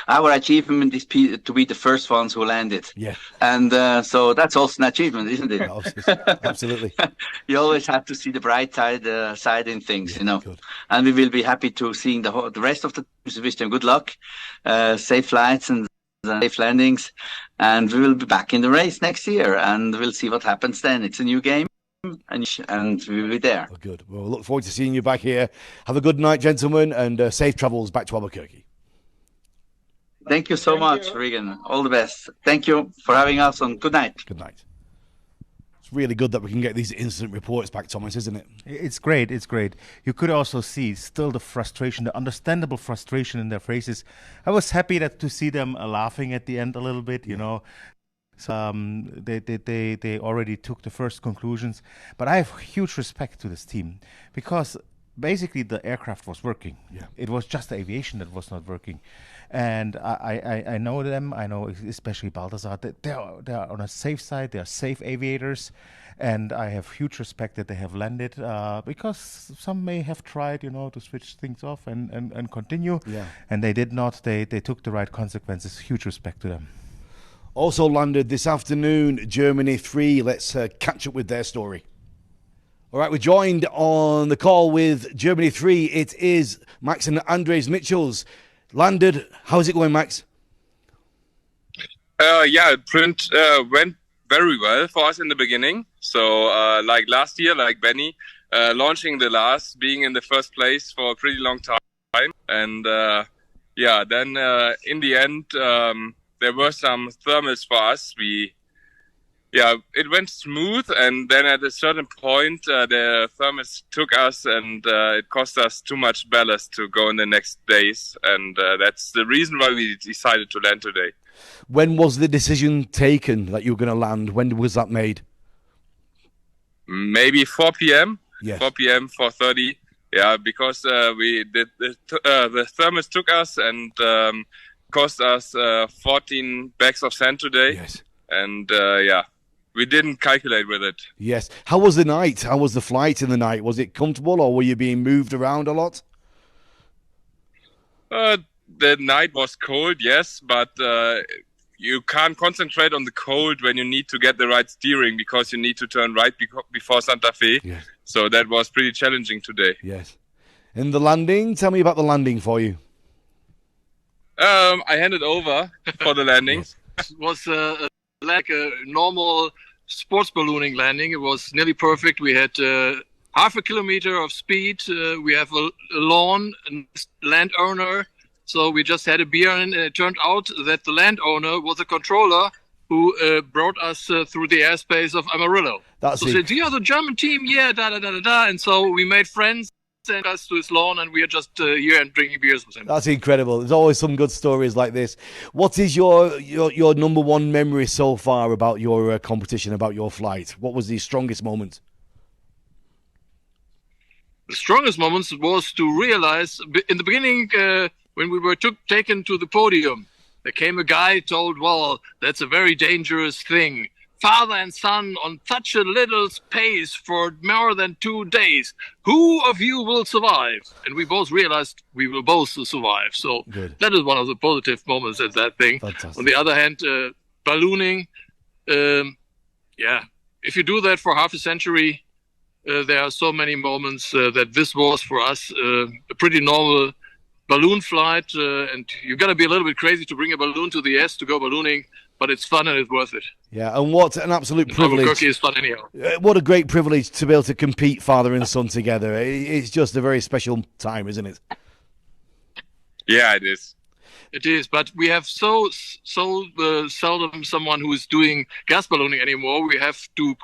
our achievement is to be the first ones who landed. Yeah. And so that's also an achievement, isn't it? Absolutely. You always have to see the bright side in things, Good. And we will be happy to seeing the rest of the teams. We wish them good luck, safe flights and safe landings, and we will be back in the race next year, and we'll see what happens then. It's a new game. And we will be there. Oh, good. Well, look forward to seeing you back here. Have a good night, gentlemen, and safe travels back to Albuquerque. Thank you so much, Regan. All the best. Thank you for having us on. Good night. Good night. It's really good that we can get these incident reports back, Thomas, isn't it? It's great. It's great. You could also see still the frustration, the understandable frustration in their faces. I was happy to see them laughing at the end a little bit, So they already took the first conclusions, but I have huge respect to this team, because basically the aircraft was working. Yeah. It was just the aviation that was not working, and I know them. I know especially Balthazar. They are on a safe side. They are safe aviators, and I have huge respect that they have landed. Because some may have tried, to switch things off and continue, and they did not. They took the right consequences. Huge respect to them. Also landed this afternoon, Germany 3. Let's catch up with their story. All right, we're joined on the call with Germany 3. It is Max and Andres Mitchells. Landed. How's it going, Max? Print went very well for us in the beginning. So like last year, like Benny, launching the last, being in the first place for a pretty long time. And then in the end, there were some thermals for us. It went smooth, and then at a certain point, the thermals took us, and it cost us too much ballast to go in the next days, and that's the reason why we decided to land today. When was the decision taken that you were going to land? When was that made? Maybe 4 p.m. Yes. 4 p.m. 4:30. Yeah, because the thermals took us and cost us 14 bags of sand today. Yes. And we didn't calculate with it. Yes. How was the night? How was the flight in the night? Was it comfortable, or were you being moved around a lot? The night was cold, yes, but you can't concentrate on the cold when you need to get the right steering, because you need to turn right before Santa Fe. Yes. So that was pretty challenging today. Yes. And the landing? Tell me about the landing for you. I handed over for the landing. Yes. It was like a normal sports ballooning landing. It was nearly perfect. We had half a kilometer of speed. We have a lawn, and landowner. So we just had a beer, and it turned out that the landowner was a controller who brought us through the airspace of Amarillo. That's so it. said, "You are the German team, yeah, da da da da da." And so we made friends, sent us to his lawn, and we are just here and drinking beers with him. That's incredible. There's always some good stories like this. What is your number one memory so far about your competition, about your flight? What was the strongest moment? The strongest moments was to realize in the beginning when we were taken to the podium, there came a guy told, well, that's a very dangerous thing. Father and son on such a little space for more than 2 days. Who of you will survive? And we both realized we will both survive. So that is one of the positive moments at that thing. Fantastic. On the other hand, ballooning, if you do that for half a century, there are so many moments that this was for us a pretty normal balloon flight. And you got to be a little bit crazy to bring a balloon to the S to go ballooning. But it's fun and it's worth it. Yeah, and what an absolute privilege. Albuquerque is fun anyhow. What a great privilege to be able to compete father and son together. It's just a very special time, isn't it? Yeah, it is. It is, but we have so seldom someone who is doing gas ballooning anymore. We have to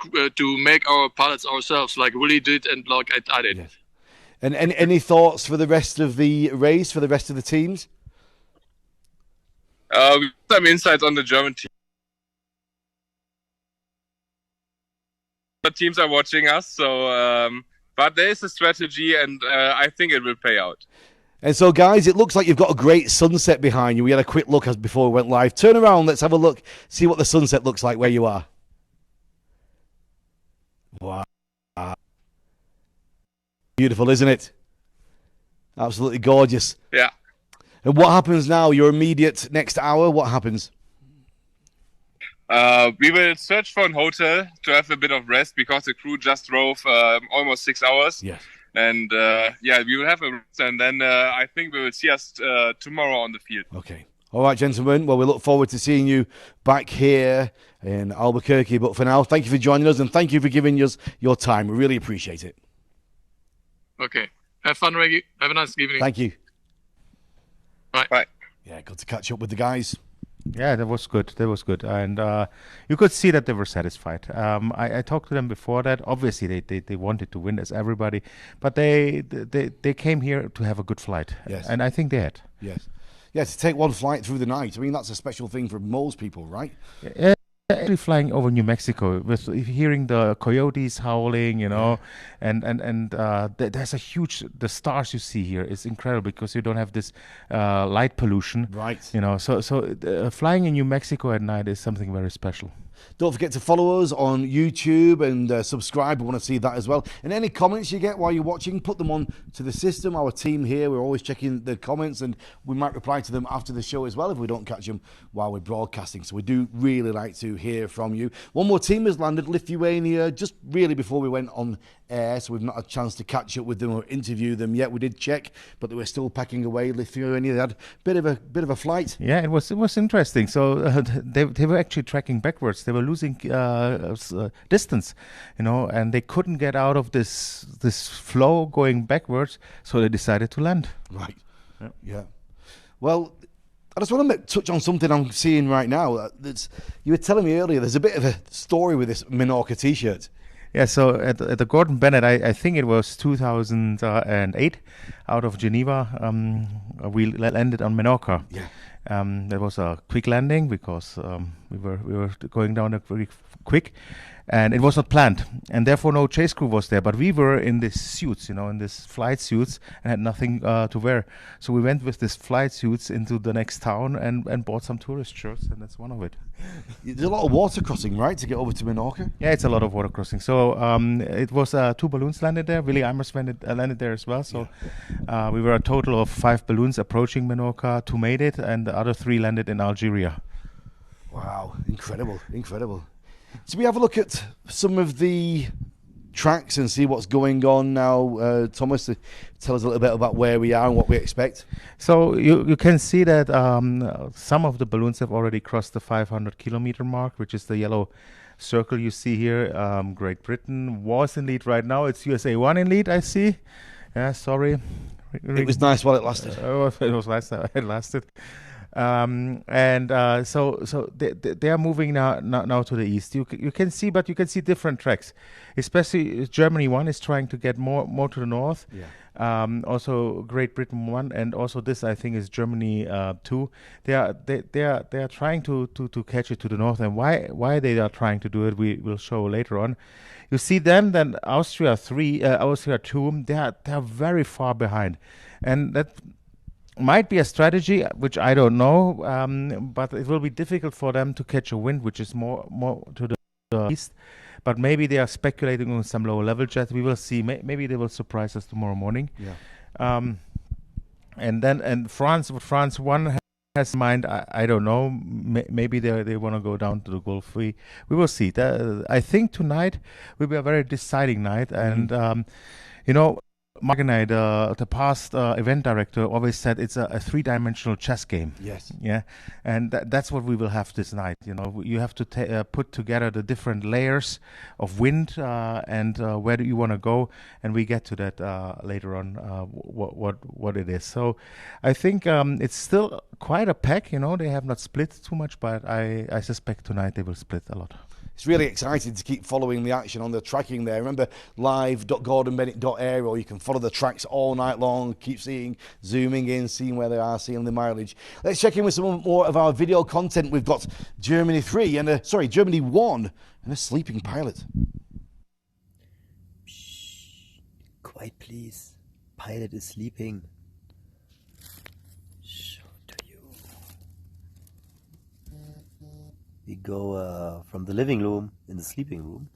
make our pilots ourselves, like Willie did and like I did. Yes. And any thoughts for the rest of the race, for the rest of the teams? We have some insights on the German team. The teams are watching us, so but there is a strategy, and I think it will pay out. And so, guys, it looks like you've got a great sunset behind you. We had a quick look before we went live. Turn around, let's have a look, see what the sunset looks like where you are. Wow. Beautiful, isn't it? Absolutely gorgeous. Yeah. And what happens now? Your immediate next hour, what happens? We will search for a hotel to have a bit of rest because the crew just drove almost 6 hours. Yes. And we will have a rest, and then I think we will see us tomorrow on the field. Okay. All right, gentlemen. Well, we look forward to seeing you back here in Albuquerque. But for now, thank you for joining us, and thank you for giving us your time. We really appreciate it. Okay. Have fun, Reggie. Have a nice evening. Thank you. Bye. Yeah, good to catch up with the guys. Yeah, that was good. And you could see that they were satisfied. I talked to them before that. Obviously, they wanted to win as everybody, but they came here to have a good flight. Yes. And I think they had. Yes. Yeah, to take one flight through the night. I mean, that's a special thing for most people, right? Yeah. Actually flying over New Mexico with hearing the coyotes howling, and there's a huge, the stars you see here is incredible because you don't have this light pollution, right? So flying in New Mexico at night is something very special. Don't forget to follow us on YouTube and subscribe. We want to see that as well. And any comments you get while you're watching, put them on to the system. Our team here, we're always checking the comments, and we might reply to them after the show as well if we don't catch them while we're broadcasting. So we do really like to hear from you. One more team has landed, Lithuania, just really before we went on air, so we've not had a chance to catch up with them or interview them yet. We did check, but they were still packing away. Lithuania, they had a bit of a flight. Yeah, it was interesting. So they were actually tracking backwards. They were losing distance, and they couldn't get out of this flow going backwards, so they decided to land. Right. Yeah. Well, I just want to touch on something I'm seeing right now. You were telling me earlier, there's a bit of a story with this Menorca T-shirt. Yeah, so at the Gordon Bennett, I think it was 2008, out of Geneva, we landed on Menorca. Yeah. That was a quick landing because we were going down very quick, and it was not planned, and therefore no chase crew was there. But we were in these suits, in this flight suits, and had nothing to wear. So we went with these flight suits into the next town and bought some tourist shirts, and that's one of it. There's a lot of water crossing, right, to get over to Menorca? Yeah, it's a lot of water crossing. So it was 2 balloons landed there. Willie Eimers landed there as well. So we were a total of 5 balloons approaching Menorca. 2 made it, and the other 3 landed in Algeria. Wow, incredible. So we have a look at some of the tracks and see what's going on now. Thomas, tell us a little bit about where we are and what we expect. So you can see that some of the balloons have already crossed the 500 kilometer mark, which is the yellow circle you see here. Great Britain was in lead right now. It's USA 1 in lead, I see. Yeah, sorry. It was nice while it lasted. It was nice while it lasted. So they are moving now to the east. You can see, but you can see different tracks. Especially Germany 1 is trying to get more to the north. Yeah. Also Great Britain won, and also this I think is Germany 2. They are trying to catch it to the north, and why they are trying to do it we will show later on. You see then Austria 3, Austria 2, they are very far behind, and that might be a strategy which I don't know, but it will be difficult for them to catch a wind which is more to the east. But maybe they are speculating on some lower level jet. We will see. Maybe they will surprise us tomorrow morning. Yeah. And France, what France 1 has in mind, I don't know. Maybe they want to go down to the Gulf 3. We will see. I think tonight will be a very deciding night. And Mark and I, the past event director, always said it's a three-dimensional chess game. Yes. Yeah, and that's what we will have this night. You have to put together the different layers of wind and where do you want to go, and we get to that later on. What it is. So, I think it's still quite a pack. They have not split too much, but I suspect tonight they will split a lot. It's really exciting to keep following the action on the tracking there. Remember, live.gordonbennett.aero. You can follow the tracks all night long, keep zooming in, seeing where they are, seeing the mileage. Let's check in with some more of our video content. We've got Germany 1 and a sleeping pilot. Shh. Quiet, please. Pilot is sleeping. We go from the living room in the sleeping room.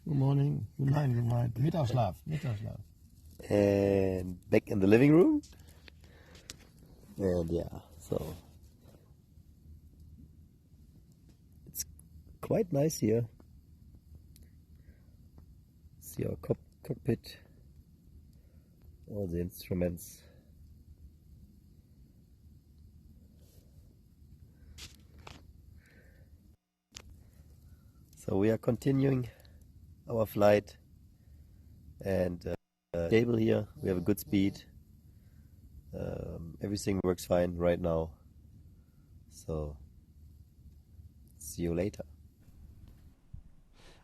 Good morning, good night, good night. Mittagsschlaf. And back in the living room. And yeah, so it's quite nice here. See our cockpit, all the instruments. So we are continuing our flight, and stable here. We have a good speed. Everything works fine right now. So see you later.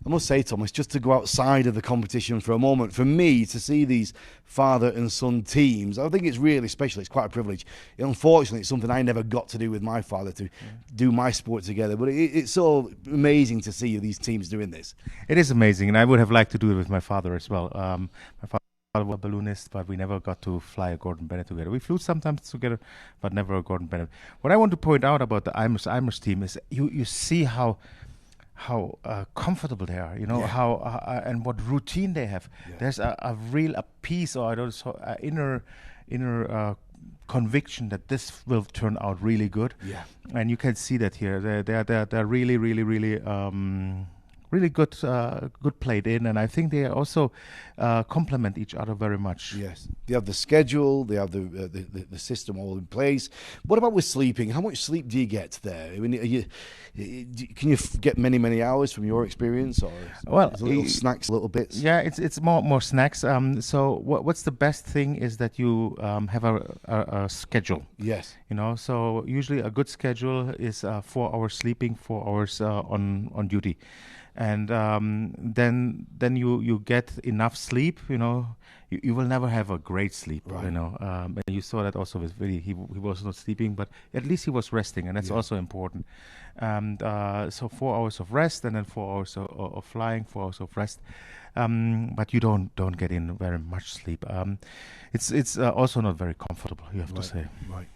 I must say, Thomas, just to go outside of the competition for a moment, for me to see these father and son teams, I think it's really special. It's quite a privilege. Unfortunately, it's something I never got to do with my father, to do my sport together. But it's so amazing to see these teams doing this. It is amazing, and I would have liked to do it with my father as well. My father was a balloonist, but we never got to fly a Gordon Bennett together. We flew sometimes together, but never a Gordon Bennett. What I want to point out about the Eimers team is you see how comfortable they are, how and what routine they have. Yeah. There's a real peace, or inner conviction that this will turn out really good. Yeah. And you can see that here. They're really, really, really really good played in, and I think they also complement each other very much. Yes, they have the schedule, they have the system all in place. What about with sleeping? How much sleep do you get there? I mean, can you get many hours from your experience, or little snacks, little bits? Yeah, it's more snacks. So what's the best thing is that you have a schedule. Yes. So usually a good schedule is 4 hours sleeping, 4 hours on duty. And then you get enough sleep. You will never have a great sleep. Right. And you saw that also with Willy. He was not sleeping, but at least he was resting, and that's also important. And so 4 hours of rest, and then 4 hours of flying, 4 hours of rest. But you don't get in very much sleep. It's also not very comfortable, you have to say. Right.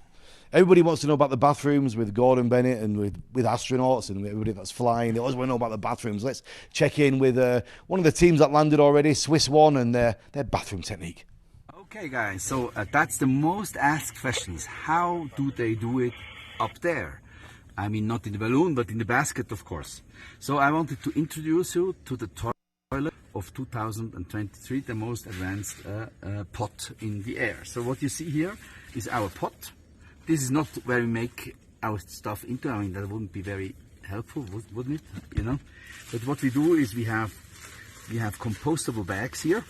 Everybody wants to know about the bathrooms with Gordon Bennett and with astronauts and everybody that's flying. They always want to know about the bathrooms. Let's check in with one of the teams that landed already, Swiss One, and their bathroom technique. Okay, guys, so that's the most asked questions. How do they do it up there? I mean, not in the balloon, but in the basket, of course. So I wanted to introduce you to the toilet of 2023, the most advanced pot in the air. So what you see here is our pot. This is not where we make our stuff into. I mean, that wouldn't be very helpful, wouldn't it? But what we do is we have compostable bags here.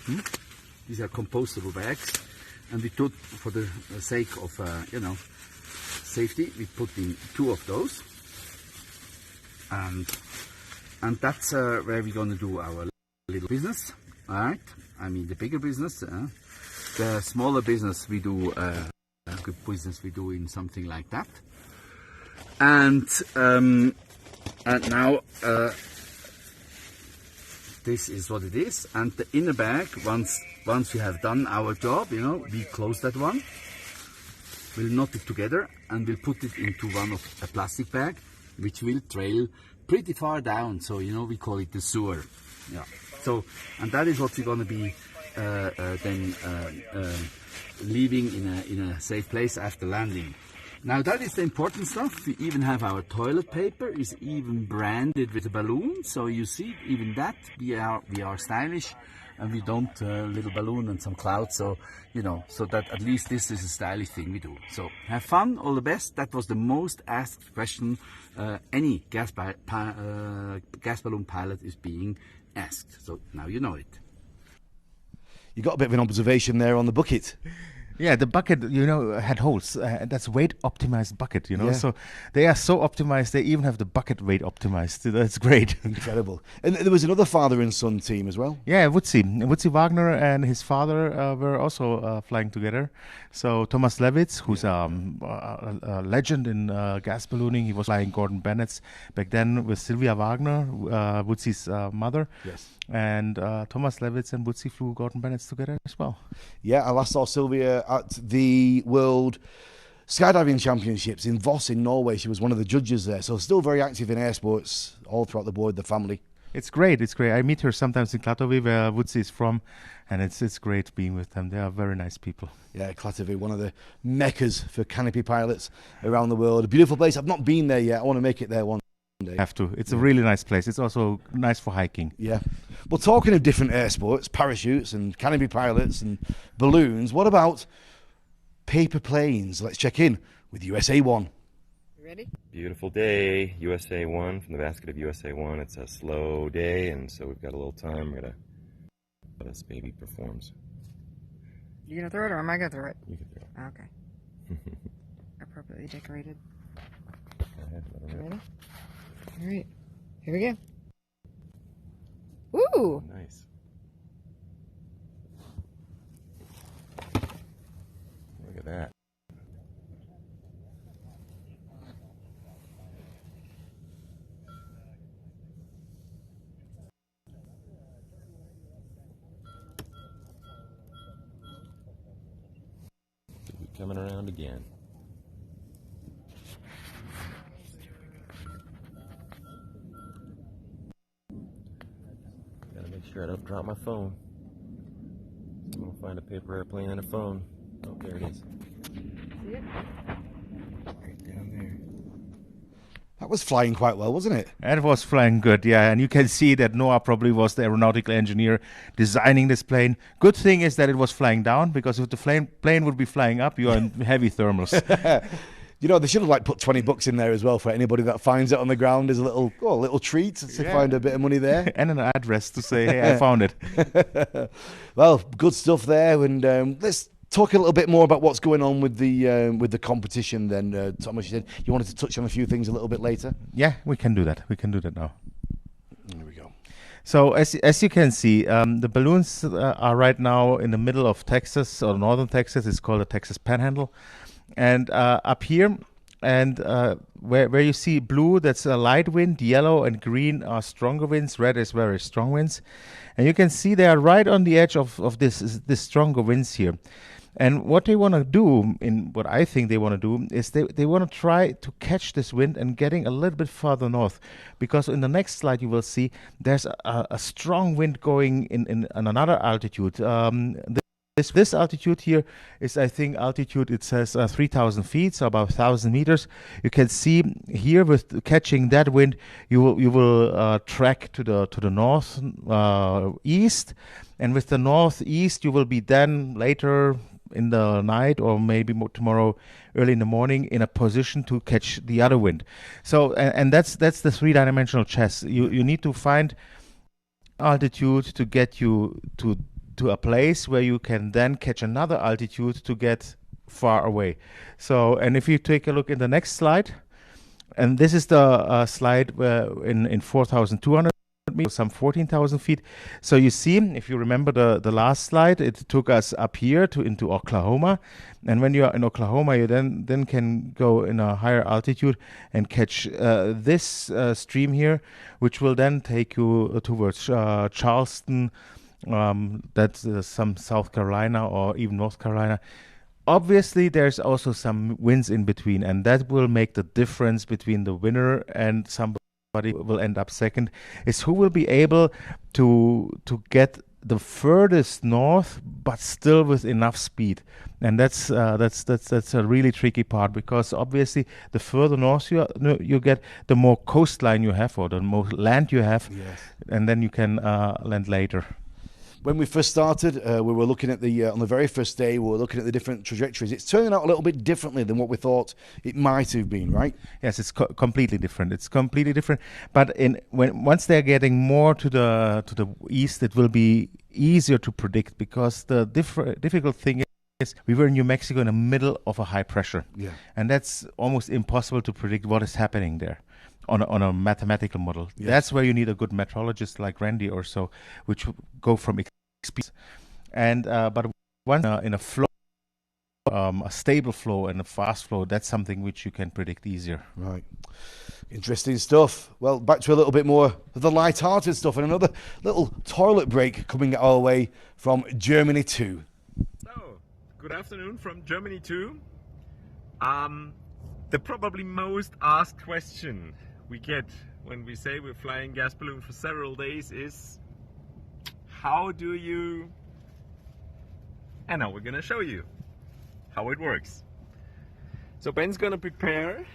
These are compostable bags, and we took, for the sake of safety, we put in 2 of those, and that's where we're going to do our little business. All right, I mean the bigger business, the smaller business we do, good business we do in something like that, and now this is what it is. And the inner bag, once we have done our job, we close that one, we'll knot it together, and we'll put it into one of a plastic bag, which will trail pretty far down. So we call it the sewer. Yeah. So, and that is what we're going to be then leaving in a safe place after landing. Now that is the important stuff. We even have our toilet paper is even branded with a balloon. So you see, even that we are stylish, and we don't little balloon and some clouds. So so that at least this is a stylish thing we do. So have fun, all the best. That was the most asked question any gas balloon pilot is being asked. So now you know it. You got a bit of an observation there on the bucket. Yeah, the bucket, had holes. That's weight optimized bucket, Yeah. So they are so optimized, they even have the bucket weight optimized. That's great. Incredible. And there was another father and son team as well. Yeah, Wutzi Wagner and his father were also flying together. So Thomas Levitz, who's a legend in gas ballooning, he was flying Gordon Bennett's back then with Sylvia Wagner, Wutzi's mother. Yes. And Thomas Levitz and Wutzi flew Gordon Bennett's together as well. Yeah, I last saw Sylvia at the World Skydiving Championships in Voss in Norway. She was one of the judges there, so still very active in air sports all throughout the board, the family. It's great. I meet her sometimes in Klatovy, where Wutzi is from, and it's great being with them. They are very nice people. Yeah, Klatovy, one of the meccas for canopy pilots around the world. A beautiful place. I've not been there yet. I want to make it there one day. Have to. It's a really nice place. It's also nice for hiking. Yeah. Well, talking of different air sports, parachutes and canopy pilots and balloons, what about paper planes? Let's check in with USA 1. Ready? Beautiful day, USA 1 from the basket of USA 1. It's a slow day, and so we've got a little time. We're going to let this baby performs. You gonna throw it, or am I gonna throw it? You can throw it. Okay. Appropriately decorated. Go ahead, let her rip. Ready? All right. Here we go. Woo! Nice. Look at that. Coming around again. Gotta make sure I don't drop my phone. I'm gonna find a paper airplane and a phone. Oh, there it is. See it? Right down there. That was flying quite well, wasn't it? It was flying good, yeah. And you can see that Noah probably was the aeronautical engineer designing this plane. Good thing is that it was flying down, because if the plane would be flying up, you are in heavy thermals. They should have put $20 in there as well for anybody that finds it on the ground as a little treat to find a bit of money there. And an address to say, hey, I found it. Well, good stuff there. And let's talk a little bit more about what's going on with the competition then. Thomas, you said you wanted to touch on a few things a little bit later. Yeah, we can do that. We can do that now. Here we go. So as you can see, the balloons are right now in the middle of Texas, or northern Texas. It's called the Texas Panhandle. And up here, and where you see blue, that's a light wind, yellow and green are stronger winds, red is very strong winds. And you can see they are right on the edge of this stronger winds here. And what they want to do, what I think they want to do, is they want to try to catch this wind and getting a little bit further north. Because in the next slide you will see there's a strong wind going in another altitude. This altitude here is, I think, altitude, it says 3,000 feet, so about 1,000 meters. You can see here with catching that wind, you will track to the north east, and with the northeast, you will be then later in the night, or maybe tomorrow early in the morning, in a position to catch the other wind. So, and that's the three-dimensional chess. You need to find altitude to get you to to a place where you can then catch another altitude to get far away. So, and if you take a look in the next slide, and this is the slide where in 4,200 meters, some 14,000 feet. So you see, if you remember the last slide, it took us up here into Oklahoma. And when you are in Oklahoma, you then can go in a higher altitude and catch this stream here, which will then take you towards Charleston, that's some South Carolina or even North Carolina. Obviously, there's also some winds in between, and that will make the difference between the winner and somebody will end up second, is who will be able to get the furthest north, but still with enough speed. And that's a really tricky part, because obviously the further north you get, the more coastline you have, or the more land you have, Yes. and then you can land later. When we first started, we were looking at on the very first day, we were looking at the different trajectories. It's turning out a little bit differently than what we thought it might have been, right? Yes, it's completely different. It's completely different. But once they're getting more to the east, it will be easier to predict, because the difficult thing is we were in New Mexico in the middle of a high pressure. Yeah. And that's almost impossible to predict what is happening there on a mathematical model. Yes. That's where you need a good meteorologist like Randy or so, which go from experience. And but once in a flow, a stable flow and a fast flow, that's something which you can predict easier. Right. Interesting stuff. Well, back to a little bit more of the light-hearted stuff, and another little toilet break coming our way from Germany too. So, good afternoon from Germany too. The probably most asked question we get when we say we're flying gas balloon for several days is, how do you... And now we're gonna show you how it works. So Ben's gonna prepare.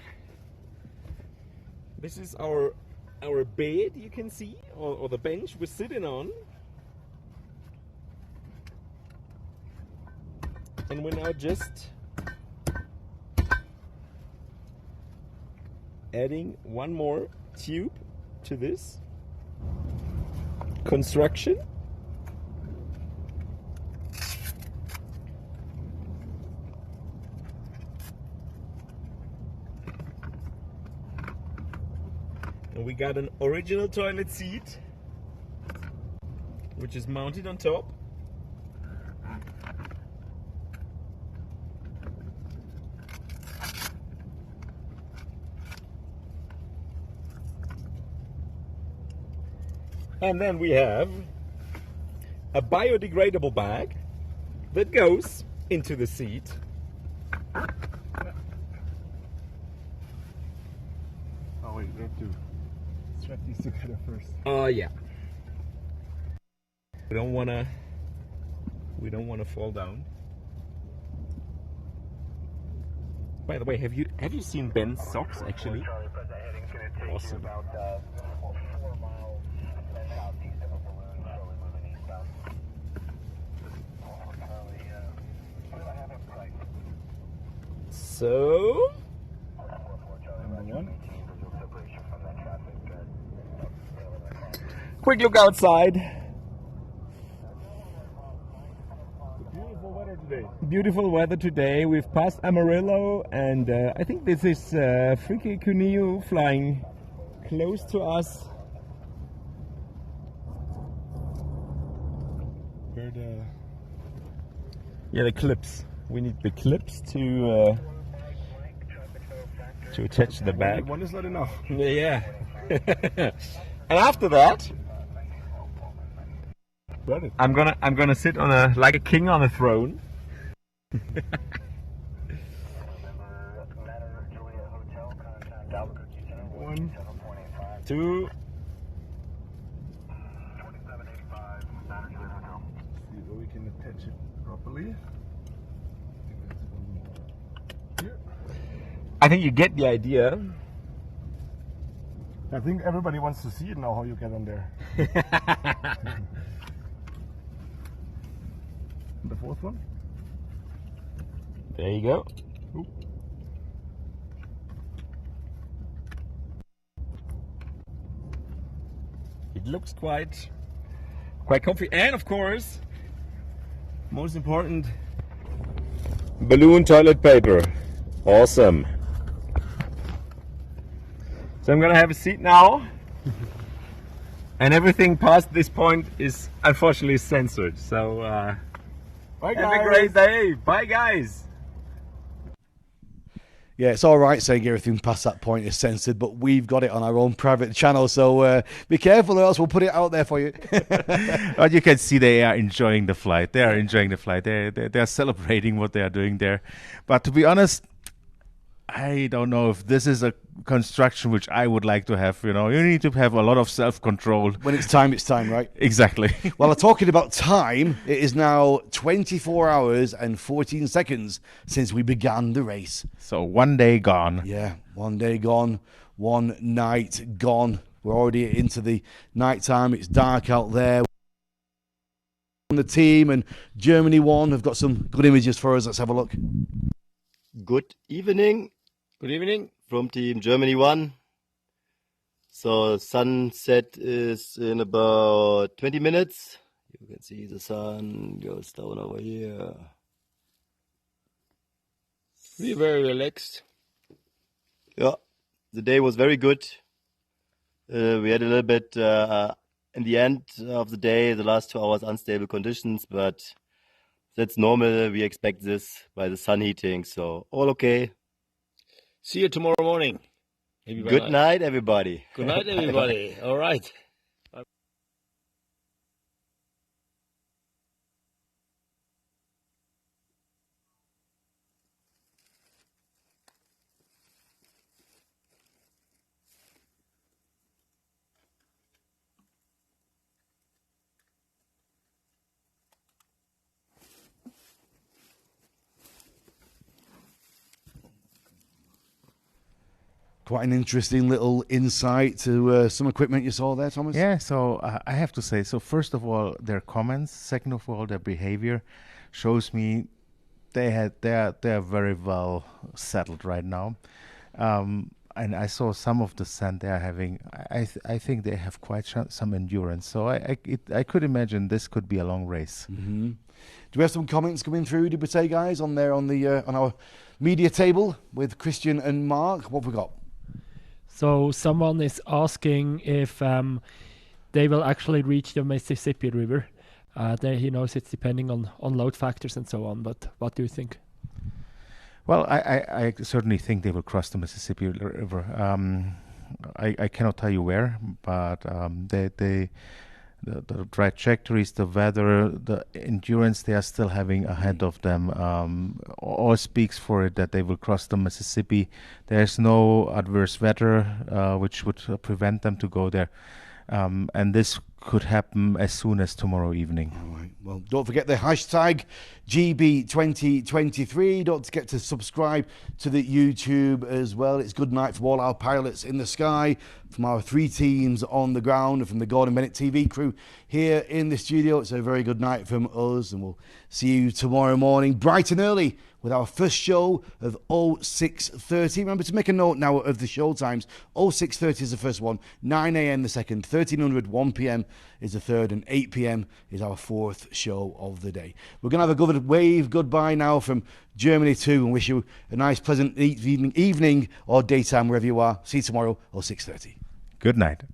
This is our bed, you can see, or the bench we're sitting on. And we're now just adding one more tube to this construction. And we got an original toilet seat, which is mounted on top. And then we have a biodegradable bag that goes into the seat. Oh wait, we have to strap these together first. Oh yeah. We don't wanna fall down. By the way, have you seen Ben's socks actually? Awesome. So, Number one. quick look outside. Beautiful weather today. Beautiful weather today. We've passed Amarillo, and I think this is Freaky Cuneo flying close to us. Where Yeah, the clips. We need the clips to attach to the bag. one is not enough. Yeah. And after that, I'm gonna sit on like a king on a throne. One, two. See where we can attach it properly. I think you get the idea. I think everybody wants to see it now, how you get on there. The fourth one? There you go. Ooh. It looks quite comfy, and of course Most important, balloon toilet paper. Awesome. So I'm gonna have a seat now. And everything past this point is unfortunately censored. So Bye, have guys. a great day. Bye, guys. Yeah, it's all right saying everything past that point is censored, but we've got it on our own private channel, so be careful or else we'll put it out there for you. But you can see they are enjoying the flight. They are enjoying the flight. They're celebrating what they are doing there. But to be honest, I don't know if this is a construction which I would like to have. You know, you need to have a lot of self-control. When it's time, right? Exactly. Well, talking about time, it is now 24 hours and 14 seconds since we began the race. So 1 day gone. Yeah, 1 day gone, 1 night gone. We're already into the night time. It's dark out there. The team and Germany won. Have got some good images for us. Let's have a look. Good evening. Good evening. From Team Germany 1. So sunset is in about 20 minutes. You can see the sun goes down over here. We're very relaxed. Yeah, the day was very good. We had a little bit in the end of the day, the last 2 hours, unstable conditions, but that's normal. We expect this by the sun heating, so all okay. See you tomorrow morning. Good night, everybody. Good night, everybody. All right. Quite an interesting little insight to some equipment you saw there, Thomas. Yeah, so I have to say, so first of all, their comments, second of all, their behavior shows me they're very well settled right now. And I saw some of the sand they are having. I think they have quite some endurance. So I could imagine this could be a long race. Mm-hmm. Do we have some comments coming through, did we say, guys, on there on our media table with Christian and Mark? What have we got? So someone is asking if they will actually reach the Mississippi River. He knows it's depending on load factors and so on, but what do you think? Well, I certainly think they will cross the Mississippi River. I cannot tell you where, but the trajectories, the weather, the endurance they are still having ahead of them, all speaks for it that they will cross the Mississippi. There's no adverse weather which would prevent them to go there. And this could happen as soon as tomorrow evening. All right. Well, don't forget the hashtag GB2023. Don't forget to subscribe to the YouTube as well. It's good night from all our pilots in the sky, from our 3 teams on the ground, and from the Gordon Bennett TV crew here in the studio. It's a very good night from us, and we'll see you tomorrow morning bright and early with our first show of 06:30. Remember to make a note now of the show times. 06:30 is the first one, 9 a.m. the second, 1300, 1 p.m. is the third, and 8 p.m. is our fourth show of the day. We're going to have a good wave goodbye now from Germany too, and wish you a nice, pleasant evening or daytime wherever you are. See you tomorrow, 06:30. Good night.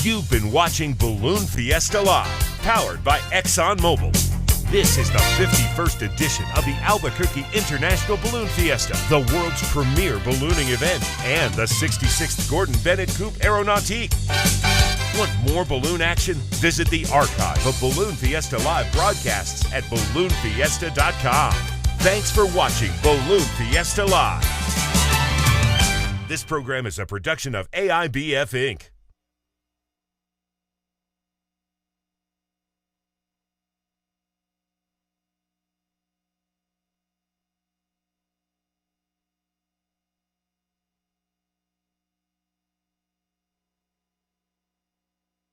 You've been watching Balloon Fiesta Live, powered by ExxonMobil. This is the 51st edition of the Albuquerque International Balloon Fiesta, the world's premier ballooning event, and the 66th Gordon Bennett Coupe Aeronautique. Want more balloon action? Visit the archive of Balloon Fiesta Live broadcasts at balloonfiesta.com. Thanks for watching Balloon Fiesta Live. This program is a production of AIBF Inc.